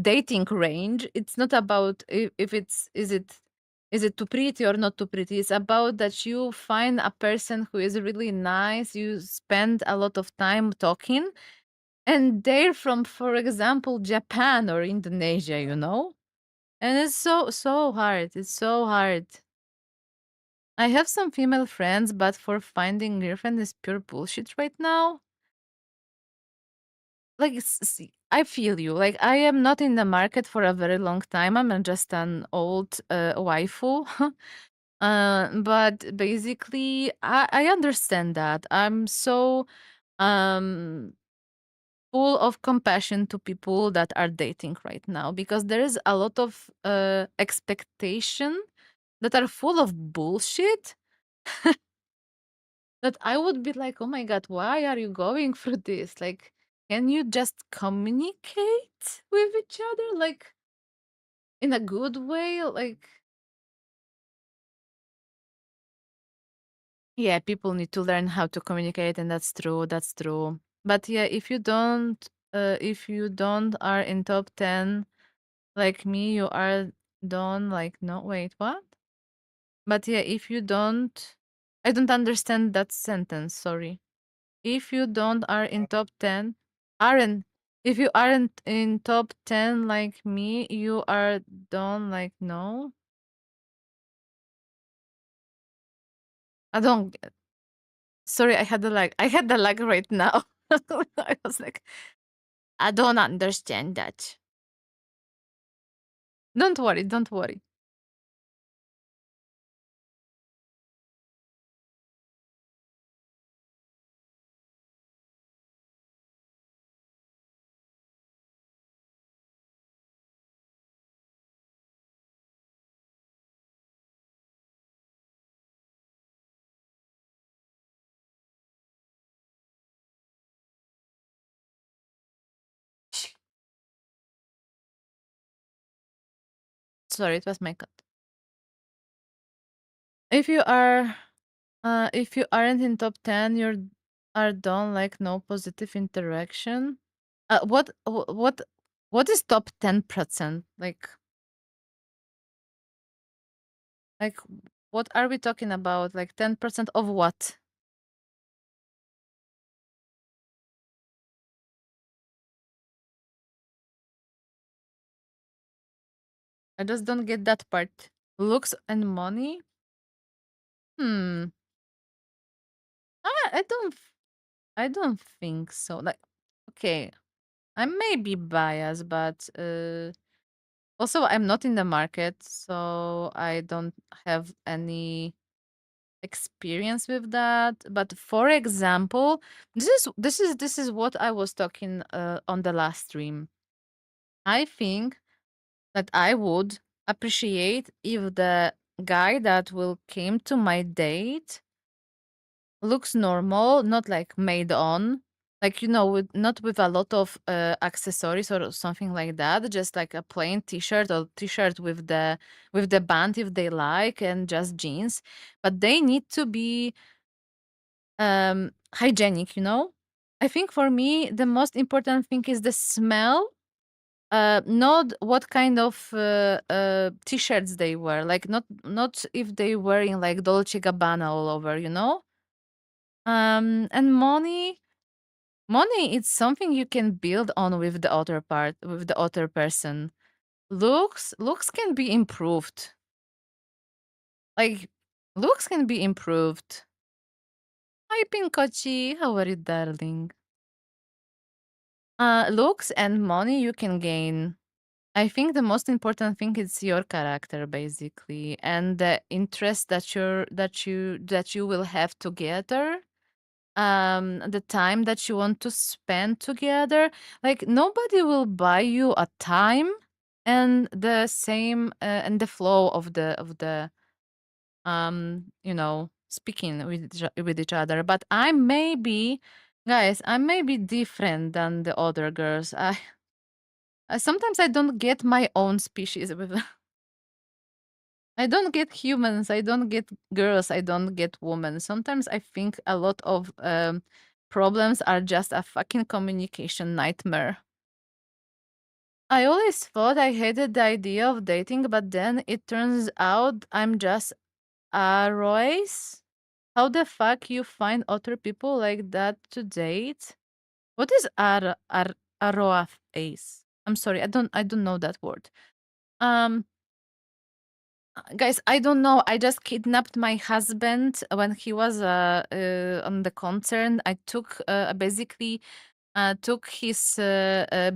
dating range. It's not about if it's is it Is it too pretty or not too pretty? It's about that you find a person who is really nice, you spend a lot of time talking, and they're from, for example, Japan or Indonesia, you know? And it's so hard. It's so hard. I have some female friends, but for finding girlfriend is pure bullshit right now. Like, I feel you. Like, I am not in the market for a very long time. I'm just an old waifu. But basically, I understand that. I'm so um full of compassion to people that are dating right now because there is a lot of expectation that are full of bullshit that I would be like, oh my god, why are you going through this? Like, can you just communicate with each other like in a good way? Like, yeah, people need to learn how to communicate, and that's true. That's true. But yeah, if you don't are in top 10 like me, you are done. Like, no, wait, what? But yeah, if you don't, I don't understand that sentence. Sorry. If you don't are in top 10, aren't, if you aren't in top 10 like me, you are done. Like, no, I don't. Sorry, I had the lag right now. I was like, I don't understand that. Don't worry, don't worry. Sorry, it was my cut. If you are if you aren't in top 10, you're are done like no positive interaction. What is top 10%? Like what are we talking about? Like 10% of what? I just don't get that part. Looks and money? Hmm. I don't I don't think so. Like, okay, I may be biased, but also I'm not in the market, so I don't have any experience with that. But for example, this is what I was talking on the last stream. I think that I would appreciate if the guy that will came to my date looks normal, not like made on. Like, you know, with not with a lot of accessories or something like that, just like a plain t-shirt or t-shirt with the band if they like and just jeans. But they need to be hygienic, you know? I think for me the most important thing is the smell, not what kind of t-shirts they wear. Like not if they wearing like Dolce Gabbana all over, you know? And money is something you can build on with the other part, with the other person. Looks can be improved. Like looks can be improved. Hi Pinkochi, how are you, darling? Looks and money you can gain. I think the most important thing is your character basically and the interest that you will have together. The time that you want to spend together. Like nobody will buy you a time and the same and the flow of the you know, speaking with each other. But I may be, guys, I may be different than the other girls. I sometimes I don't get my own species with I don't get humans, I don't get girls, I don't get women. Sometimes I think a lot of problems are just a fucking communication nightmare. I always thought I hated the idea of dating, but then it turns out I'm just a Royce. How the fuck you find other people like that to date? What is Aroa ace? I'm sorry, I don't know that word. Um guys, I don't know. I just kidnapped my husband when he was on the concert. I took basically took his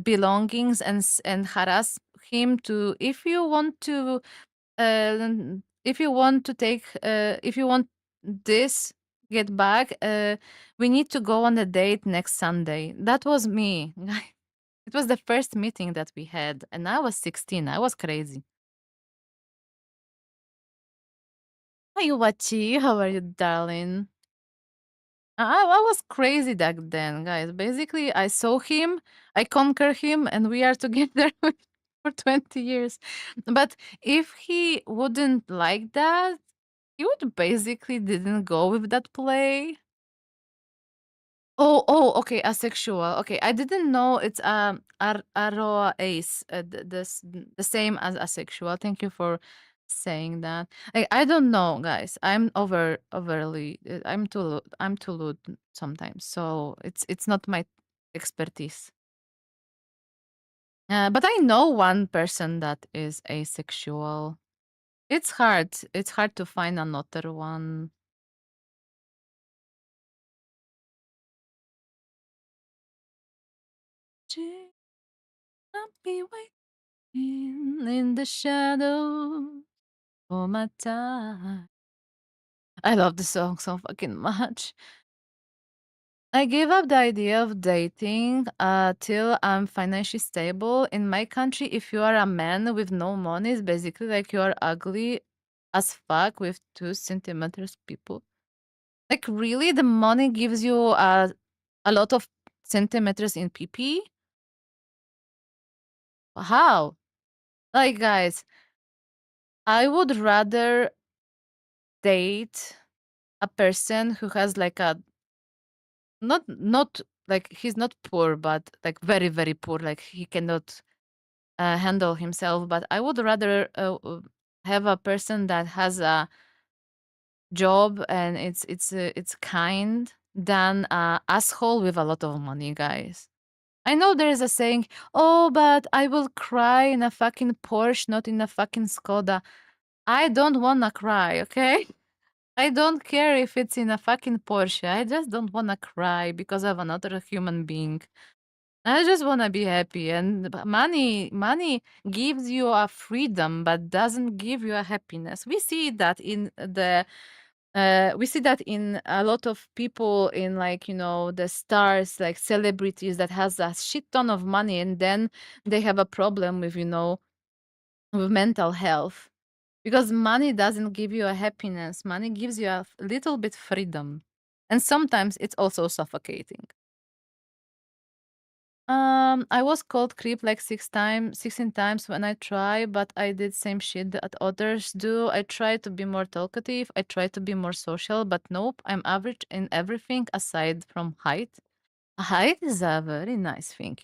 belongings and harassed him to if you want to take if you want this get back we need to go on a date next Sunday. That was me. It was the first meeting that we had and I was 16. I was crazy. Hi Wachi, how are you, darling? I was crazy back then, guys. Basically, I saw him, I conquer him, and we are together for 20 years. But if he wouldn't like that, he would basically didn't go with that play. Oh, okay, asexual. Okay, I didn't know it's Aroa ace, the same as asexual. Thank you for saying that. I don't know, guys. I'm overly. I'm too lewd sometimes, so it's not my expertise. But I know one person that is asexual. It's hard. It's hard to find another one. I'll be waiting in the shadow for my time. I love the song so fucking much. I gave up the idea of dating till I'm financially stable. In my country, if you are a man with no money, it's basically like you are ugly as fuck with 2 centimeters people. Like, really? The money gives you a lot of centimeters in PP? How? Like, guys, I would rather date a person who has like a not like he's not poor, but like very, very poor, like he cannot handle himself. But I would rather have a person that has a job and it's kind than a asshole with a lot of money, guys. I know there is a saying, oh, but I will cry in a fucking Porsche, not in a fucking Skoda. I don't wanna cry, okay? I don't care if it's in a fucking Porsche. I just don't wanna cry because of another human being. I just wanna be happy. And money gives you a freedom, but doesn't give you a happiness. We see that in a lot of people in like the stars, like celebrities that has a shit ton of money, and then they have a problem with mental health. Because money doesn't give you a happiness. Money gives you a little bit freedom. And sometimes it's also suffocating. I was called creep like 16 times when I try, but I did same shit that others do. I try to be more talkative. I try to be more social, but nope, I'm average in everything aside from height. Height is a very nice thing,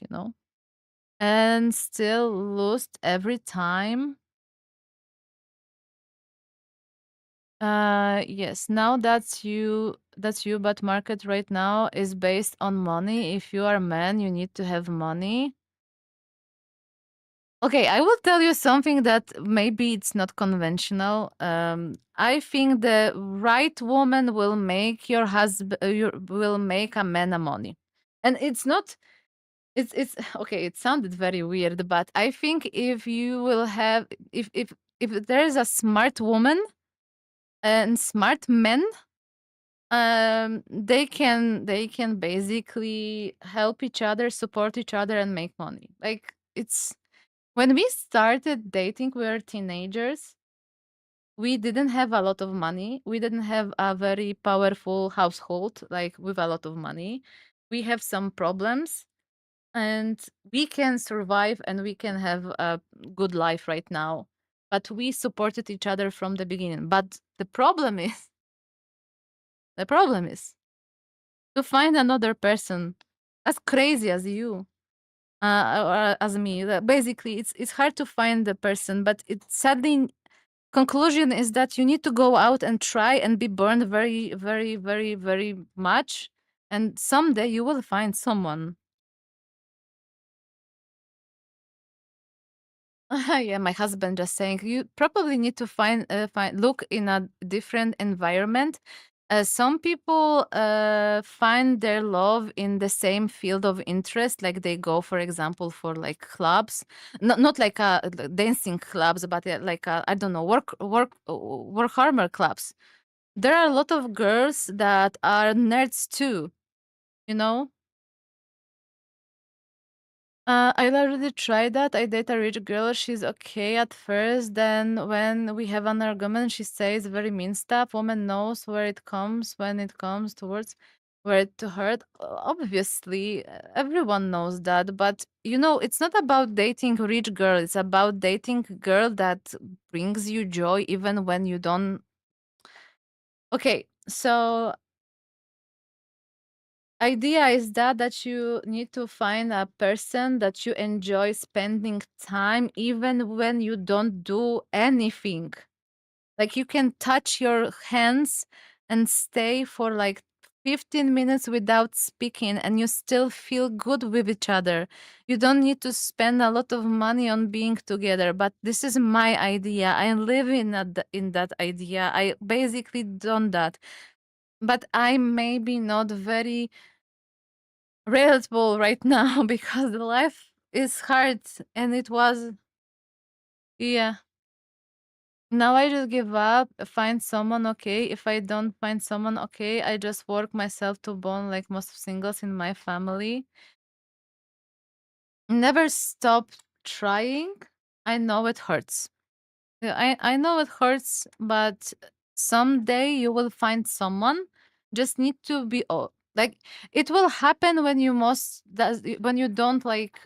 and still lost every time. Yes. Now that's you, but market right now is based on money. If you are a man, you need to have money. Okay, I will tell you something that maybe it's not conventional. I think the right woman will make your husband will make a man a money. And it's not it's okay, it sounded very weird, but I think if you will have if there is a smart woman and smart men, they can basically help each other, support each other, and make money. Like, it's when we started dating, we were teenagers. We didn't have a lot of money. We didn't have a very powerful household, like with a lot of money. We have some problems, and we can survive and we can have a good life right now. But we supported each other from the beginning. But the problem is to find another person as crazy as you, or as me. Basically, it's hard to find the person, but it sadly conclusion is that you need to go out and try and be burned very, very, very, very much, and someday you will find someone. Yeah, my husband just saying you probably need to look in a different environment. Some people find their love in the same field of interest, like they go, for example, for like clubs, not like dancing clubs, but like I don't know, Warhammer clubs. There are a lot of girls that are nerds too, you know. I already tried that. I date a rich girl. She's okay at first. Then when we have an argument, she says very mean stuff. Woman knows where it comes when it comes towards where to hurt. Obviously, everyone knows that. But you know, it's not about dating rich girl. It's about dating girl that brings you joy even when you don't. Okay, so idea is that you need to find a person that you enjoy spending time even when you don't do anything, like you can touch your hands and stay for like 15 minutes without speaking and you still feel good with each other. You don't need to spend a lot of money on being together, but this is my idea. I live in that idea. I basically done that, but I maybe not very relatable right now because the life is hard and it was, yeah. Now I just give up, find someone, okay. If I don't find someone, okay, I just work myself to bone like most singles in my family. Never stop trying. I know it hurts. Yeah, I know it hurts, but someday you will find someone. Just need to be like it will happen when when you don't like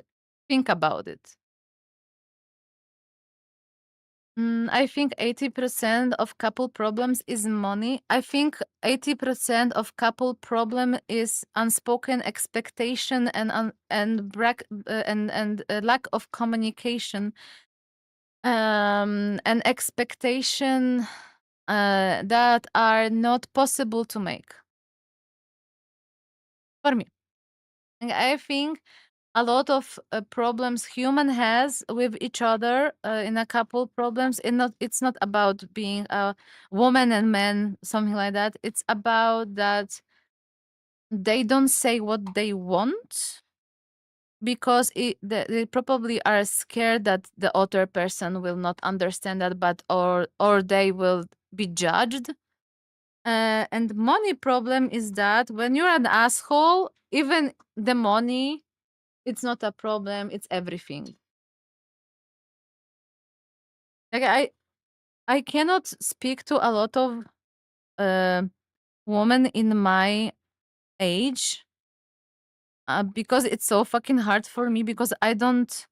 think about it. I think 80% of couple problems is money. I think 80% of couple problem is unspoken expectation and lack of communication. And expectation that are not possible to make for me. And I think a lot of problems human has with each other in a couple problems, it's not about being a woman and man, something like that. It's about that they don't say what they want because they probably are scared that the other person will not understand that, but or they will be judged. And money problem is that when you're an asshole, even the money, it's not a problem, it's everything. Like I cannot speak to a lot of women in my age because it's so fucking hard for me because I don't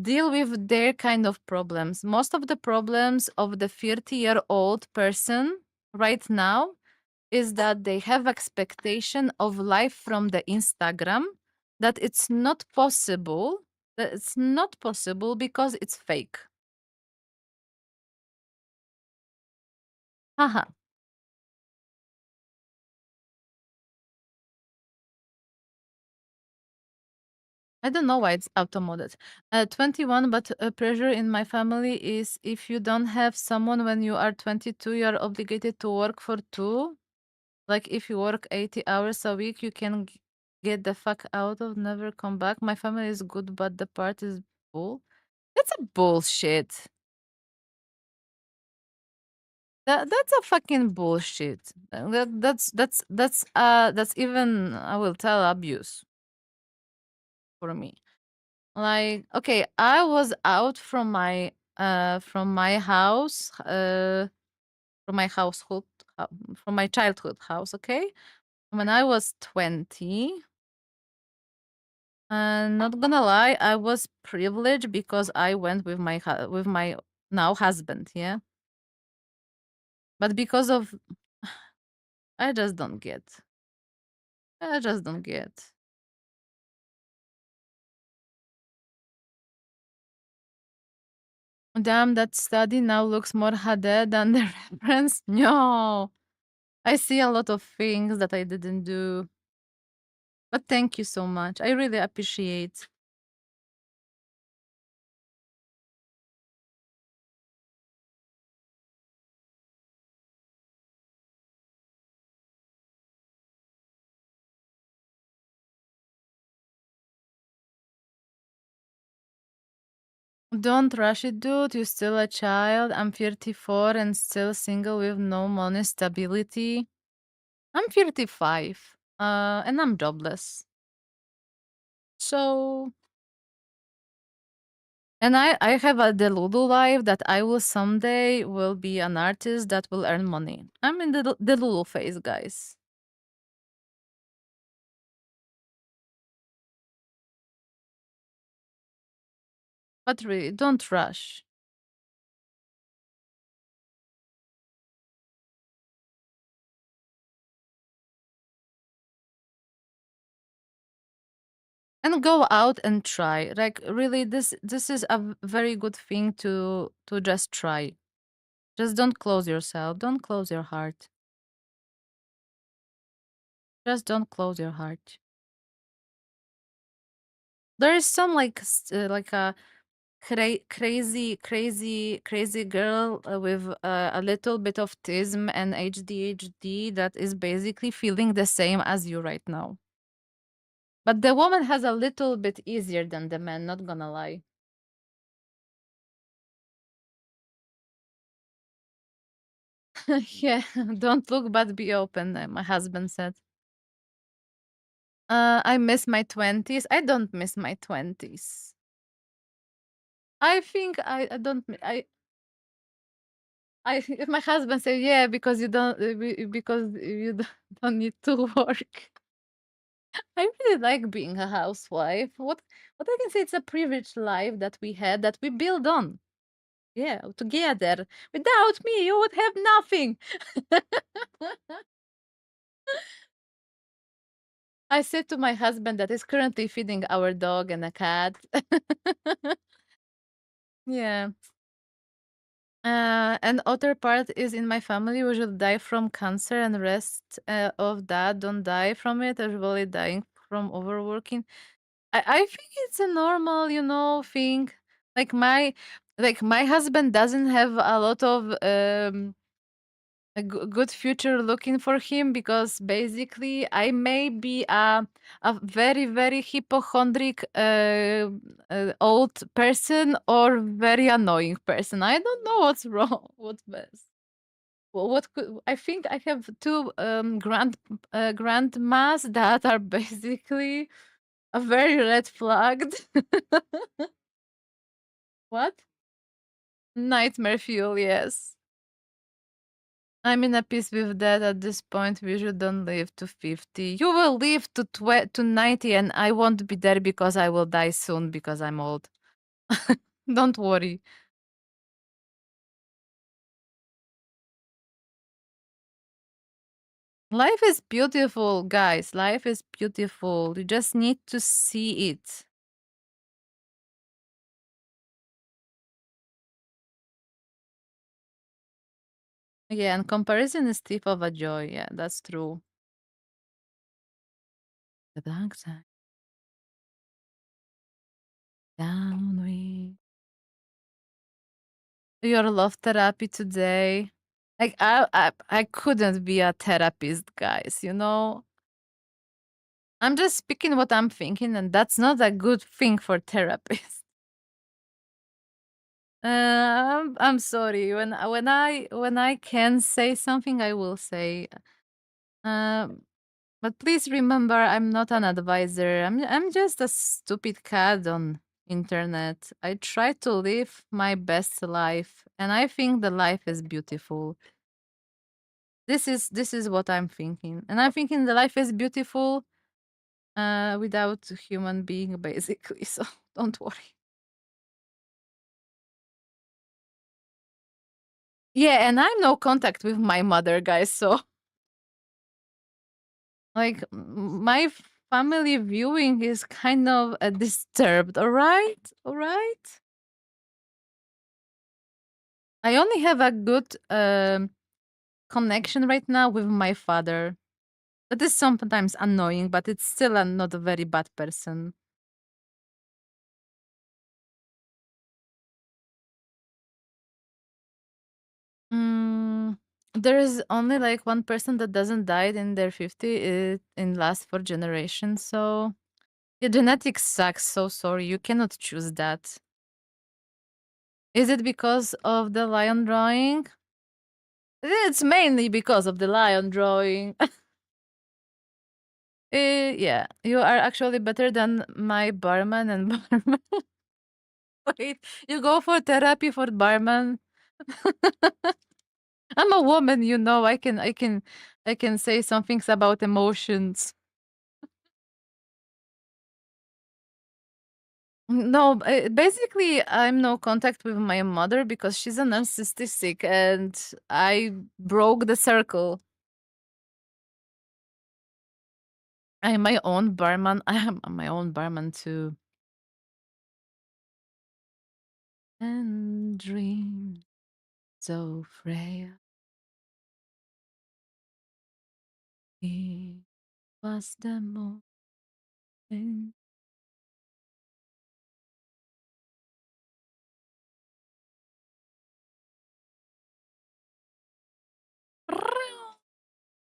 deal with their kind of problems. Most of the problems of the 30-year-old person right now is that they have expectation of life from the Instagram that it's not possible. That it's not possible because it's fake. Haha. I don't know why it's auto-modded. 21, but pressure in my family is if you don't have someone when you are 22, you are obligated to work for 2. Like if you work 80 hours a week, you can get the fuck out of, never come back. My family is good, but the part is bull. That's a bullshit. That's a fucking bullshit. That's even, I will tell, abuse for me. Like, okay, I was out from my house, from my household, from my childhood house, okay? When I was 20. And not gonna lie, I was privileged because I went with my now husband, yeah? But because of I just don't get. I just don't get. Damn, that study now looks more HD than the reference. No. I see a lot of things that I didn't do. But thank you so much. I really appreciate. Don't rush it, dude. You're still a child. I'm 34 and still single with no money stability. I'm 35. And I'm jobless. So, and I have a Delulu life that I will someday will be an artist that will earn money. I'm in the Delulu phase, guys. But really, don't rush. And go out and try. Like really, this is a very good thing to just try. Just don't close yourself. Don't close your heart. Just don't close your heart. There is some like like a crazy girl with a little bit of autism and ADHD that is basically feeling the same as you right now. But the woman has a little bit easier than the man, not gonna lie. Yeah, don't look but be open, my husband said. I miss my 20s. I don't miss my 20s. I think I don't if my husband said, "Yeah, because you don't because you don't need to work." I really like being a housewife. What I can say, it's a privileged life that we had that we build on. Yeah, together. Without me, you would have nothing. I said to my husband that is currently feeding our dog and a cat. Yeah. And other part is in my family usually die from cancer, and rest of that don't die from it, usually dying from overworking. I think it's a normal, thing. Like my husband doesn't have a lot of a good future looking for him, because basically I may be a very very hypochondriac old person or very annoying person. I don't know what's wrong. What's best? What could I think? I have two grandmas that are basically a very red flagged. What? Nightmare fuel, yes. I'm in a peace with that at this point. We shouldn't live to 50. You will live to 90, and I won't be there because I will die soon because I'm old. Don't worry. Life is beautiful, guys. Life is beautiful. You just need to see it. Yeah, and comparison is thief of a joy. Yeah, that's true. The dark side. Down we. Your love therapy today. Like I couldn't be a therapist, guys, I'm just speaking what I'm thinking, and that's not a good thing for therapists. I'm sorry. When I can say something, I will say. But please remember, I'm not an advisor. I'm just a stupid cat on internet. I try to live my best life, and I think the life is beautiful. This is what I'm thinking, and I'm thinking the life is beautiful without human being, basically. So don't worry. Yeah, and I'm no contact with my mother, guys. So like my family viewing is kind of disturbed. All right, all right. I only have a good connection right now with my father. That is sometimes annoying, but it's still not a very bad person. There is only like one person that doesn't died in their 50 in last 4 generations. So your genetics sucks. So sorry, you cannot choose that. Is it because of the lion drawing? It's mainly because of the lion drawing. Yeah, you are actually better than my barman and barman. Wait, you go for therapy for barman? I'm a woman, you know. I can say some things about emotions. No, basically, I'm no contact with my mother because she's a narcissistic, and I broke the circle. I'm my own barman. I am my own barman too. And dream so frail. It was the moment.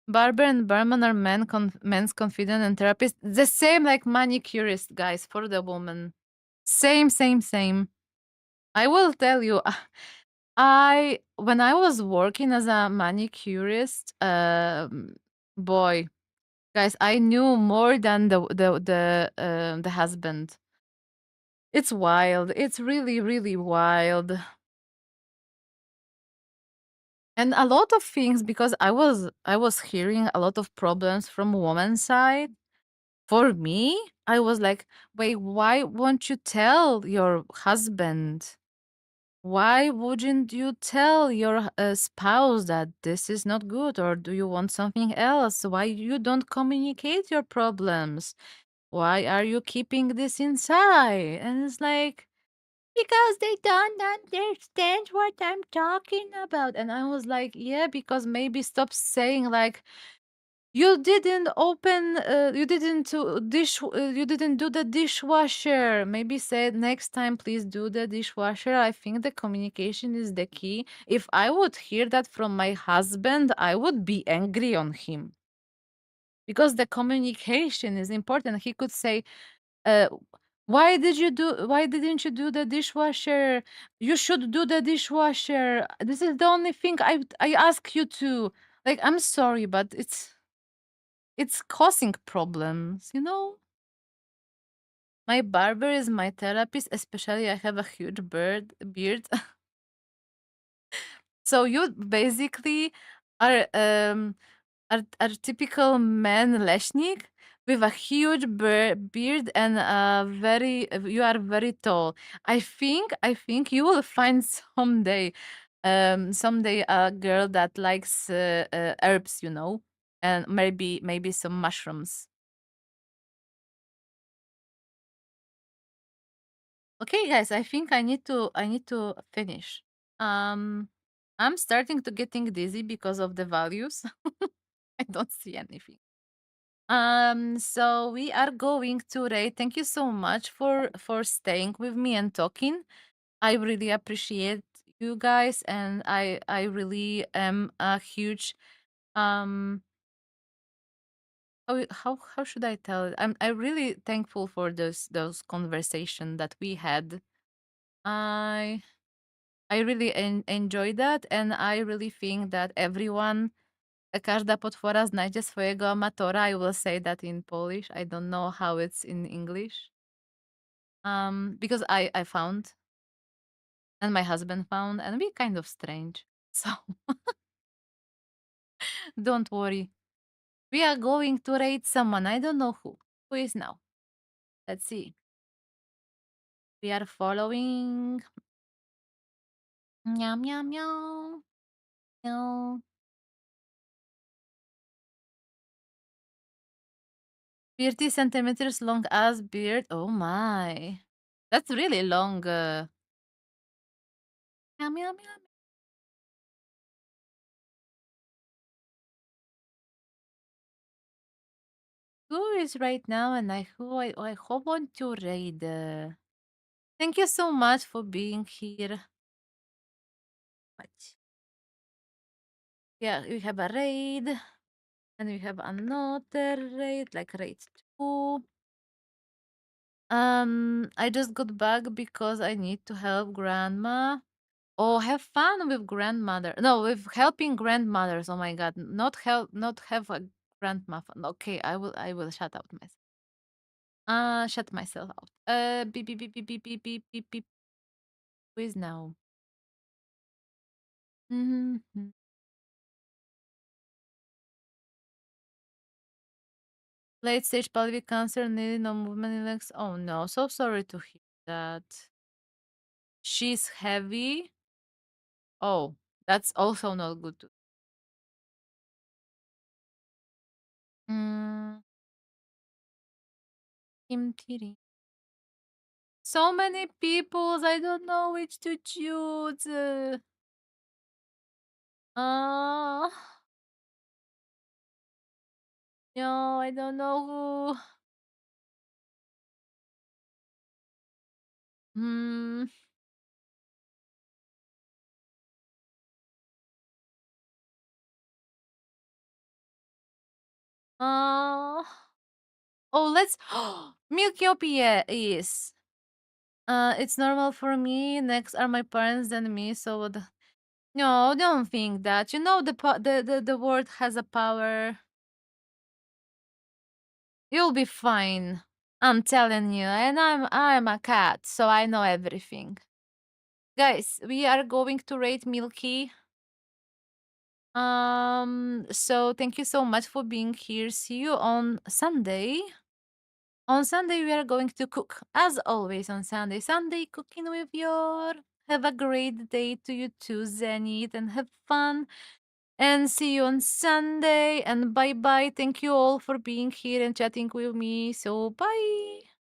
Barber and barman are men's confidant and therapist. The same like manicurist, guys, for the woman. Same, same, same. I will tell you, when I was working as a manicurist, boy, guys, I knew more than the husband. It's wild. It's really, really wild. And a lot of things because I was hearing a lot of problems from woman's side. For me, I was like, wait, why won't you tell your husband? Why wouldn't you tell your spouse that this is not good, or do you want something else? Why you don't communicate your problems? Why are you keeping this inside? And it's like, because they don't understand what I'm talking about. And I was like, yeah, because maybe stop saying like, you didn't open, you didn't do the dishwasher. Maybe say next time, please do the dishwasher. I think the communication is the key. If I would hear that from my husband, I would be angry on him because the communication is important. He could say, uh, why didn't you do the dishwasher? You should do the dishwasher. This is the only thing I ask you to. Like, I'm sorry, but it's causing problems, you know? My barber is my therapist, especially I have a huge beard. So you basically are typical man Leshnik with a huge beard and you are very tall. I think you will find someday a girl that likes herbs, you know, and maybe some mushrooms. Okay, guys, I think I need to finish. Um, I'm starting to getting dizzy because of the values. I don't see anything. So we are going to rate. Thank you so much for staying with me and talking. I really appreciate you guys, and I really am a huge um how should I tell it? I'm really thankful for those conversation that we had. I I really enjoy that, and I really think that everyone, każda potwora znajdzie swojego amatora. I will say that in Polish. I don't know how it's in English. Because I found, and my husband found, and we kind of strange. So don't worry. We are going to rate someone. I don't know who. Who is now? Let's see. We are following. Meow meow meow meow. 30 centimeters long ass beard. Oh my. That's really long. Meow, meow, meow. who is right now and who I hope want to raid. Thank you so much for being here. Much. Yeah, we have a raid. And we have another raid, like raid 2. I just got back because I need to help grandma. Oh, have fun with grandmother. No, with helping grandmothers. Oh my god, not have a grandma fun. Okay, I will shut out myself. Shut myself out. Beep beep beep beep beep beep beep beep beep. Who is now? Mm-hmm. Late stage pelvic cancer, needing no movement in legs. Oh no, so sorry to hear that. She's heavy. Oh, that's also not good. Mm, Kim Tiri. So many peoples, I don't know which to choose. Uh, no, I don't know who. Hmm. Uh, oh, let's. Milkyopia is. It's normal for me. Next are my parents, then me. So no, don't think that. You know the word has a power. You'll be fine. I'm telling you, and I'm a cat, so I know everything. Guys, we are going to rate Milky. So thank you so much for being here. See you on Sunday. On Sunday, we are going to cook. As always on Sunday. Sunday cooking with your. Have a great day to you too, Zenith, and have fun. And see you on Sunday. And bye bye. Thank you all for being here and chatting with me. So bye.